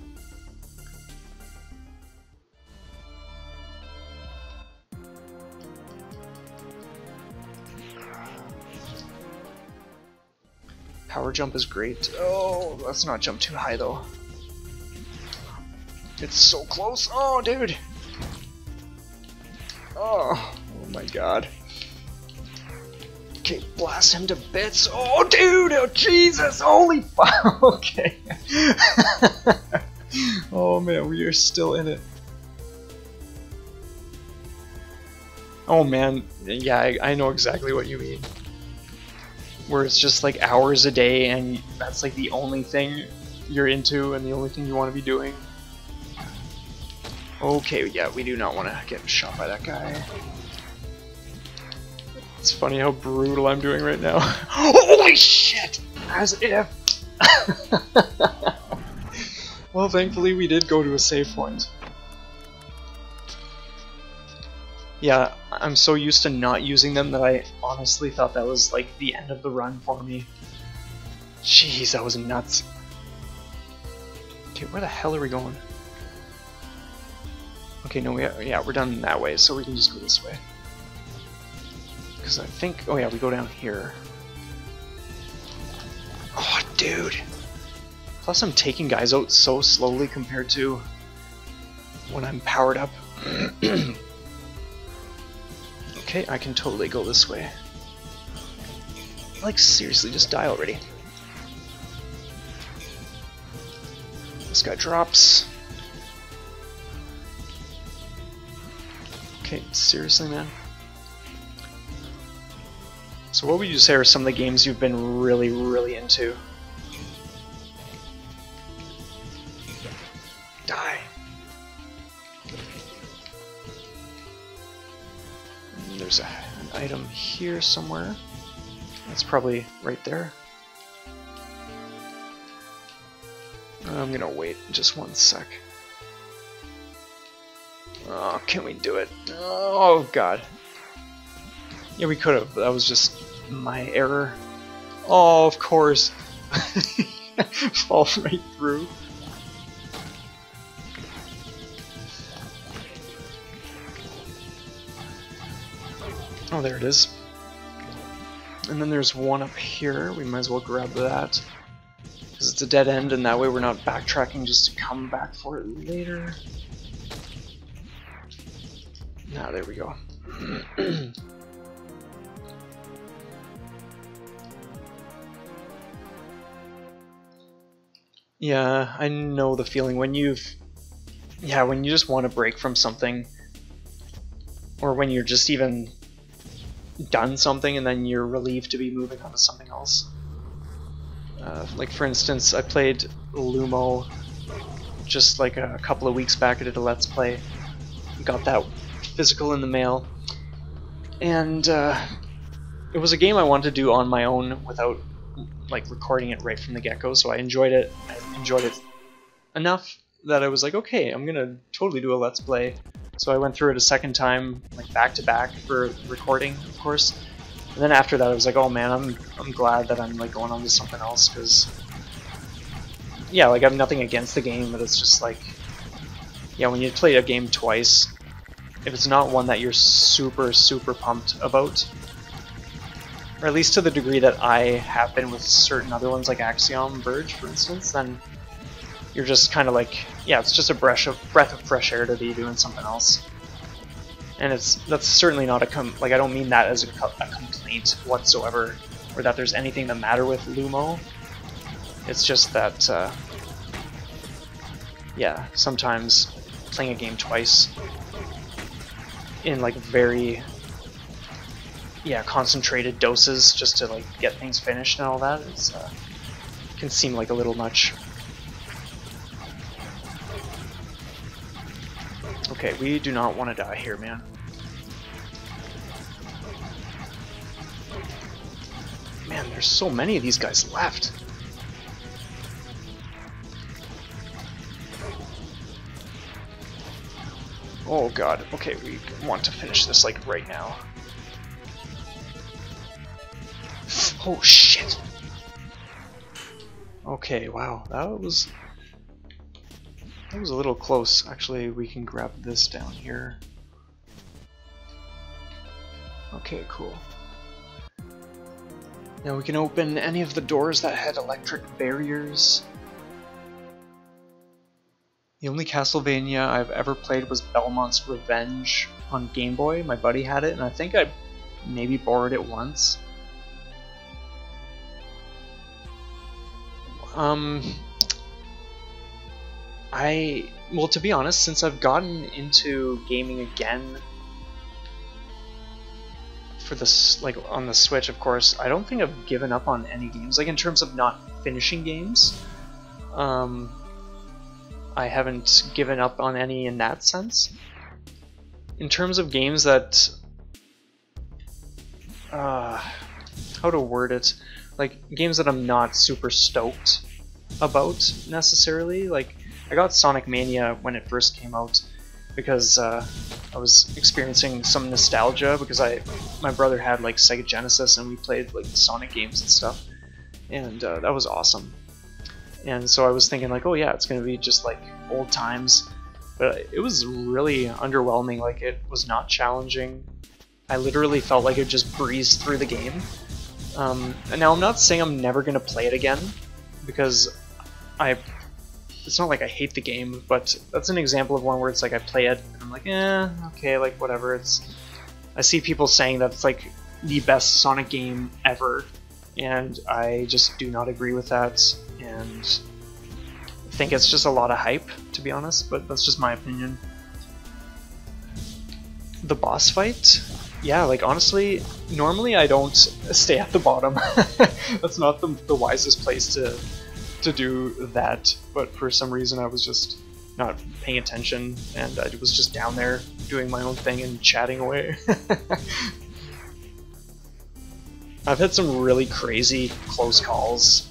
Power jump is great. Oh, let's not jump too high though. It's so close. Oh, dude. Oh my god. Okay, blast him to bits. Oh, dude. Oh, Jesus. Holy fuck. Okay. Oh man, we are still in it. Oh man, yeah, I know exactly what you mean. Where it's just like hours a day and that's like the only thing you're into and the only thing you want to be doing. Okay, yeah, we do not want to get shot by that guy. It's funny how brutal I'm doing right now. Holy shit! As if! Well, thankfully we did go to a save point. Yeah, I'm so used to not using them that I honestly thought that was like the end of the run for me. Jeez, that was nuts. Okay, where the hell are we going? Okay, no, we're done that way, so we can just go this way. Because I think, oh yeah, we go down here. Oh, dude. Plus I'm taking guys out so slowly compared to when I'm powered up. Okay, I can totally go this way. Like, seriously, just die already. This guy drops. Okay, seriously, man? So what would you say are some of the games you've been really into? Die. And there's an item here somewhere. That's probably right there. I'm gonna wait just one sec. Oh, can we do it? Oh god. Yeah, we could have. That was just my error. Oh, of course. Fall right through. Oh, there it is. And then there's one up here. We might as well grab that. Because it's a dead end, and that way we're not backtracking just to come back for it later. Now, there we go. Yeah, I know the feeling when when you just want to break from something, or when you're just even done something and then you're relieved to be moving on to something else. Like for instance, I played Lumo just like a couple of weeks back. I did a Let's Play, got that physical in the mail, and it was a game I wanted to do on my own without like recording it right from the get-go, so I enjoyed it. I enjoyed it enough that I was like, okay, I'm gonna totally do a Let's Play. So I went through it a second time, like back to back for recording, of course. And then after that, I was like, oh man, I'm glad that I'm like going on to something else, because yeah, like I have nothing against the game, but it's just like, yeah, when you play a game twice, if it's not one that you're super pumped about, or at least to the degree that I have been with certain other ones like Axiom Verge, for instance, then you're just kind of like, yeah, it's just a breath of fresh air to be doing something else. And that's certainly not like I don't mean that as a complaint whatsoever, or that there's anything the matter with Lumo. It's just that, yeah, sometimes playing a game twice in like very, yeah, concentrated doses just to like get things finished and all that is can seem like a little much. Okay, we do not want to die here, man. Man, there's so many of these guys left. Oh god, okay, we want to finish this like right now. Oh shit! Okay, wow, that was a little close. Actually, we can grab this down here. Okay, cool. Now we can open any of the doors that had electric barriers. The only Castlevania I've ever played was Belmont's Revenge on Game Boy. My buddy had it, and I think I maybe borrowed it once. Well, to be honest, since I've gotten into gaming again for this, like on the Switch, of course, I don't think I've given up on any games. Like in terms of not finishing games, I haven't given up on any in that sense. In terms of games that, how to word it, like games that I'm not super stoked about necessarily. Like I got Sonic Mania when it first came out because I was experiencing some nostalgia because my brother had like Sega Genesis and we played like Sonic games and stuff, and that was awesome. And so I was thinking like, oh yeah, it's gonna be just like old times, but it was really underwhelming. Like it was not challenging. I literally felt like it just breezed through the game. And now I'm not saying I'm never gonna play it again, because it's not like I hate the game, but that's an example of one where it's like I play it and I'm like, okay, like whatever. I see people saying that it's like the best Sonic game ever, and I just do not agree with that, and I think it's just a lot of hype, to be honest, but that's just my opinion. The boss fight? Yeah, like honestly, normally I don't stay at the bottom. That's not the wisest place to do that, but for some reason I was just not paying attention, and I was just down there doing my own thing and chatting away. I've had some really crazy close calls,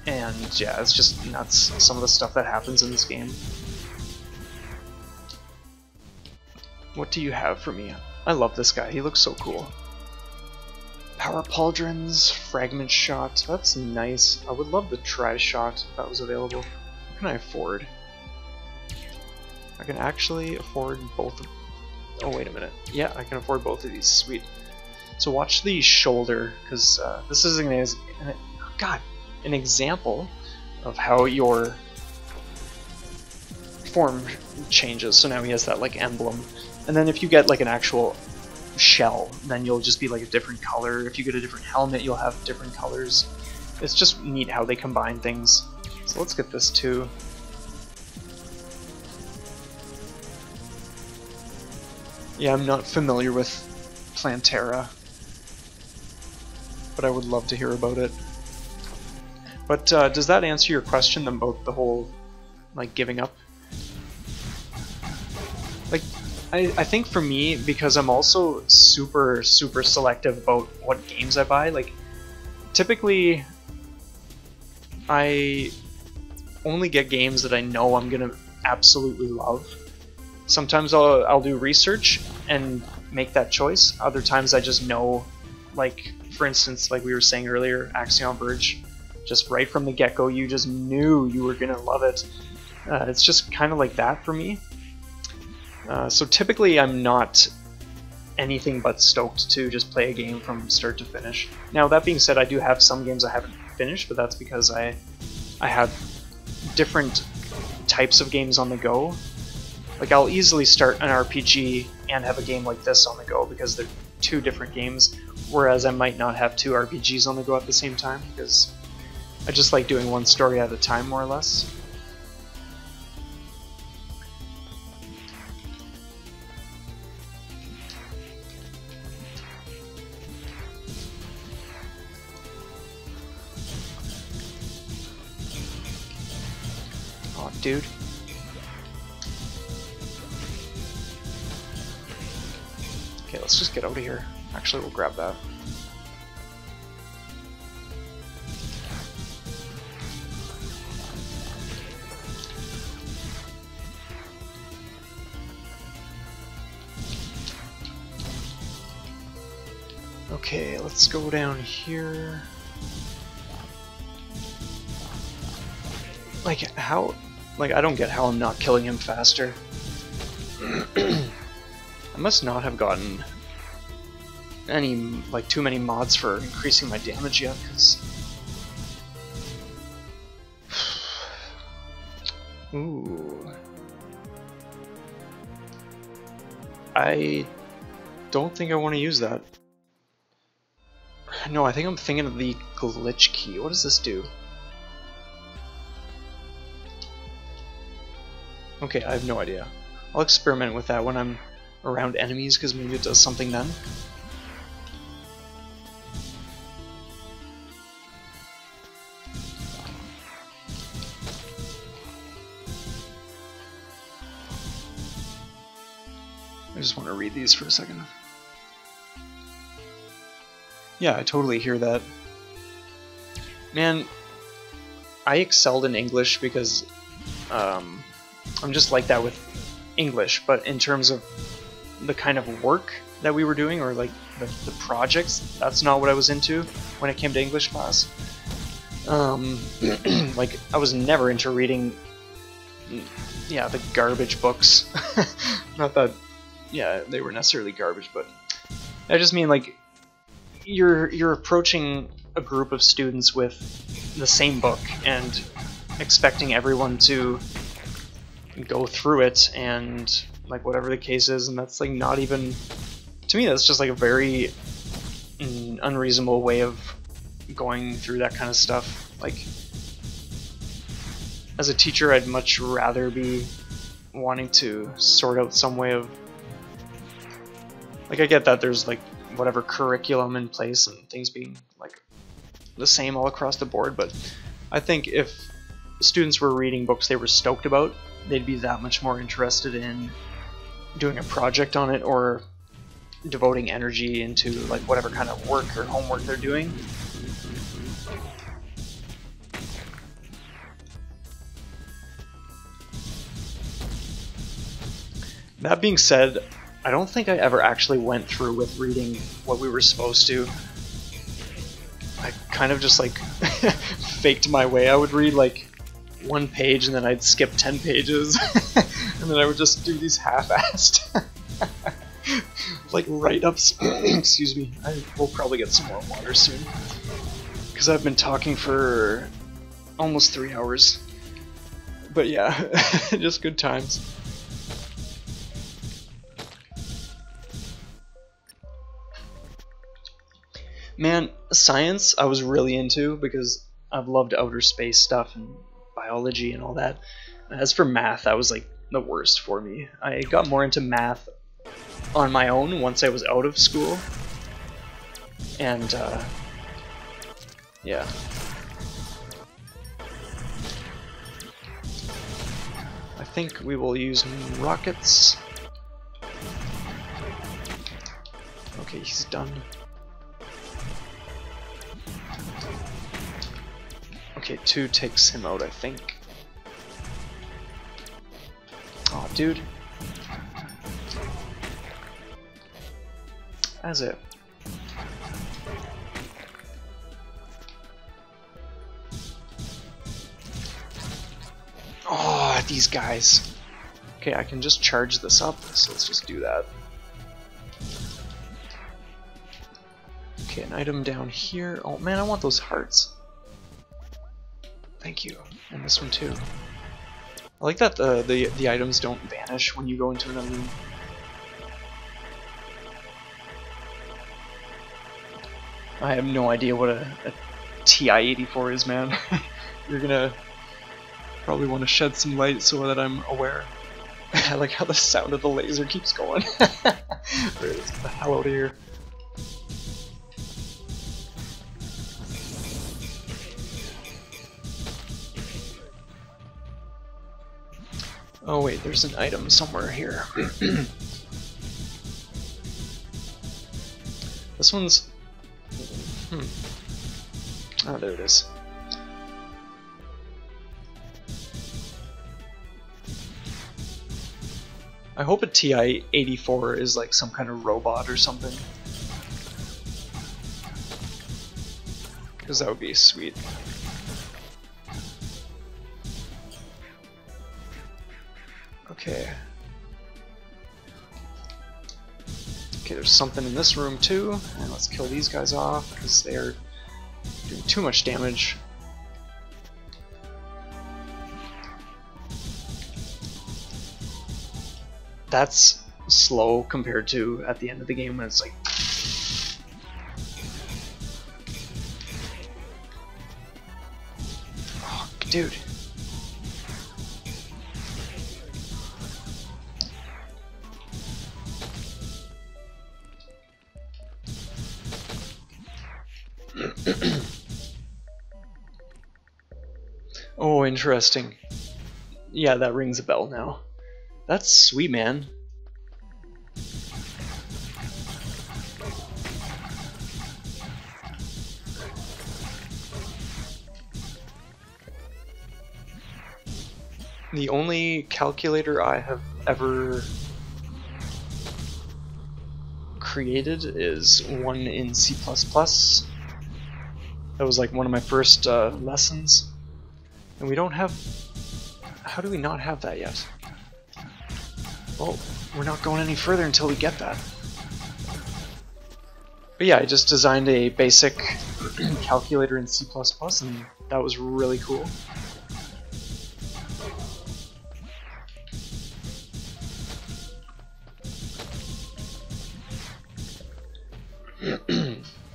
and yeah, it's just nuts, some of the stuff that happens in this game. What do you have for me? I love this guy, he looks so cool. Power Pauldrons, Fragment Shot, that's nice. I would love the Tri-Shot if that was available. What can I afford? I can actually afford both of... Oh, wait a minute. Yeah, I can afford both of these, sweet. So watch the shoulder, because this is an example of how your form changes. So now he has that like emblem, and then if you get like an actual shell, then you'll just be like a different color. If you get a different helmet, you'll have different colors. It's just neat how they combine things. So let's get this too. Yeah, I'm not familiar with Plantera, but I would love to hear about it. But does that answer your question about the whole like giving up? Like, I think for me, because I'm also super selective about what games I buy, like typically I only get games that I know I'm gonna absolutely love. Sometimes I'll do research and make that choice. Other times I just know, like for instance, like we were saying earlier, Axiom Verge, just right from the get-go you just knew you were gonna love it. It's just kind of like that for me. So typically I'm not anything but stoked to just play a game from start to finish. Now that being said, I do have some games I haven't finished, but that's because I have different types of games on the go. Like I'll easily start an RPG and have a game like this on the go because they're two different games, whereas I might not have two RPGs on the go at the same time because I just like doing one story at a time, more or less. Oh, dude. Okay, let's just get out of here. Actually, we'll grab that. Okay, let's go down here. Like, how... Like, I don't get how I'm not killing him faster. I must not have gotten any, like, too many mods for increasing my damage yet, because... Ooh. I don't think I want to use that. No, I think I'm thinking of the glitch key. What does this do? Okay, I have no idea. I'll experiment with that when I'm around enemies, because maybe it does something then. I just want to read these for a second. Yeah, I totally hear that. Man, I excelled in English because I'm just like that with English, but in terms of the kind of work that we were doing, or like the projects, that's not what I was into when it came to English class. Like, I was never into reading, yeah, the garbage books. Not that, yeah, they were necessarily garbage, but I just mean, like, you're approaching a group of students with the same book and expecting everyone to go through it and like whatever the case is, and that's like not even, to me that's just like a very unreasonable way of going through that kind of stuff. Like, as a teacher, I'd much rather be wanting to sort out some way of, like, I get that there's like whatever curriculum in place and things being like the same all across the board, but I think if students were reading books they were stoked about, they'd be that much more interested in doing a project on it or devoting energy into like whatever kind of work or homework they're doing. That being said, I don't think I ever actually went through with reading what we were supposed to. I kind of just like faked my way. I would read like one page and then I'd skip 10 pages and then I would just do these half-assed. like right up. Excuse me. I will probably get some more water soon because I've been talking for almost 3 hours. But yeah, just good times. Man, science I was really into because I've loved outer space stuff and biology and all that. As for math, that was like the worst for me. I got more into math on my own once I was out of school. And yeah. I think we will use rockets. Okay, he's done. Okay, 2 takes him out, I think. Aw, oh, dude. That's it. Oh, these guys. Okay, I can just charge this up, so let's just do that. Okay, an item down here. Oh man, I want those hearts. Thank you. And this one too. I like that the items don't vanish when you go into another room. I have no idea what a TI-84 is, man. You're gonna probably want to shed some light so that I'm aware. I like how the sound of the laser keeps going. Alright, let's get the hell out of here. Oh wait, there's an item somewhere here. This one's... Oh, there it is. I hope a TI-84 is like some kind of robot or something. Because that would be sweet. Okay. Okay, there's something in this room too, and let's kill these guys off because they're doing too much damage. That's slow compared to at the end of the game when it's like... Oh, dude. Oh, interesting. Yeah, that rings a bell now. That's sweet, man. The only calculator I have ever created is one in C++. That was like one of my first lessons. And we don't have... How do we not have that yet? Well, we're not going any further until we get that. But yeah, I just designed a basic calculator in C++, and that was really cool.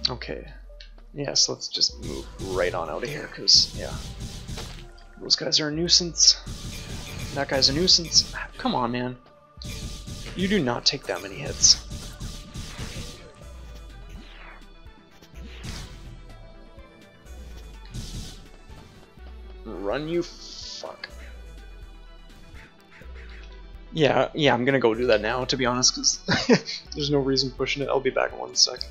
Okay. Yeah, so let's just move right on out of here, because, yeah. Those guys are a nuisance. That guy's a nuisance. Come on, man. You do not take that many hits. Run, you fuck. Yeah, I'm gonna go do that now, to be honest, because there's no reason pushing it. I'll be back in 1 second.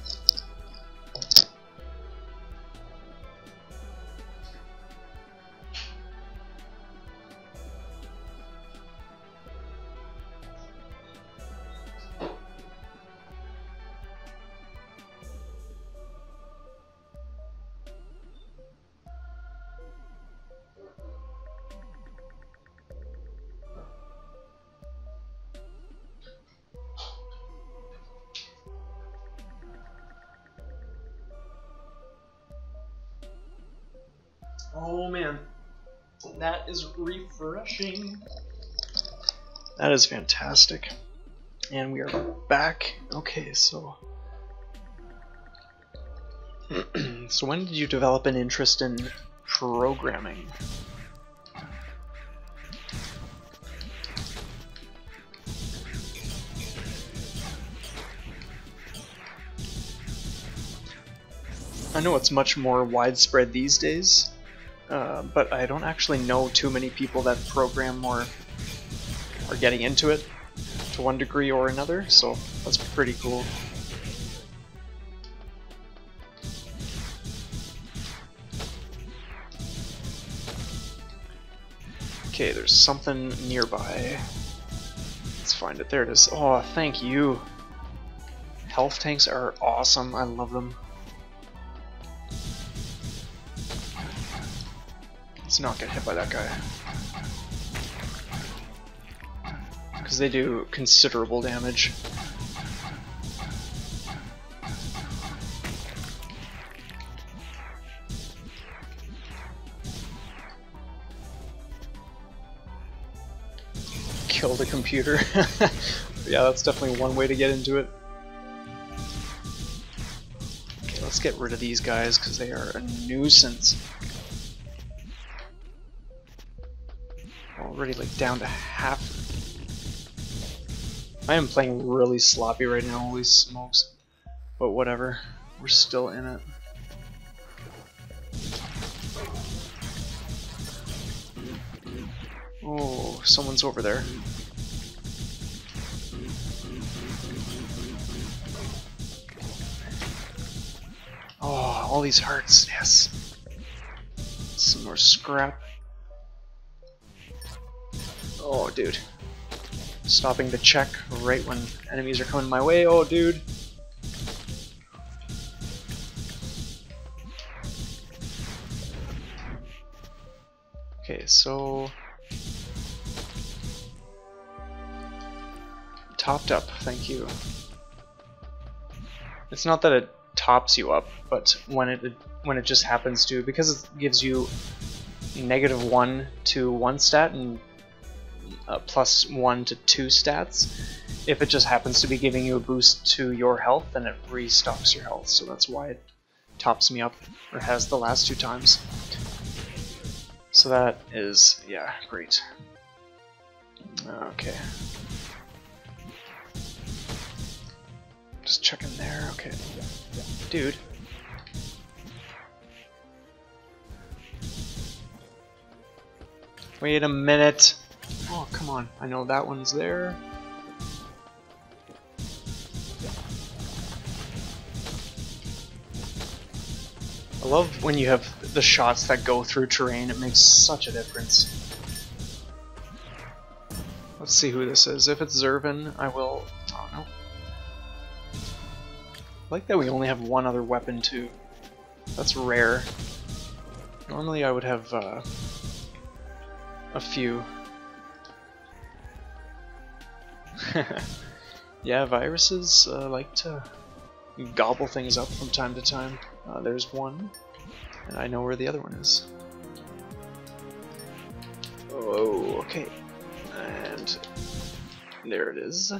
Oh man, that is refreshing. That is fantastic. And we are back. Okay, so so when did you develop an interest in programming? I know it's much more widespread these days, but I don't actually know too many people that program or are getting into it to one degree or another, so that's pretty cool. Okay, there's something nearby. Let's find it. There it is. Oh, thank you. Health tanks are awesome. I love them. Let's not get hit by that guy. Because they do considerable damage. Kill the computer. Yeah, that's definitely one way to get into it. Okay, let's get rid of these guys because they are a nuisance. Already like down to half. I am playing really sloppy right now, holy smokes. But whatever, we're still in it. Oh, someone's over there. Oh, all these hearts, yes. Some more scrap. Oh, dude. Stopping to check right when enemies are coming my way. Oh, dude. Okay, so... topped up, thank you. It's not that it tops you up, but when it just happens to, because it gives you -1 to 1 stat and +1 to 2 stats. If it just happens to be giving you a boost to your health, then it restocks your health, so that's why it tops me up, or has the last 2 times. So that is, yeah, great. Okay. Just checking there, okay. Dude. Wait a minute. Oh, come on. I know that one's there. I love when you have the shots that go through terrain. It makes such a difference. Let's see who this is. If it's Zervin, I will... oh, no. I like that we only have one other weapon, too. That's rare. Normally I would have a few. Yeah, viruses like to gobble things up from time to time. There's one, and I know where the other one is. Oh, okay. And there it is.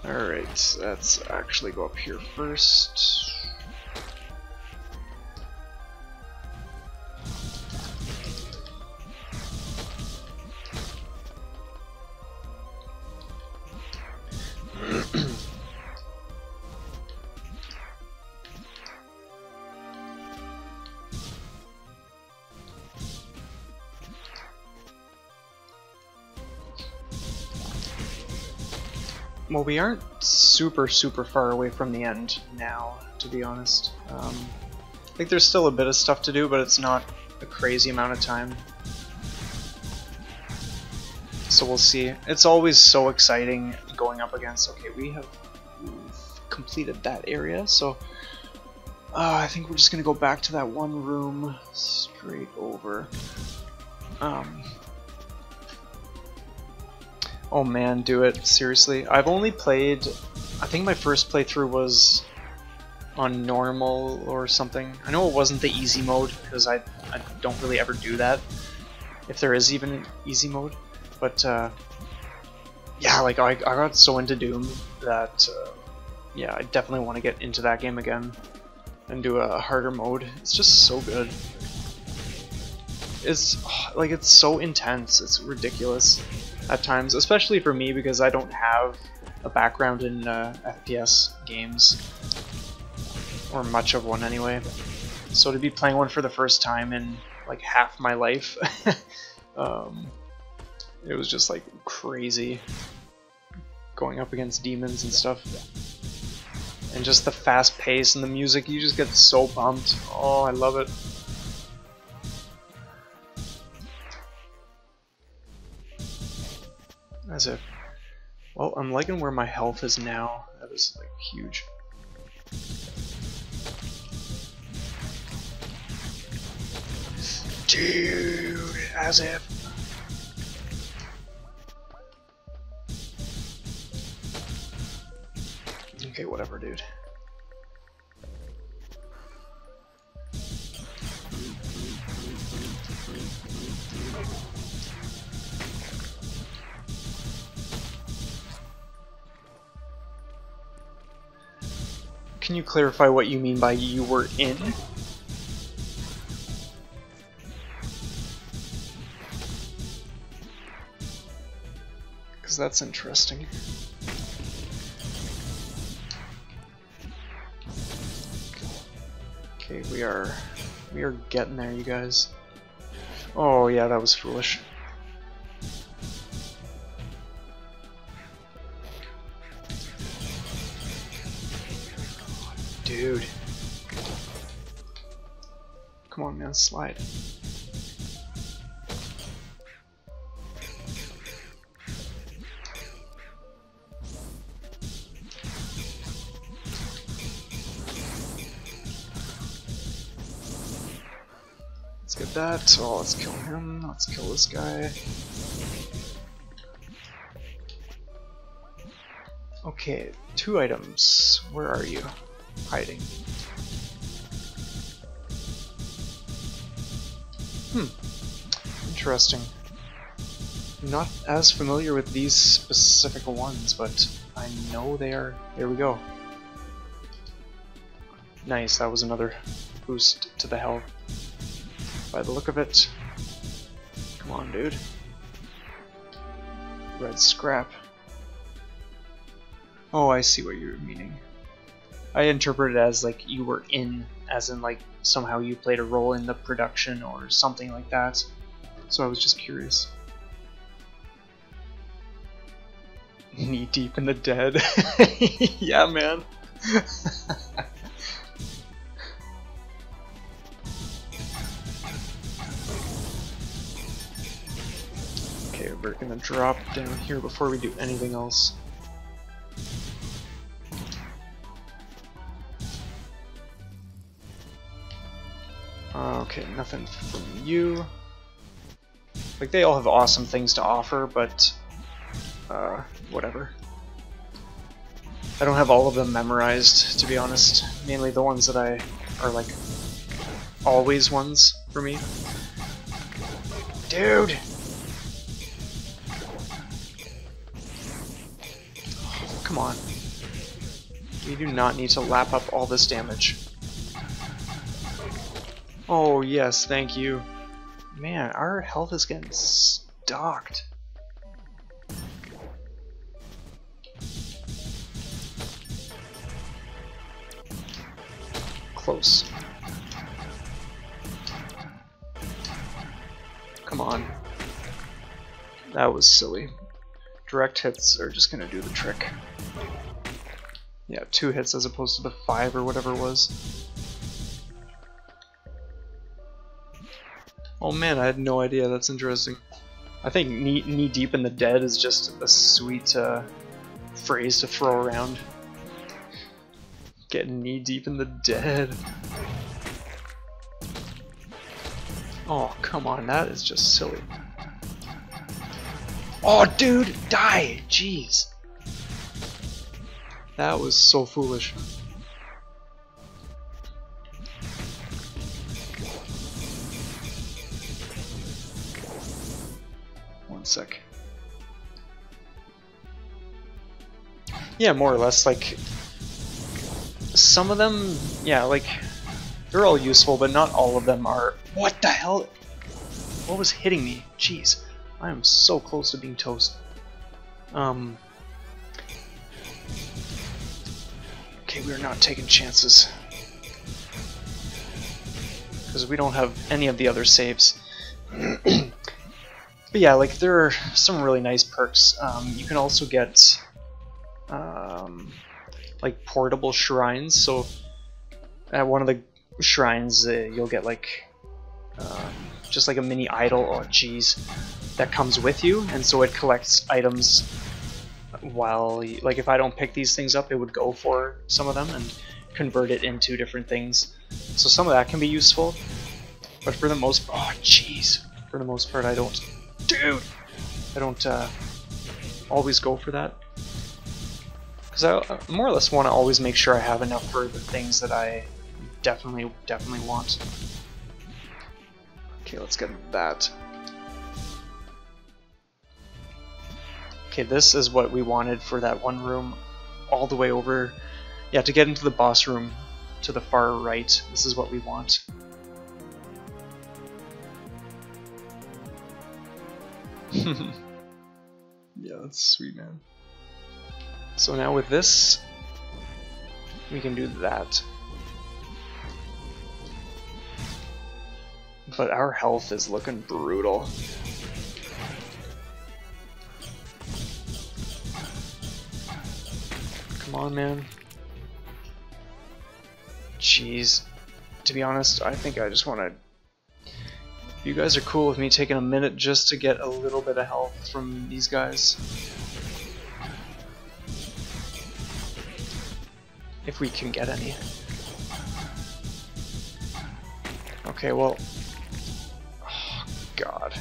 Alright, let's actually go up here first. Well, we aren't super far away from the end now, to be honest. I think there's still a bit of stuff to do, but it's not a crazy amount of time. So we'll see. It's always so exciting going up against, okay, we have completed that area, so I think we're just gonna go back to that one room Oh man, do it. Seriously. I've only played... I think my first playthrough was on normal or something. I know it wasn't the easy mode, because I don't really ever do that. If there is even an easy mode. But, yeah, like, I got so into Doom that, yeah, I definitely want to get into that game again and do a harder mode. It's just so good. It's, like, it's so intense. It's ridiculous at times, especially for me because I don't have a background in FPS games, or much of one anyway. So to be playing one for the first time in like half my life, it was just like crazy going up against demons and stuff. And just the fast pace and the music, you just get so pumped. Oh, I love it. As if, well, I'm liking where my health is now. That is like huge. Dude, as if. Okay, whatever, dude. Can you clarify what you mean by you were in? Because that's interesting. Okay, we are getting there, you guys. Oh yeah, that was foolish. Dude. Come on, man, slide. Let's get that. Oh, let's kill him. Let's kill this guy. Okay, 2 items. Where are you? Hiding. Interesting. I'm not as familiar with these specific ones, but I know they are. There we go. Nice, that was another boost to the health. By the look of it. Come on, dude. Red scrap. Oh, I see what you're meaning. I interpret it as like you were in, as in like somehow you played a role in the production or something like that. So I was just curious. Knee deep in the dead. Yeah, man. Okay, we're gonna drop down here before we do anything else. Okay, nothing from you. Like, they all have awesome things to offer, but whatever. I don't have all of them memorized, to be honest. Mainly the ones that I are like always ones for me. Dude! Oh, come on. We do not need to lap up all this damage. Oh yes, thank you. Man, our health is getting stocked. Close. Come on. That was silly. Direct hits are just gonna do the trick. Yeah, 2 hits as opposed to the 5 or whatever it was. Oh man, I had no idea. That's interesting. I think knee deep in the dead is just a sweet phrase to throw around. Get knee deep in the dead. Oh, come on, that is just silly. Oh, dude, die! Jeez. That was so foolish. One sec. Yeah, more or less, like, some of them, yeah, like, they're all useful, but not all of them are. What the hell? What was hitting me? Jeez, I am so close to being toast. Okay, we're not taking chances. Because we don't have any of the other saves. But yeah, like, there are some really nice perks. You can also get like portable shrines, so at one of the shrines you'll get like just like a mini idol, oh jeez, that comes with you, and so it collects items while like if I don't pick these things up, it would go for some of them and convert it into different things. So some of that can be useful, but for the most for the most part I don't always go for that. Because I more or less want to always make sure I have enough for the things that I definitely want. Okay, let's get that. Okay, this is what we wanted for that one room all the way over. Yeah, to get into the boss room to the far right, this is what we want. Yeah, that's sweet, man. So now with this, we can do that. But our health is looking brutal. Come on, man. Jeez. To be honest, I think I just want to... If you guys are cool with me taking a minute just to get a little bit of health from these guys. If we can get any. Okay, well... Oh, God.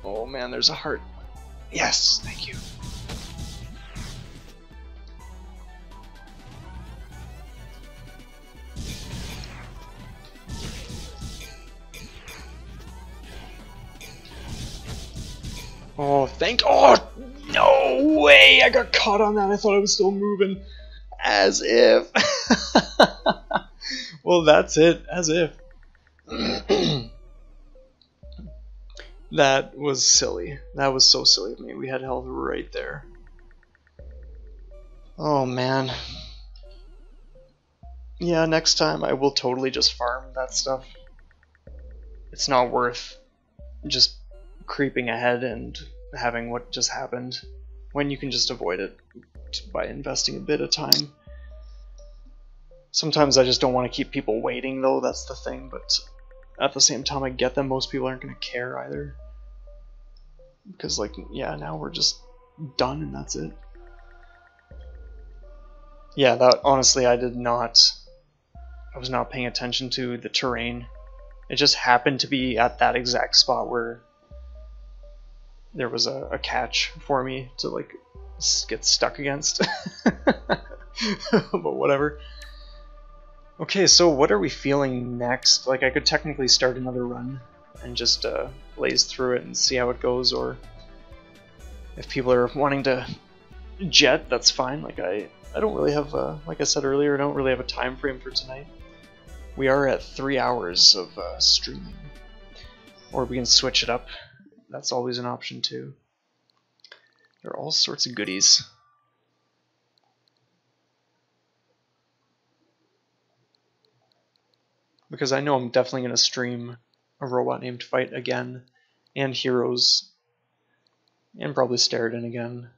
Oh man, there's a heart. Yes, thank you. Oh, oh, no way! I got caught on that. I thought I was still moving. As if. Well, that's it. As if. That was silly. That was so silly of me. We had health right there. Oh, man. Yeah, next time I will totally just farm that stuff. It's not worth just creeping ahead and having what just happened when you can just avoid it by investing a bit of time. Sometimes I just don't want to keep people waiting though, that's the thing, but at the same time I get them, most people aren't going to care either. Because like, yeah, now we're just done and that's it. Yeah, that honestly I was not paying attention to the terrain. It just happened to be at that exact spot where there was a catch for me to like get stuck against. But whatever. Okay, so what are we feeling next? Like, I could technically start another run and just blaze through it and see how it goes, or if people are wanting to jet, that's fine. Like, I don't really have, like I said earlier, I don't really have a time frame for tonight. We are at 3 hours of streaming. Or we can switch it up. That's always an option too. There are all sorts of goodies. Because I know I'm definitely going to stream A Robot Named Fight again, and Heroes, and probably Steriden again.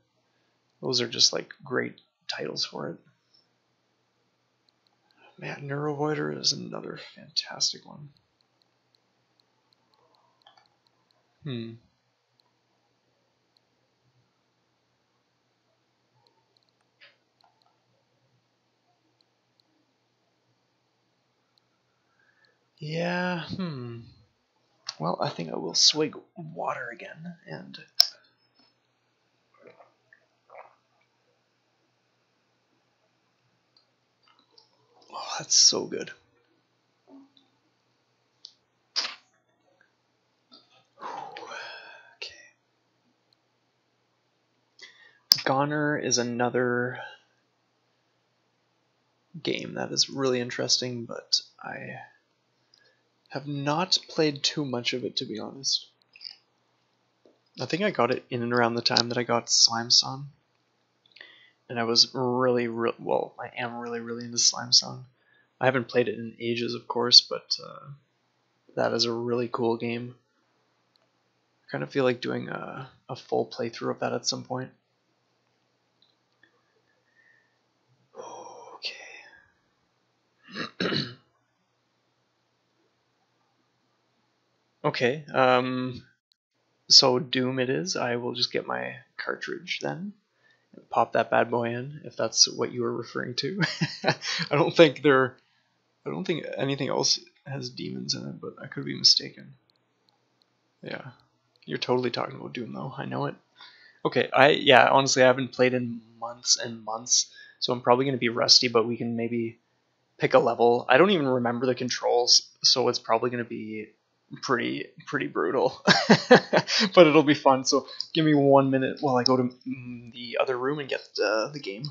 Those are just like great titles for it. Man, Neurovoider is another fantastic one. Yeah, Well, I think I will swig water again, and... Oh, that's so good. Okay. Goner is another game that is really interesting, but I have not played too much of it, to be honest. I think I got it in and around the time that I got Slime Song. And I was really, well, I am really into Slime Song. I haven't played it in ages, of course, but that is a really cool game. I kind of feel like doing a full playthrough of that at some point. Okay. Okay, so Doom it is. I will just get my cartridge then. Pop that bad boy in, if that's what you were referring to. I don't think anything else has demons in it, but I could be mistaken. Yeah, you're totally talking about Doom though. I know it. Okay, honestly, I haven't played in months and months, so I'm probably gonna be rusty. But we can maybe pick a level. I don't even remember the controls, so it's probably gonna be pretty brutal. But it'll be fun. So give me 1 minute while I go to the other room and get the game.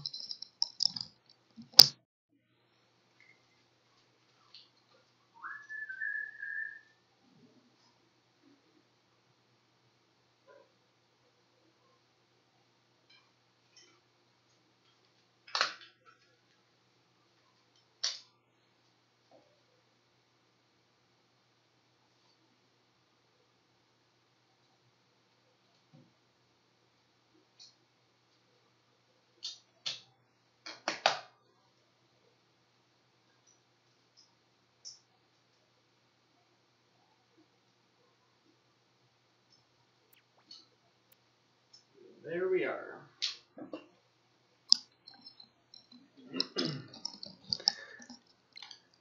There we are.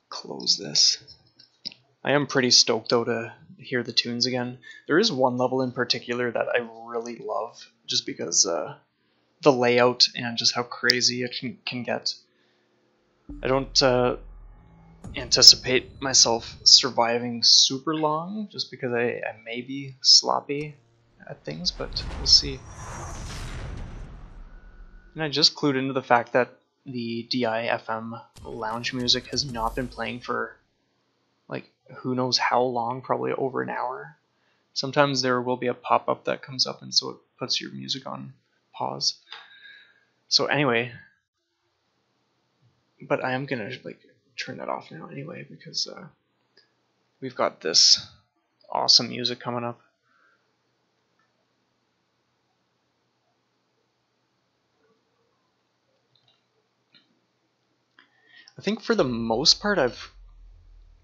Close this. I am pretty stoked though to hear the tunes again. There is one level in particular that I really love, just because the layout and just how crazy it can get. I don't anticipate myself surviving super long, just because I may be sloppy at things, but we'll see. And I just clued into the fact that the DI-FM lounge music has not been playing for like who knows how long, probably over an hour. Sometimes there will be a pop-up that comes up, and so it puts your music on pause. So anyway, but I am gonna like turn that off now anyway, because we've got this awesome music coming up. I think for the most part I've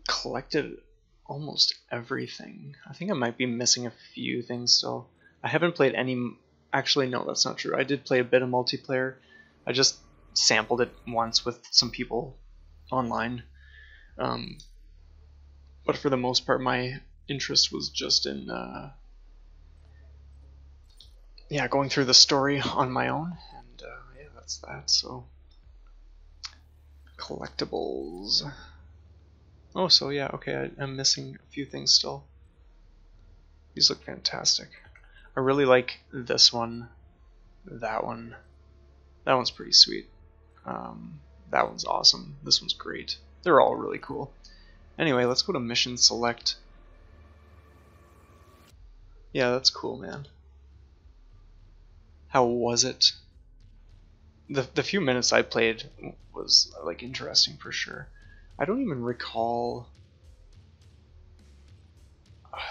collected almost everything. I think I might be missing a few things still. I haven't played any... Actually, no, that's not true. I did play a bit of multiplayer. I just sampled it once with some people online. But for the most part, my interest was just in going through the story on my own. And yeah, that's that. So collectibles. Oh, so yeah, okay, I'm missing a few things still. These look fantastic. I really like this one, that one. That one's pretty sweet. That one's awesome. This one's great. They're all really cool. Anyway, let's go to mission select. Yeah, that's cool, man. How was it? The few minutes I played was like interesting for sure. I don't even recall.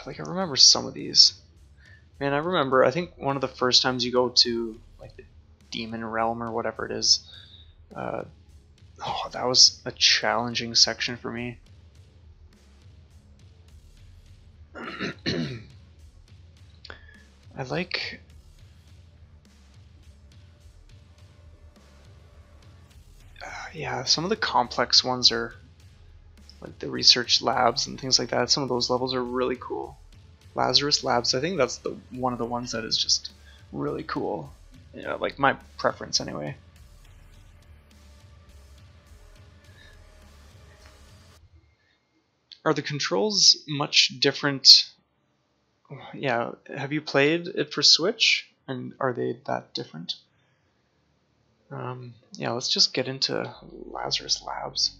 Like, I remember some of these. Man, I remember, I think one of the first times you go to like the demon realm or whatever it is, that was a challenging section for me. I like... yeah, some of the complex ones are like the research labs and things like that. Some of those levels are really cool. Lazarus Labs, I think that's the one of the ones that is just really cool. Yeah, like my preference anyway. Are the controls much different? Yeah, have you played it for Switch? And are they that different? Yeah, let's just get into Lazarus Labs.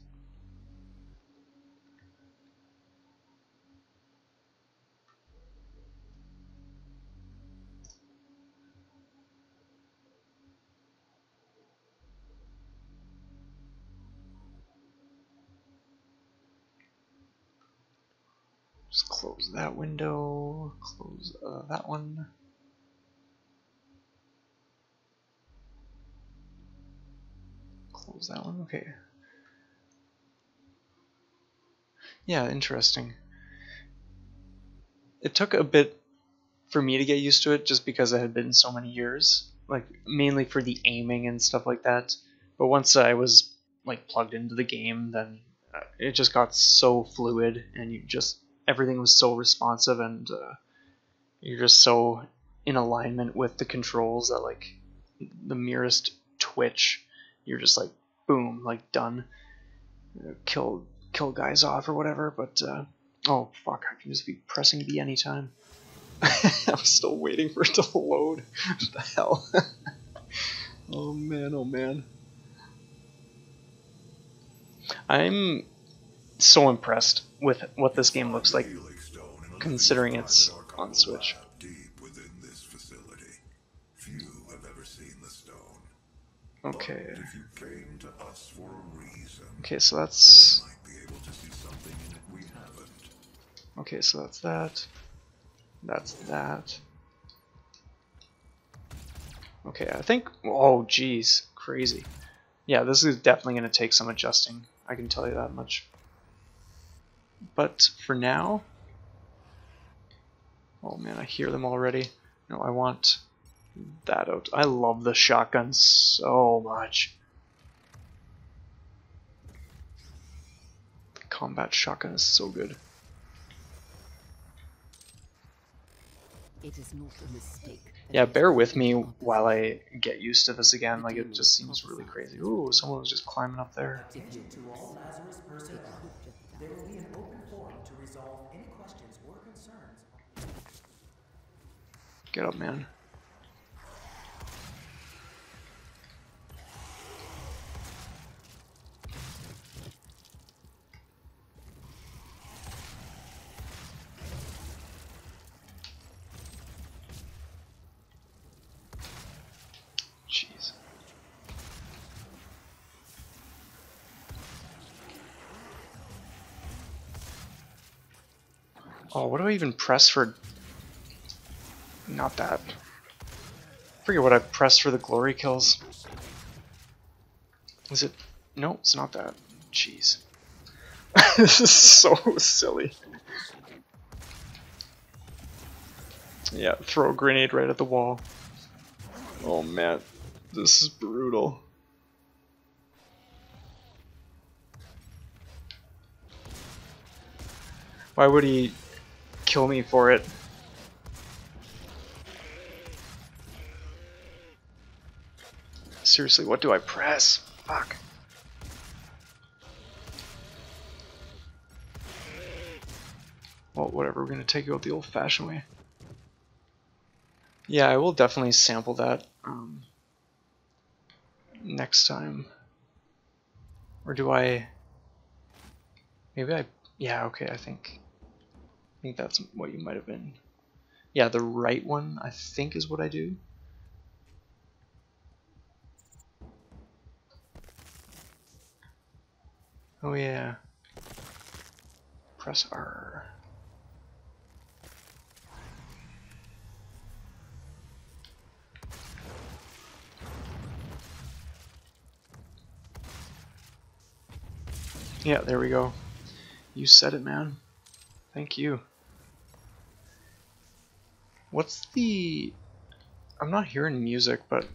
Just close that window, close that one. Close that one, okay. Yeah, interesting. It took a bit for me to get used to it just because it had been so many years, like mainly for the aiming and stuff like that. But once I was like plugged into the game, then it just got so fluid and everything was so responsive, and you're just so in alignment with the controls that like the merest twitch, you're just like boom, like done, kill guys off or whatever. But oh fuck, I can just be pressing B anytime. I'm still waiting for it to load. What the hell? Oh man, oh man. I'm so impressed with what this game looks like, considering it's on Switch. Okay. Okay, so that's... Okay, so that's that. That's that. Okay, I think... Oh, jeez. Crazy. Yeah, this is definitely going to take some adjusting. I can tell you that much. But for now... Oh man, I hear them already. No, I want that out. I love the shotgun so much. The combat shotgun is so good. It is not a mistake. Yeah, bear with me while I get used to this again. Like, it just seems really crazy. Ooh, someone was just climbing up there. To all Lazarus personnel, there will be an open forum to resolve any questions or concerns. Get up, man. Jeez. Oh, what do I even press for? Not that. I forget what I pressed for the glory kills. Is it? No, it's not that. Jeez. This is so silly. Yeah, throw a grenade right at the wall. Oh man, this is brutal. Why would he kill me for it? Seriously, what do I press? Fuck. Well, whatever, we're gonna take it out the old-fashioned way. Yeah, I will definitely sample that next time. Or do I... Maybe I... Yeah, okay, I think that's what you might have been. Yeah, the right one, I think, is what I do. Oh yeah. Press R. Yeah, there we go. You said it, man. Thank you. What's the... I'm not hearing music, but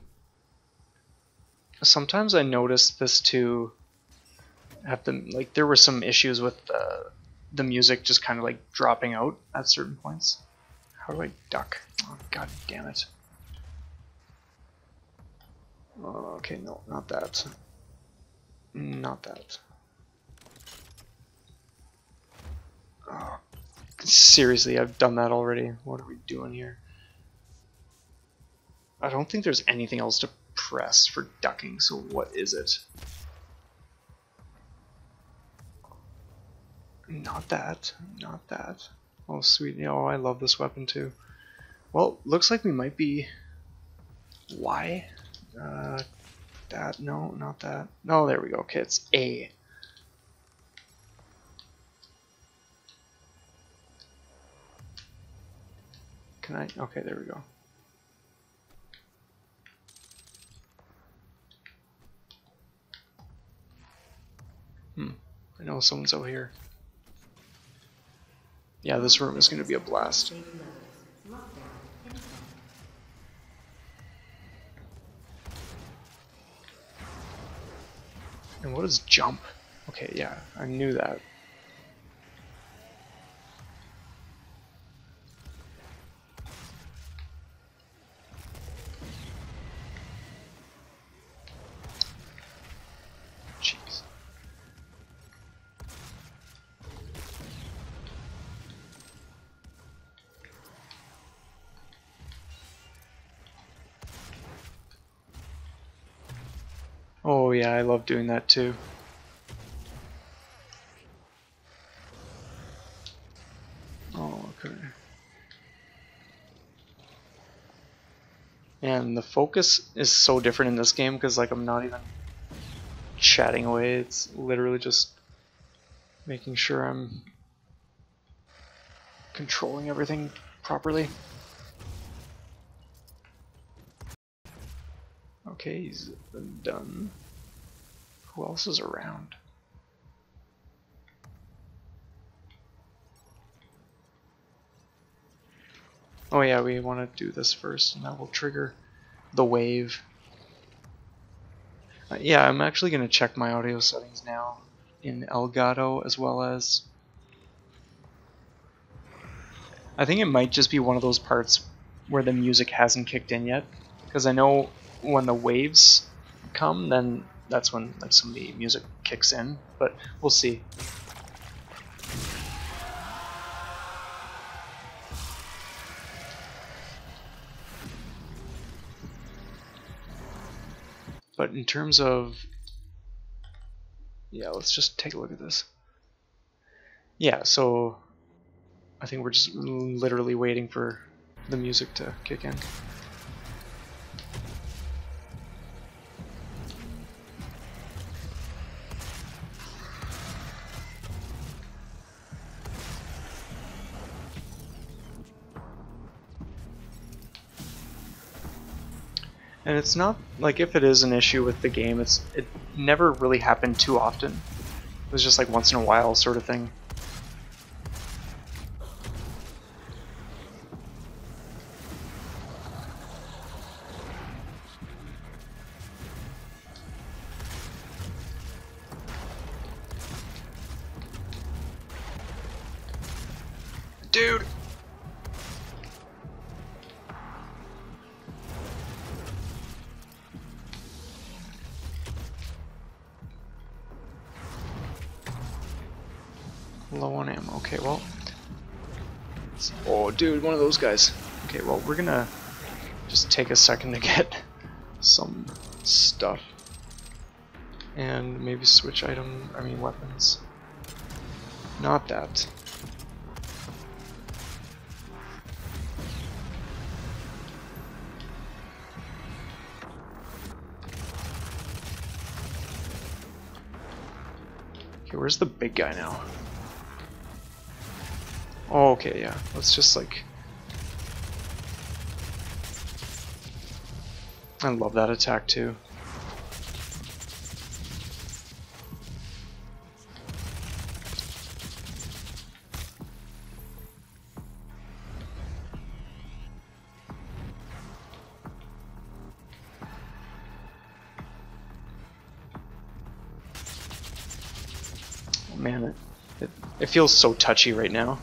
sometimes I notice this too have them, like, there were some issues with the music just kind of like dropping out at certain points. How do I duck? Oh, god damn it. Oh, okay, no, not that. Not that. Oh, seriously, I've done that already. What are we doing here? I don't think there's anything else to press for ducking, so what is it? Not that. Not that. Oh, sweet. Oh, I love this weapon too. Well, looks like we might be... Y? That? No, not that. No, there we go. Okay, it's A. Can I? Okay, there we go. I know someone's out here. Yeah, this room is going to be a blast. And what is jump? Okay, yeah, I knew that. Jeez. Oh yeah, I love doing that too. Oh, okay. And the focus is so different in this game because like I'm not even chatting away, it's literally just making sure I'm controlling everything properly. Okay, he's done. Who else is around? Oh yeah, we want to do this first, and that will trigger the wave. Yeah, I'm actually going to check my audio settings now in Elgato, as well as... I think it might just be one of those parts where the music hasn't kicked in yet, because I know when the waves come, then that's when like some of the music kicks in, but we'll see. But in terms of, yeah, let's just take a look at this. Yeah, so I think we're just literally waiting for the music to kick in. And it's not like, if it is an issue with the game, it never really happened too often. It was just like once in a while sort of thing. Dude! Low on ammo. Okay, well. Oh, dude, one of those guys. Okay, well, we're gonna just take a second to get some stuff. And maybe switch weapons. Not that. Okay, where's the big guy now? Oh, okay, yeah. Let's just like... I love that attack too. Man, it feels so touchy right now.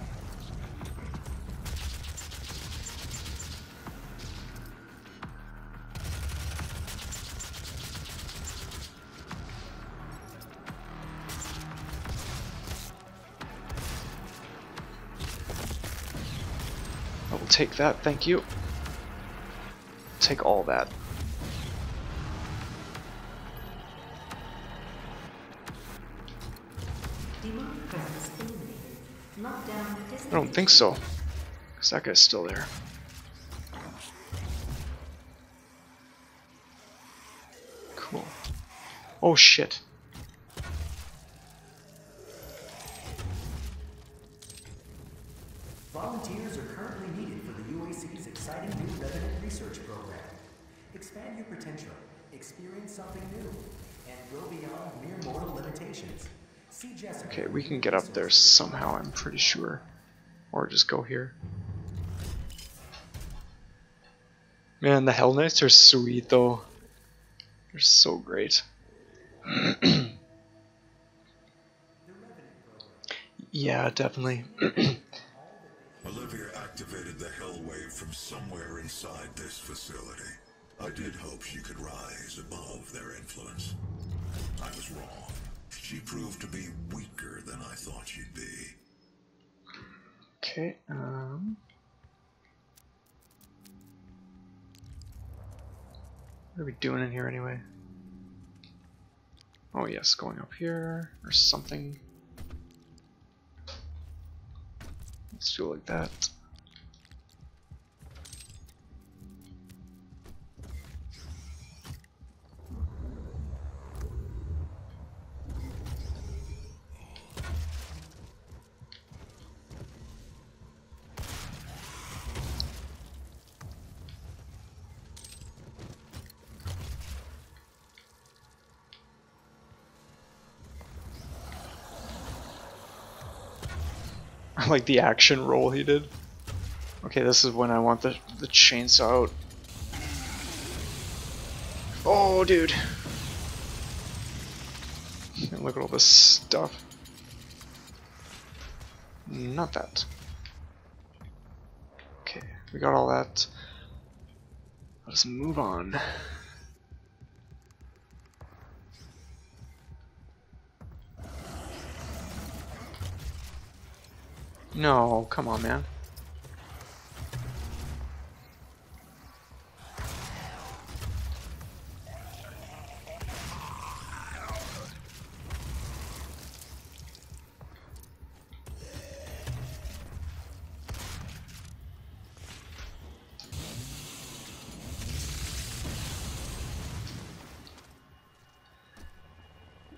I will take that, thank you. Take all that. I don't think so, because that guy's still there. Cool. Oh shit. Volunteers are currently needed for the UAC's exciting new resident research program. Expand your potential, experience something new, and go beyond mere mortal limitations. See Jessica. Okay, we can get up there somehow, I'm pretty sure. Or just go here. Man, the Hell Knights are sweet though. They're so great. Yeah, definitely. Olivia activated the Hell Wave from somewhere inside this facility. I did hope she could rise above their influence. I was wrong. She proved to be weaker than I thought she'd be. Okay, what are we doing in here anyway? Oh yes, going up here or something. Let's do it like that. I like the action roll he did. Okay, this is when I want the chainsaw out. Oh, dude. And look at all this stuff. Not that. Okay, we got all that. Let's move on. No, come on, man.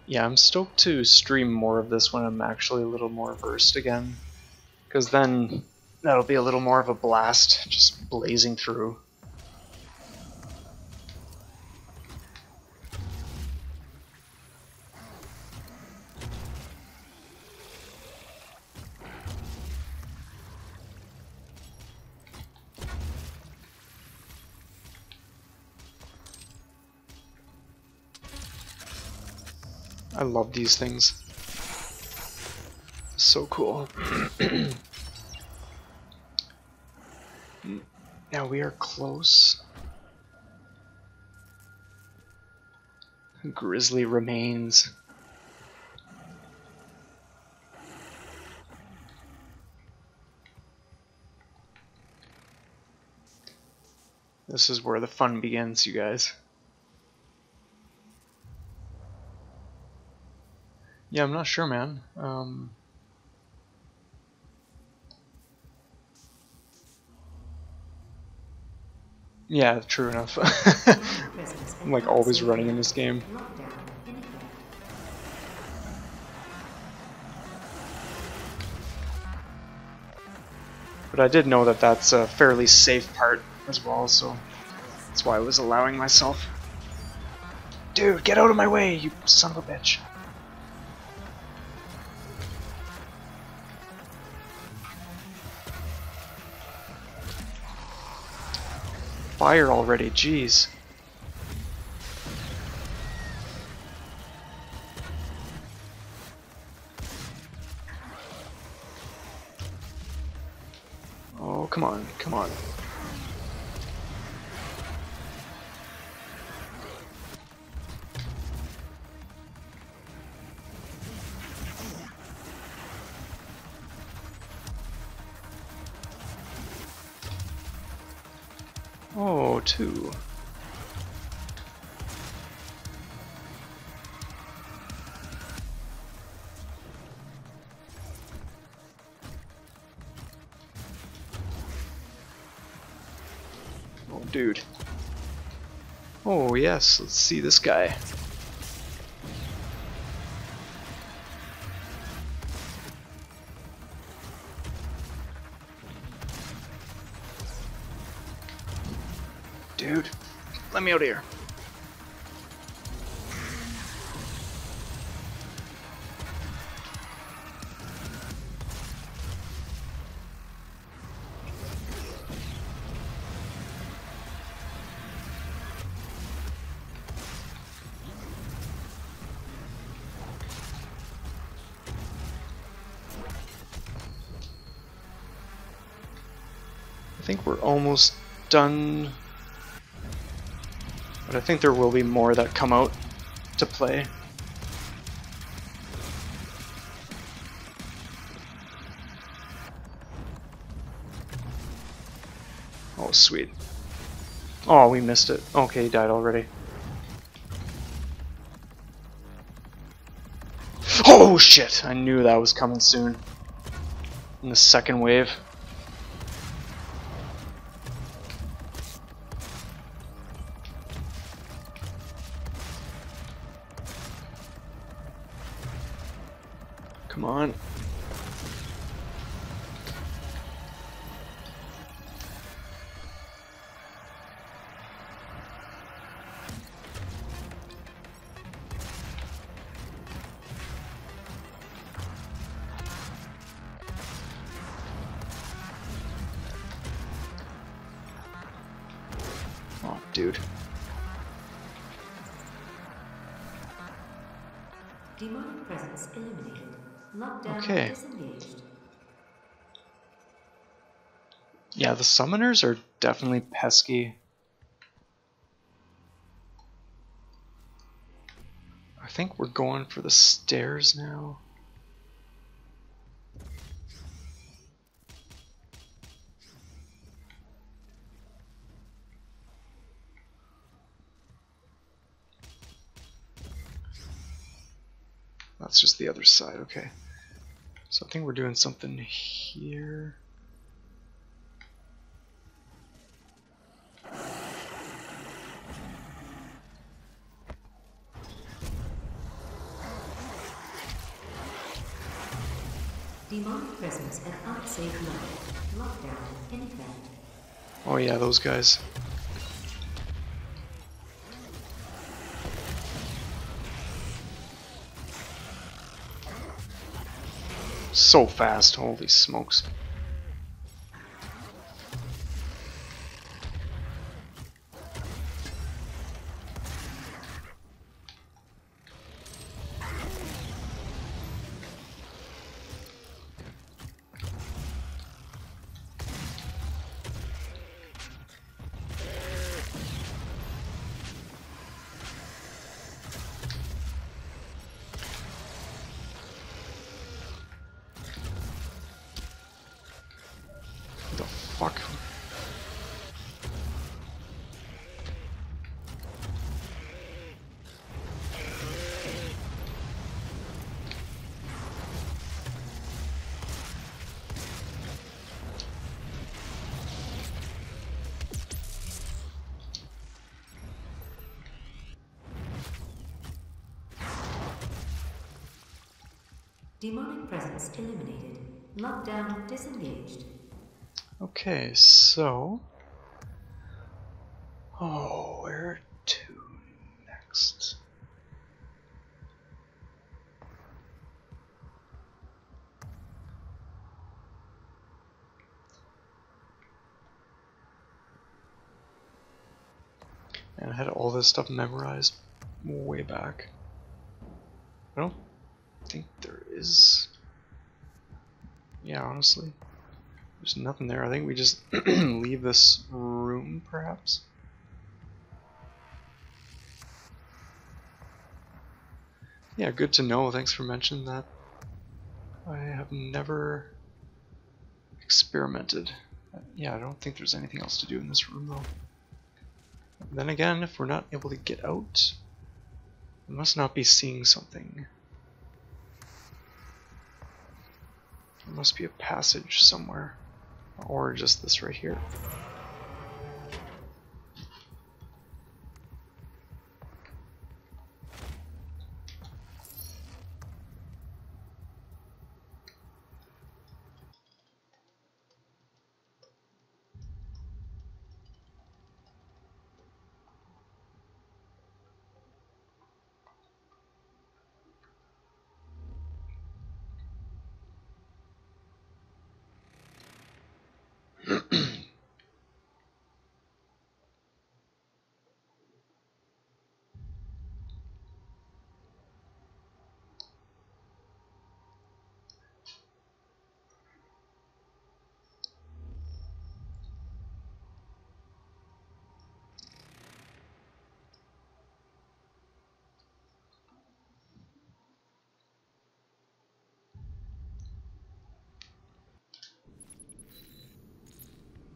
Yeah, I'm stoked to stream more of this when I'm actually a little more versed again. Because then that'll be a little more of a blast, just blazing through. I love these things. So cool. Now we are close. Grisly remains. This is where the fun begins, you guys. Yeah, I'm not sure, man. Yeah, true enough. I'm like always running in this game. But I did know that that's a fairly safe part as well, so that's why I was allowing myself. Dude, get out of my way, you son of a bitch. Fire already, jeez. come on, come on. Oh, 2. Oh, dude. Oh, yes, let's see this guy. Dude, let me out of here. I think we're almost done. But I think there will be more that come out to play. Oh, sweet. Oh, we missed it. Okay, he died already. Oh, shit! I knew that was coming soon. In the second wave. Come on. Oh, dude. Demonic presence eliminated. Lockdown Okay. disengaged. Yeah, the summoners are definitely pesky. I think we're going for the stairs now. That's just the other side, okay. So I think we're doing something here. Demonic presence at unsafe level. Lockdown in effect. Oh yeah, those guys. So fast, holy smokes. The fuck? Demonic presence eliminated. Lockdown disengaged. Okay, so... Oh, where to next? And I had all this stuff memorized way back. I don't think there is... Yeah, honestly. There's nothing there. I think we just leave this room, perhaps? Yeah, good to know. Thanks for mentioning that. I have never experimented. Yeah, I don't think there's anything else to do in this room, though. Then again, if we're not able to get out, we must not be seeing something. There must be a passage somewhere. Or just this right here.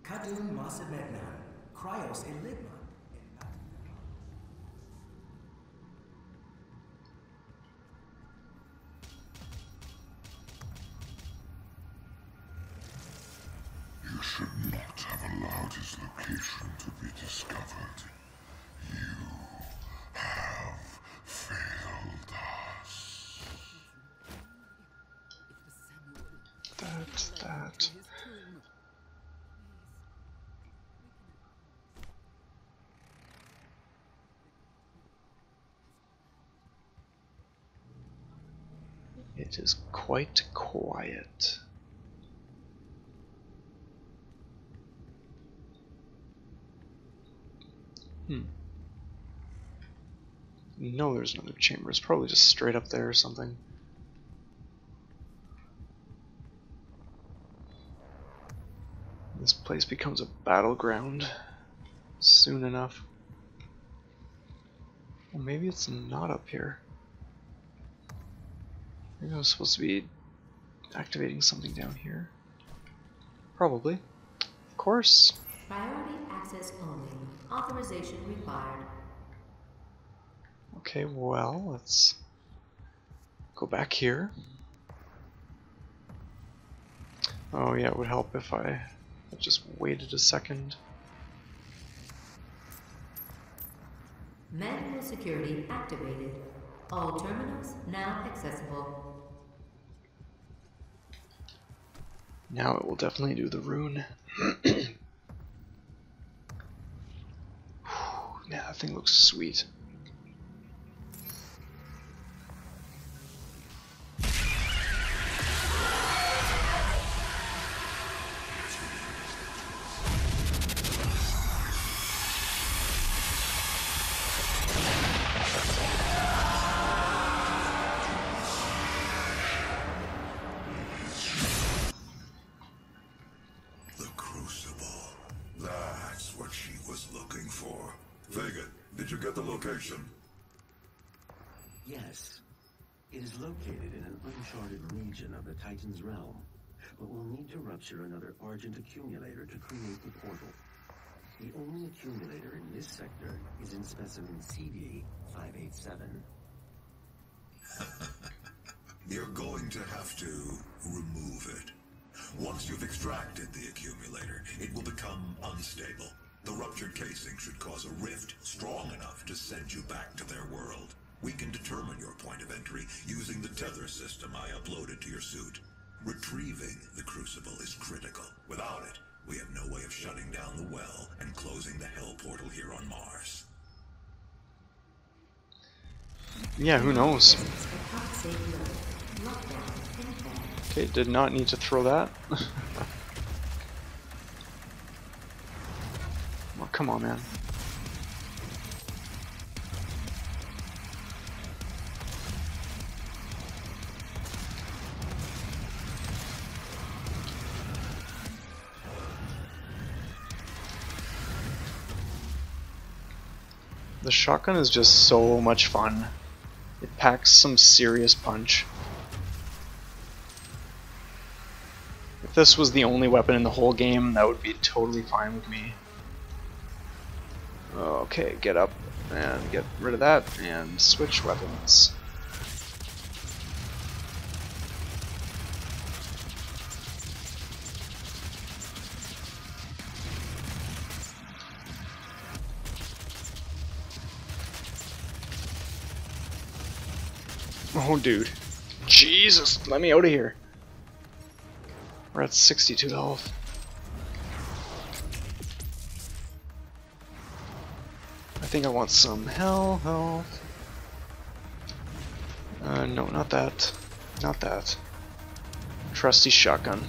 Kadun Masametnan, Cryos Enigma. You should not have allowed his location to be discovered. You have failed us. That. It is quite quiet. No, there's another chamber. It's probably just straight up there or something. This place becomes a battleground soon enough. Well, maybe it's not up here. Maybe I was supposed to be activating something down here. Probably. Of course. Priority access only. Authorization required. Okay, well, let's go back here. Oh yeah, it would help if I just waited a second. Manual security activated. All terminals now accessible. Now it will definitely do the rune. Yeah, that thing looks sweet. Yes. It is located in an uncharted region of the Titan's realm, but we'll need to rupture another Argent accumulator to create the portal. The only accumulator in this sector is in specimen CD-587. You're going to have to remove it. Once you've extracted the accumulator, it will become unstable. The ruptured casing should cause a rift strong enough to send you back to their world. We can determine your point of entry using the tether system I uploaded to your suit. Retrieving the crucible is critical. Without it, we have no way of shutting down the well and closing the hell portal here on Mars. Yeah, who knows? Okay, did not need to throw that. Well, come on, man. The shotgun is just so much fun. It packs some serious punch. If this was the only weapon in the whole game, that would be totally fine with me. Okay, get up and get rid of that and switch weapons. Oh, dude. Jesus, let me out of here. We're at 62 health. I think I want some health. No, not that. Not that. Trusty shotgun.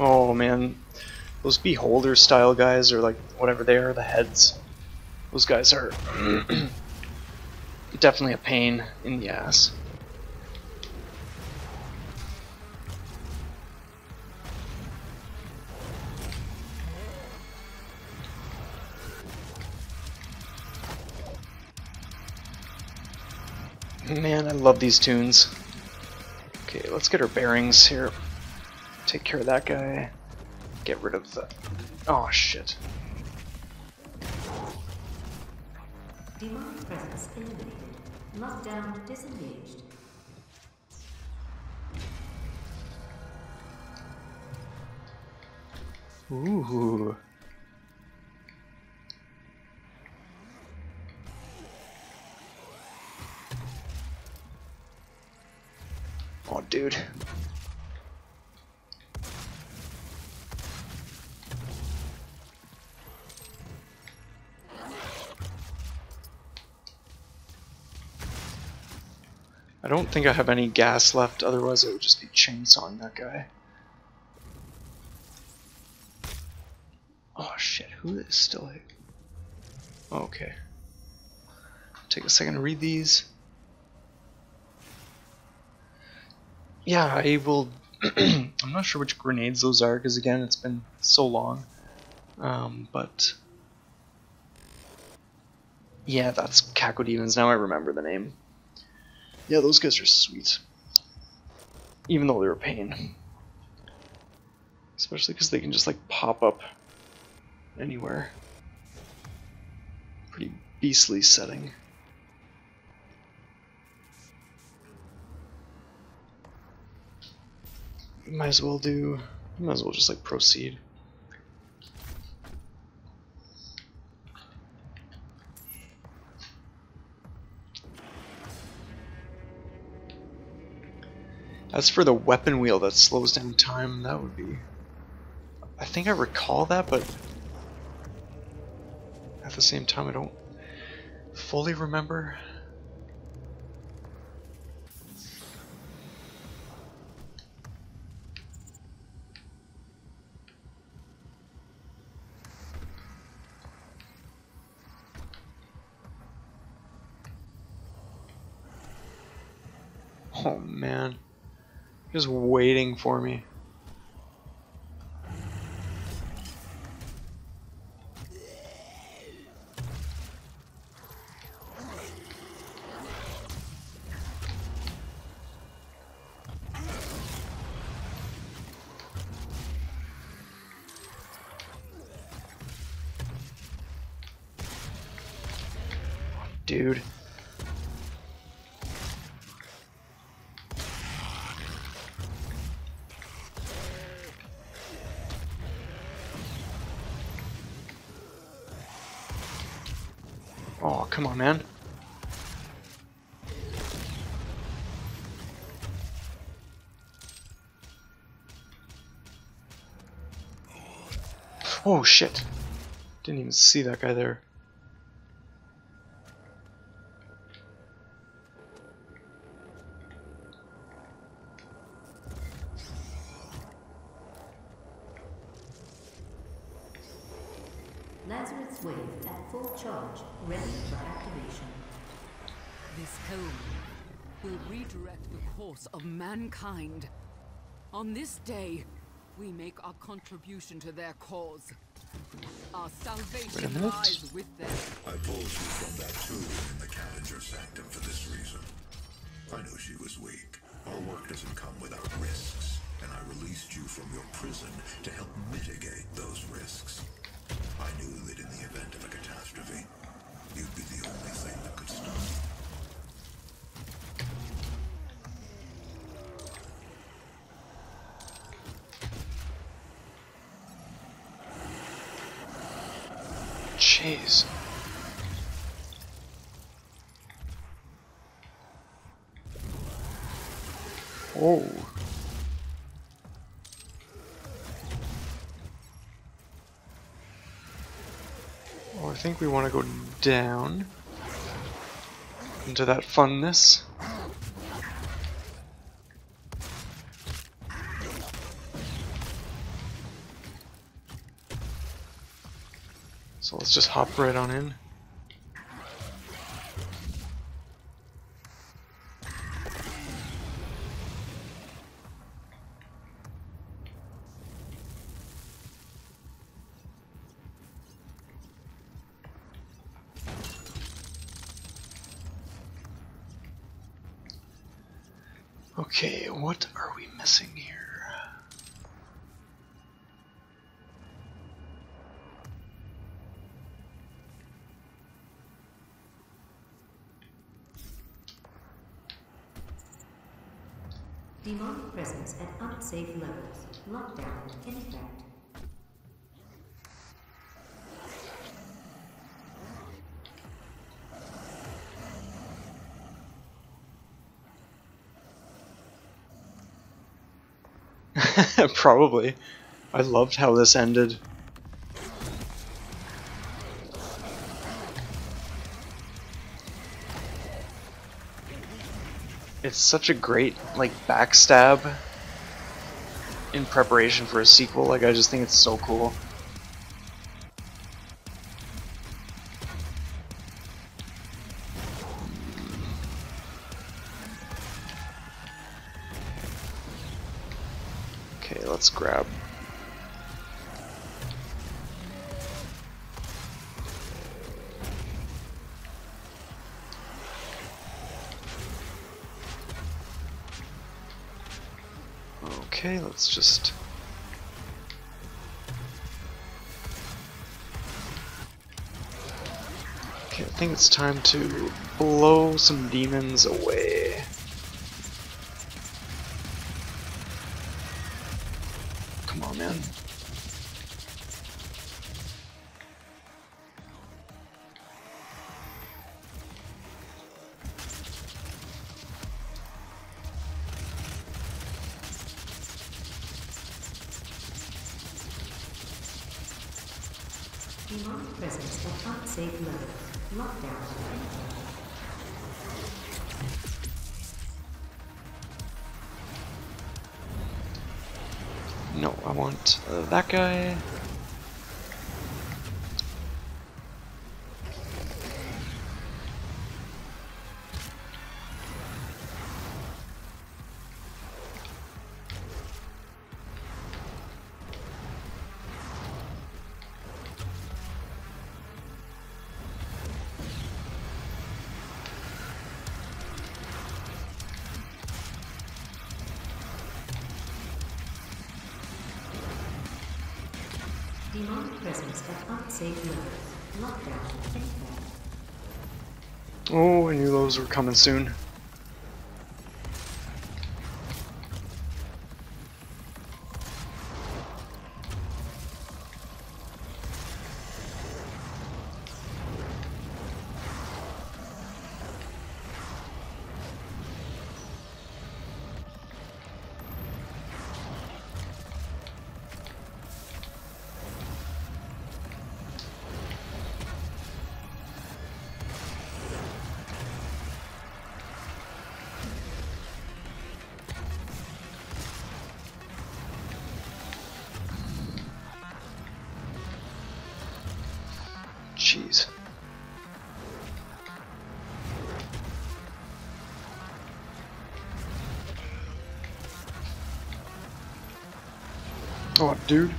Oh man, those beholder style guys, or like whatever they are, the heads. Those guys are definitely a pain in the ass. Man, I love these tunes. Okay, let's get our bearings here. Take care of that guy. Get rid of the... Oh, shit. Demonic presence eliminated. Lockdown disengaged. Ooh. Oh, dude. I don't think I have any gas left, otherwise it would just be chainsawing that guy. Oh shit, who is still here? Okay. Take a second to read these. Yeah, I will... I'm not sure which grenades those are, because again, it's been so long. But... yeah, that's Cacodemons, now I remember the name. Yeah, those guys are sweet. Even though they're a pain. Especially because they can just like pop up anywhere. Pretty beastly setting. Might as well just like proceed. As for the weapon wheel that slows down time, that would be... I think I recall that, but at the same time I don't fully remember. Oh man. Just waiting for me. Dude. Oh, come on, man. Oh, shit. Didn't even see that guy there. Lazarus Wave at full charge, ready for activation. This home will redirect the course of mankind. On this day, we make our contribution to their cause. Our salvation lies with them. I pulled you from that tomb in the Cavenger Sanctum for this reason. I knew she was weak. Our work doesn't come without risks, and I released you from your prison to help mitigate those risks. I knew that in the event of a catastrophe, you'd be the only thing that could stop it. Jeez. Oh. Oh, I think we want to go down into that funness. So let's just hop right on in. Okay, what are we missing here? Demonic presence at unsafe levels. Lockdown in effect. Probably. I loved how this ended. It's such a great, like, backstab in preparation for a sequel. Like, I just think it's so cool. Okay, let's grab. Okay, let's just... Okay, I think it's time to blow some demons away. Come on, man. Demonic presence at unsafe levels. Lockdown in effect. No, I want that guy. Demonic presence at unsafe levels. Lockdown in effect. Oh, I knew those were coming soon. Jeez. Oh, dude.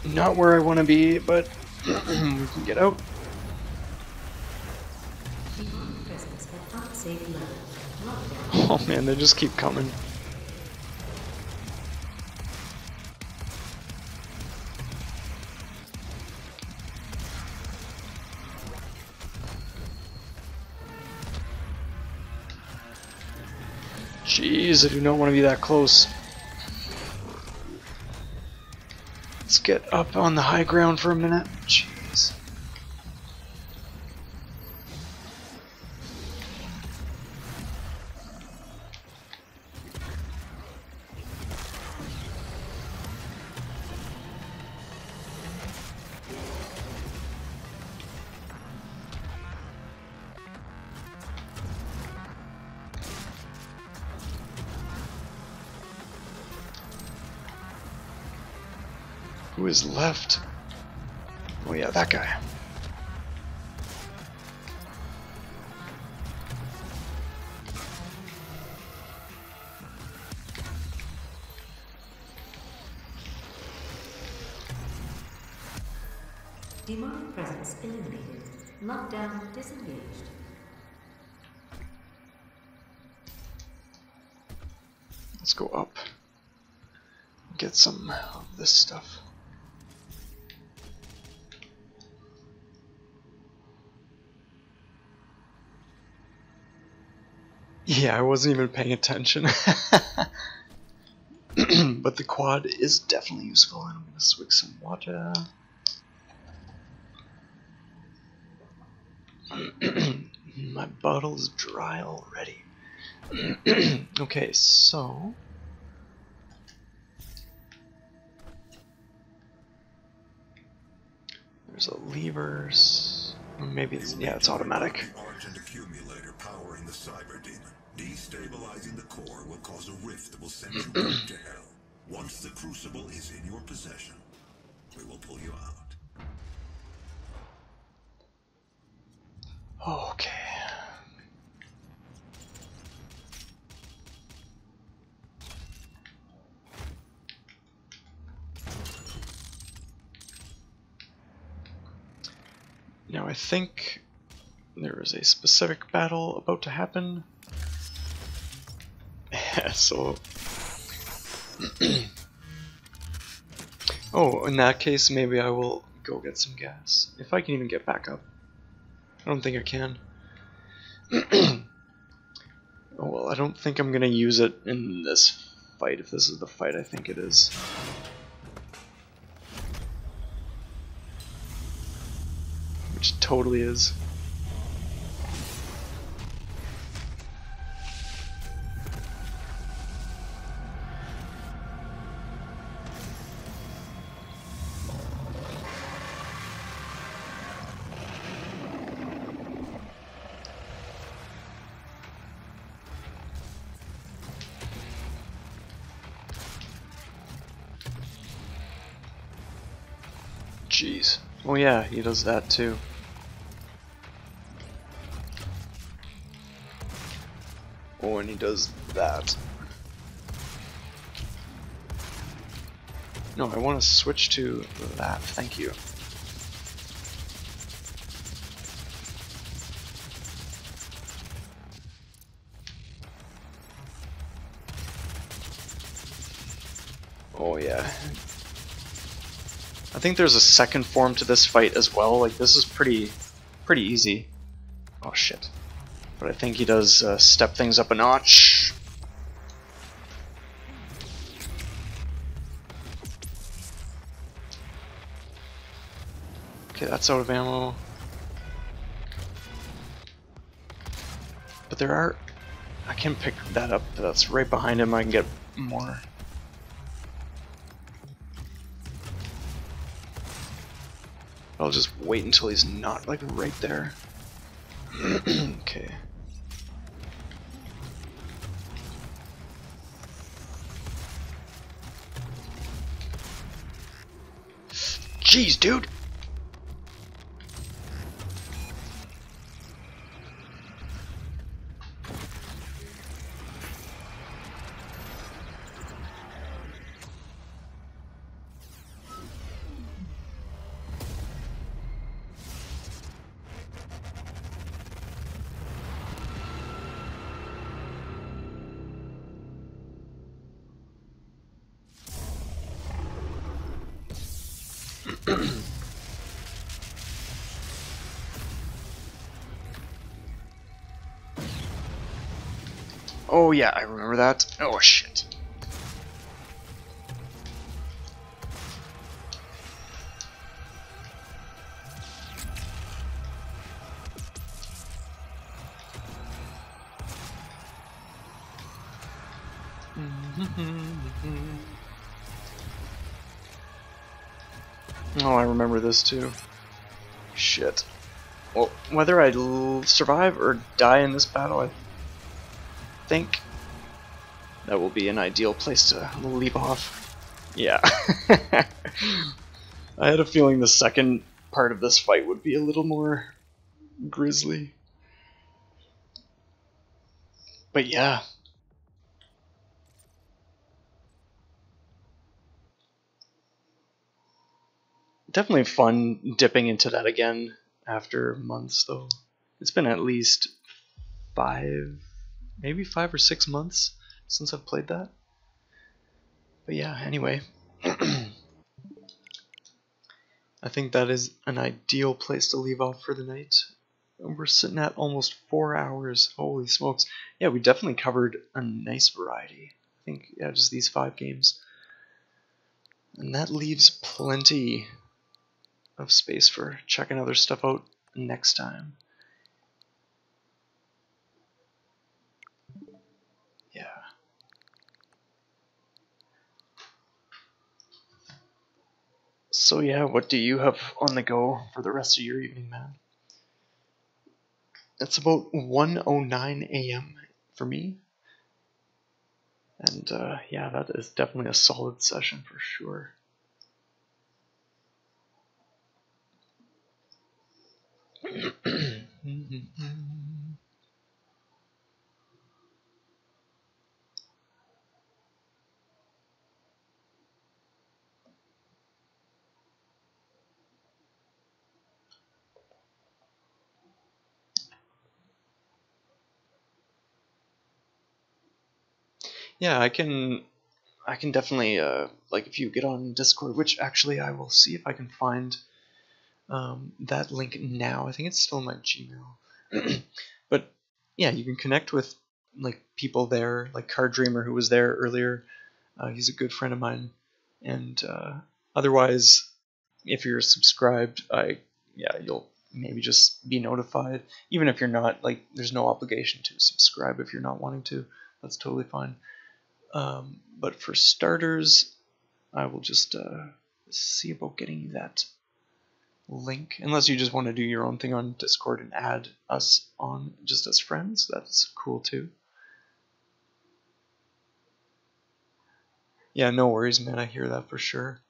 Not where I want to be, but we can get out. Presence at unsafe level. Lockdown. Oh man, they just keep coming. Jeez, I do not want to be that close. Let's get up on the high ground for a minute. Jeez. Who is left? Oh yeah, that guy. Demonic presence eliminated. Lockdown disengaged. Let's go up. Get some of this stuff. Yeah, I wasn't even paying attention. But the quad is definitely useful, and I'm gonna swig some water. My bottle is dry already. Okay, so there's a levers. Maybe it's, yeah, it's automatic. Argent accumulator powering the cyber demon. Destabilizing the core will cause a rift that will send you back to hell. Once the crucible is in your possession, we will pull you out. Okay. Now I think there is a specific battle about to happen. So oh, in that case maybe I will go get some gas. If I can even get back up. I don't think I can. Oh well, I don't think I'm gonna use it in this fight, if this is the fight I think it is. Which totally is. Jeez. Oh yeah, he does that too. Oh, and he does that. No, I want to switch to that. Thank you. Oh yeah. I think there's a second form to this fight as well. Like, this is pretty easy. Oh shit. But I think he does step things up a notch. Okay, that's out of ammo. But there are... I can pick that up. That's right behind him. I can get more. I'll just wait until he's not, like, right there. Okay. Jeez, dude! Oh yeah, I remember that. Oh shit. Oh, I remember this too. Shit. Well, whether I survive or die in this battle, I think that will be an ideal place to leave off. Yeah. I had a feeling the second part of this fight would be a little more grisly. But yeah. Definitely fun dipping into that again after months, though. It's been at least maybe 5 or 6 months since I've played that. But yeah, anyway. I think that is an ideal place to leave off for the night. We're sitting at almost 4 hours. Holy smokes. Yeah, we definitely covered a nice variety. I think, yeah, just these 5 games. And that leaves plenty of space for checking other stuff out next time. Yeah. So yeah, what do you have on the go for the rest of your evening, man? It's about 1:09 a.m. for me. And yeah, that is definitely a solid session for sure. Yeah, I can definitely like if you get on Discord, which actually I will see if I can find that link now. I think it's still in my Gmail. But yeah, you can connect with like people there, like Card Dreamer who was there earlier. He's a good friend of mine, and otherwise, if you're subscribed, you'll maybe just be notified. Even if you're not, like, there's no obligation to subscribe if you're not wanting to. That's totally fine. But for starters, I will just see about getting you that link. Unless you just want to do your own thing on Discord and add us on just as friends, that's cool too. Yeah, no worries, man. I hear that for sure.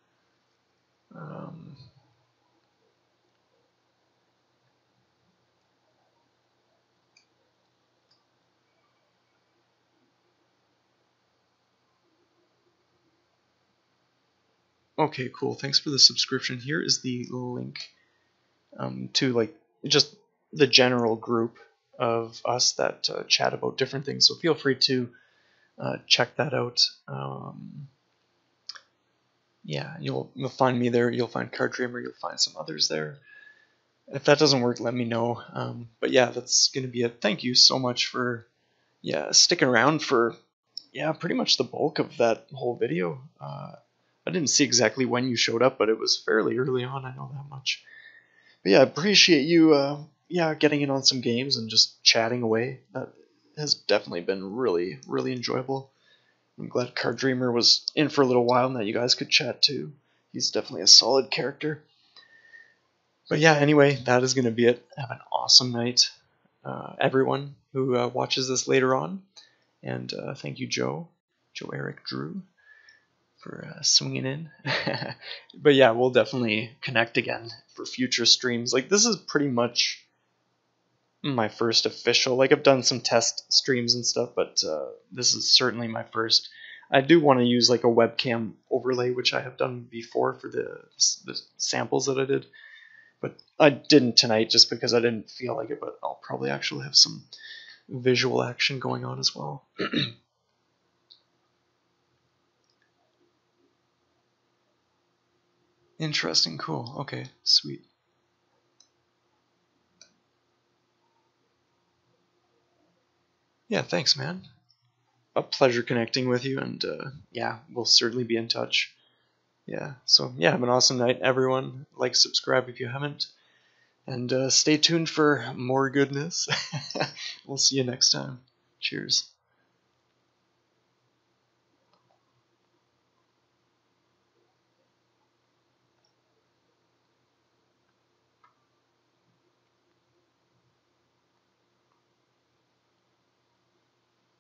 Okay, cool. Thanks for the subscription. Here is the link to like just the general group of us that chat about different things. So feel free to check that out. Yeah, you'll find me there. You'll find Card Dreamer. You'll find some others there. If that doesn't work, let me know. But yeah, that's gonna be it. Thank you so much for sticking around for pretty much the bulk of that whole video. I didn't see exactly when you showed up, but it was fairly early on. I know that much. But yeah, I appreciate you getting in on some games and just chatting away. That has definitely been really, really enjoyable. I'm glad Card Dreamer was in for a little while and that you guys could chat too. He's definitely a solid character. But yeah, anyway, that is going to be it. Have an awesome night, everyone who watches this later on. And thank you, Joe Eric Drew, for swinging in. But yeah, we'll definitely connect again for future streams. Like, this is pretty much my first official, like, I've done some test streams and stuff, but this is certainly my first. I do want to use like a webcam overlay, which I have done before for the samples that I did, but I didn't tonight just because I didn't feel like it. But I'll probably actually have some visual action going on as well. Interesting, cool. Okay, sweet. Yeah, thanks, man. A pleasure connecting with you, and yeah, we'll certainly be in touch. Yeah, so yeah, have an awesome night, everyone. Like, subscribe if you haven't, and stay tuned for more goodness. We'll see you next time. Cheers.